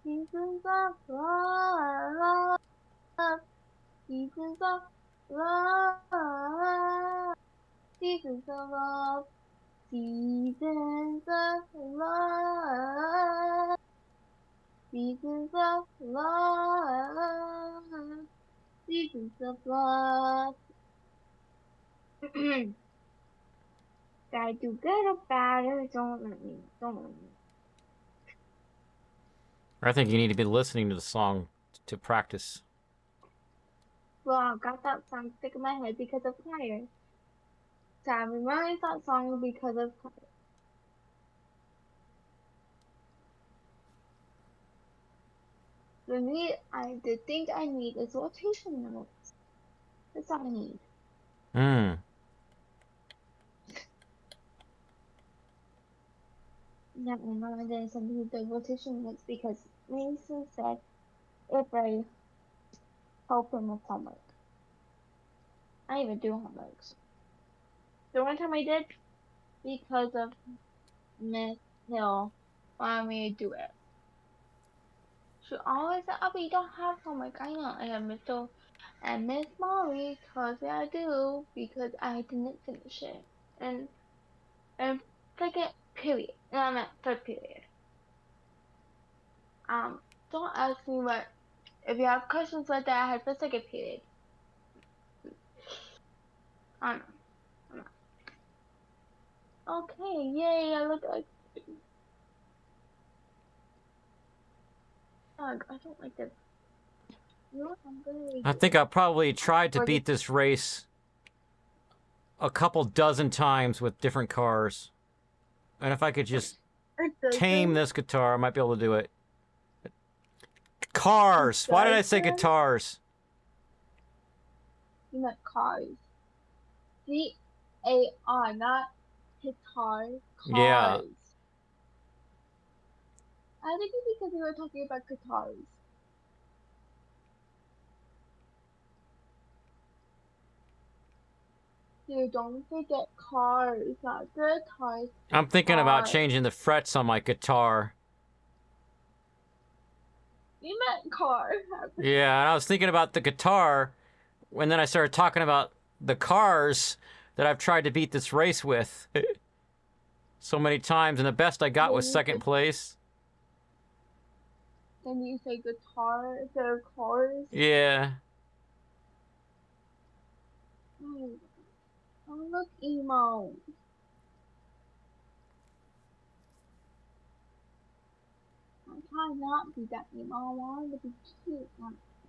Seasons of love. Seasons of love. Seasons of love. Seasons of love. Seasons of love. Seasons of love. Did I do good or bad? Or don't let me. I think you need to be listening to the song to practice. Well, I got that song stuck in my head because of fire. So I memorized that song because of fire. The thing I need is rotation limits. That's all I need. Yeah, my mom didn't send me the rotation notes because Mason said if I help him with homework. I even do homeworks. The one time I did, because of Miss Hill wanted me to do it. She always said, oh, but you don't have homework. I know. I have Miss Hill and Miss Molly told me I do because I didn't finish it. And second period. No, I meant third period. Don't ask me what, if you have questions like that I had for second period. I don't know. Okay, yay, I look like. Ugh, I don't like this. You know what I'm gonna I think I probably tried to beat this race a couple dozen times with different cars. And if I could just tame this guitar, I might be able to do it. Cars! Why did I say guitars? You meant cars. C-A-R, not guitars. Cars. Yeah. I think it's because we were talking about guitars. Dude, don't forget cars, not guitars. I'm thinking about changing the frets on my guitar. You meant car. Yeah, and I was thinking about the guitar, and then I started talking about the cars that I've tried to beat this race with so many times, and the best I got was second place. Then you say guitar instead of cars? Yeah. Oh, look, emo. I'm trying not to be that emo. I want to be cute.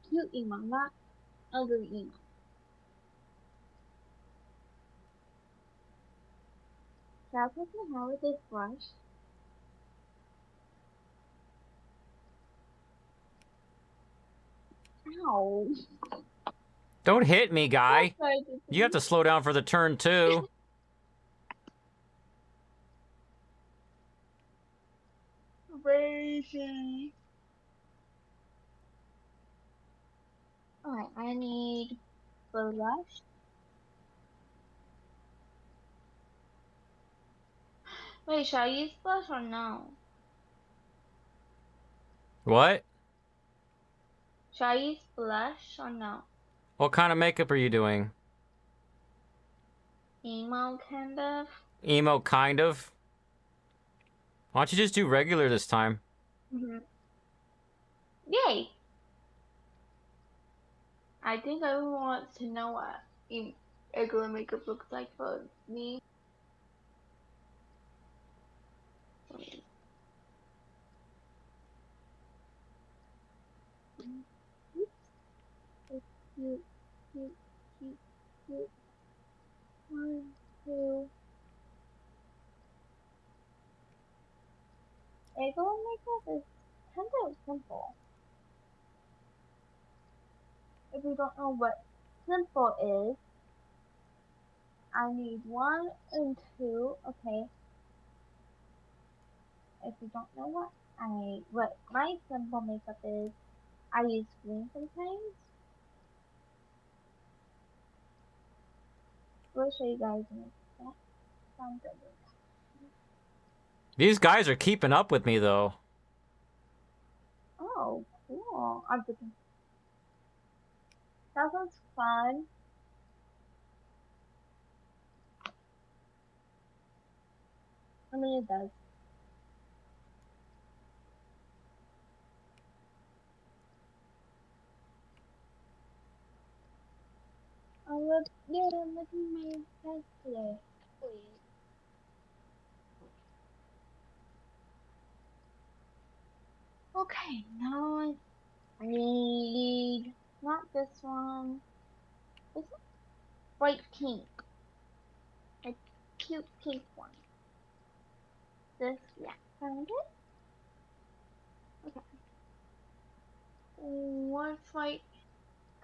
Cute emo, not ugly emo. Should I put my hair with this brush? Ow. Don't hit me, guy. You have to slow down for the turn, too. Crazy. Alright, I need blush. Wait, should I use blush or no? What? Should I use blush or no? What kind of makeup are you doing? Emo, kind of. Emo, kind of? Why don't you just do regular this time? Yay! I think everyone wants to know what regular makeup looks like for me. Cute, cute, cute, cute. 1, 2. Regular makeup is kind of simple. If you don't know what simple is, I need 1 and 2, okay? If you don't know what my simple makeup is, I use green sometimes. We'll show you guys in that. Sounds good. These guys are keeping up with me, though. Oh, cool. I'm thinking. That sounds fun. I mean, it does. I'm looking my best today. Okay, now I need not this one. This one? Bright pink. A cute pink one. This, yeah, found it. Okay. What's like?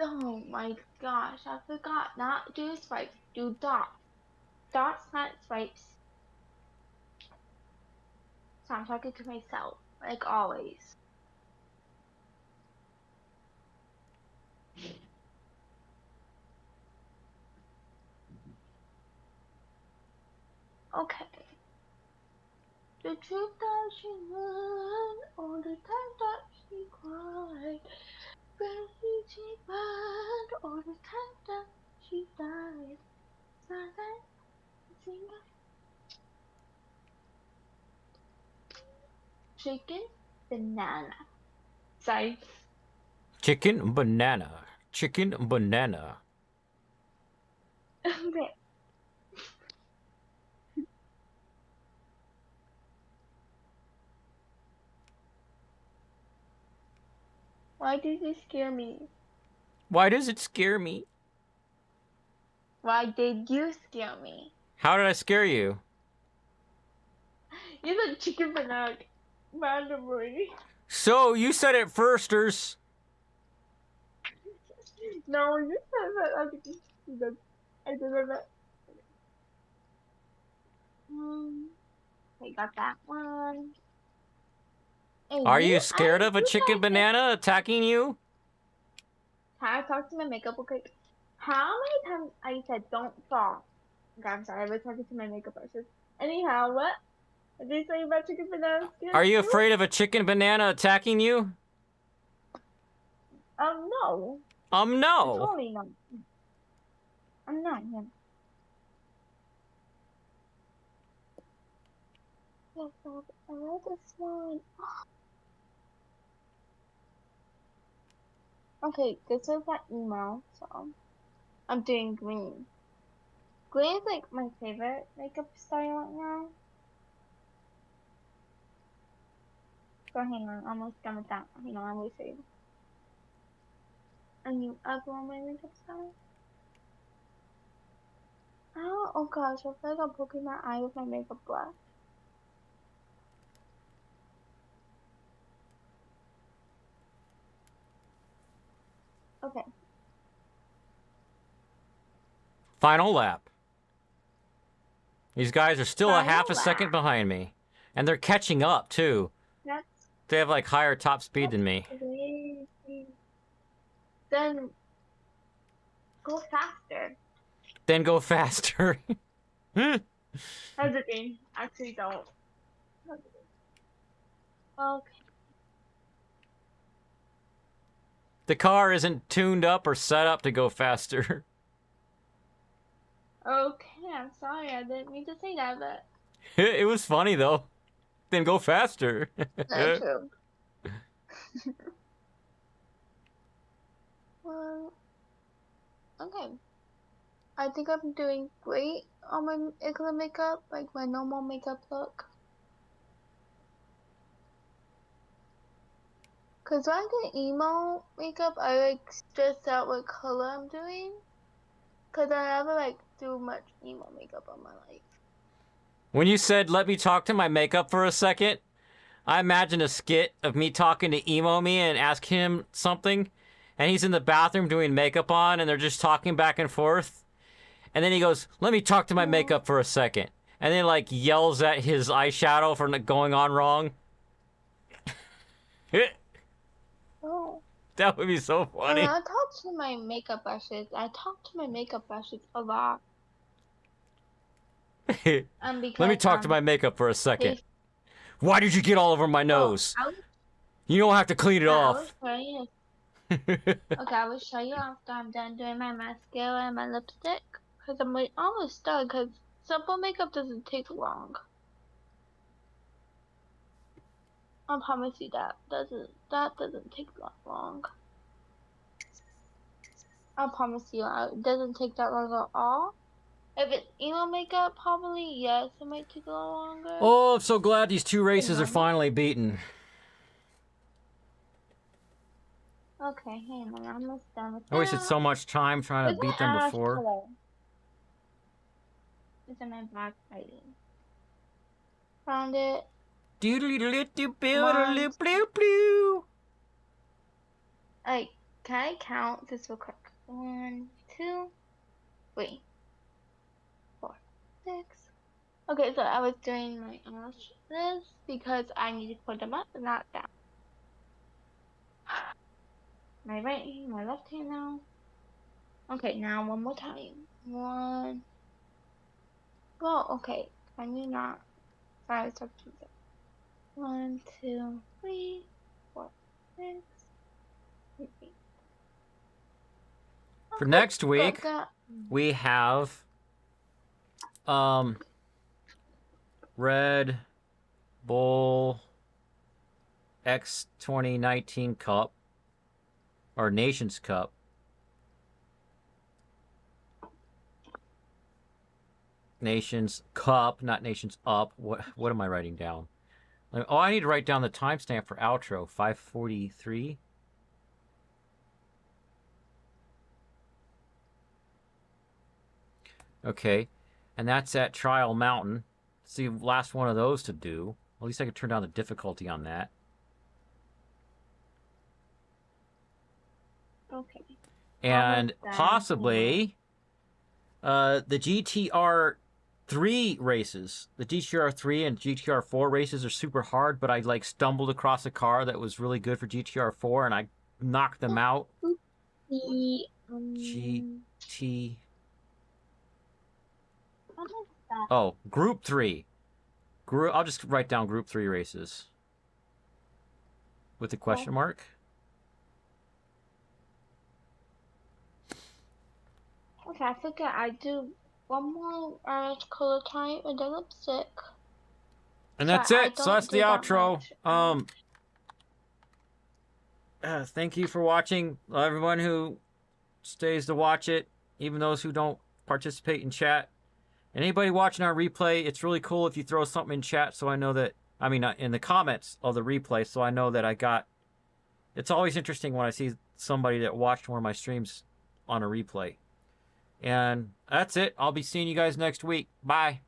Oh my gosh, I forgot. Not do stripes, do dots. Dots, not stripes. So I'm talking to myself, like always. Okay. The truth that she learned, all the time that she cried, barely she cried, all the time that she died. Silent, singer. Chicken, banana. Sorry. Chicken banana. Chicken banana. Okay. Why did you scare me? Why does it scare me? Why did you scare me? How did I scare you? You said chicken banana randomly. So, you said it firsters. No, you said that. I did that. I got that one. Hey, Are you scared of a chicken banana attacking you? Can I talk to my makeup real quick? How many times I said don't fall? Okay, I'm sorry, I was talking to my makeup artist. Anyhow, what? Did you say about chicken banana skin? Are you afraid of a chicken banana attacking you? No. No. Totally not. I'm not. Yeah. Yes, I like this one. Okay, this is my email, so I'm doing green. Green is like my favorite makeup style right now. So hang on, almost done with that. Hang on, I'm gonna show you. And you ever want my makeup style? Oh gosh, I feel like I'm poking my eye with my makeup brush. Okay. Final lap. These guys are still a half a Final second lap. behind me. And they're catching up, too. That's They have, like, higher top speed than me. crazy. Then go faster. Then go faster. Hesitate. Actually, don't. Okay. The car isn't tuned up or set up to go faster. Okay, I'm sorry. I didn't mean to say that, but It was funny, though. Then go faster. not true. Well, okay. I think I'm doing great on my regular makeup, like my normal makeup look. Cause when I do emo makeup, I like stress out what color I'm doing. Cause I never like do much emo makeup on my life. When you said, let me talk to my makeup for a second, I imagined a skit of me talking to Emo Me and ask him something. And he's in the bathroom doing makeup on, and they're just talking back and forth. And then he goes, let me talk to my makeup for a second. And then, like, yells at his eyeshadow for going on wrong. Oh. That would be so funny. And I talk to my makeup brushes. I talk to my makeup brushes a lot. Because, let me talk to my makeup for a second. Why did you get all over my nose? You don't have to clean it off. Okay, I will show you after I'm done doing my mascara and my lipstick. Because I'm like, almost done. Because simple makeup doesn't take long. I promise you that doesn't take that long. I promise you, it doesn't take that long at all. If it's emo makeup, probably yes, it might take a little longer. Oh, I'm so glad these two races are finally beaten. Okay, hang on, I'm almost done with that. I wasted so much time trying to beat them before. It's in my black lighting. Found it. Like, can I count this real quick? 1, 2, 3, 4, 6. Okay, so I was doing my English this because I need to put them up and not down. My right hand, my left hand now. Okay, now one more time. One. Well, okay. Can you not? Sorry, I started to 1, 2, 3, 4, 6, 7, 8. For next week, we have Red Bull X 2019 Cup or Nations Cup. Nations Cup, not Nations Up. What am I writing down? Oh, I need to write down the timestamp for outro, 5:43. Okay, and that's at Trial Mountain. It's the last one of those to do. At least I could turn down the difficulty on that. Okay. And possibly the GTR 3 races. The GTR 3 and GTR 4 races are super hard, but I like stumbled across a car that was really good for GTR 4 and I knocked them out. GT. Oh, Group 3. I'll just write down Group 3 races. With a question mark. Okay, I forget. I do one more color type and then lipstick. And that's it. So that's the outro. Thank you for watching. Everyone who stays to watch it, even those who don't participate in chat. And anybody watching our replay, it's really cool if you throw something in chat so I know that, I mean, in the comments of the replay, so I know that I got, it's always interesting when I see somebody that watched one of my streams on a replay. And that's it. I'll be seeing you guys next week. Bye.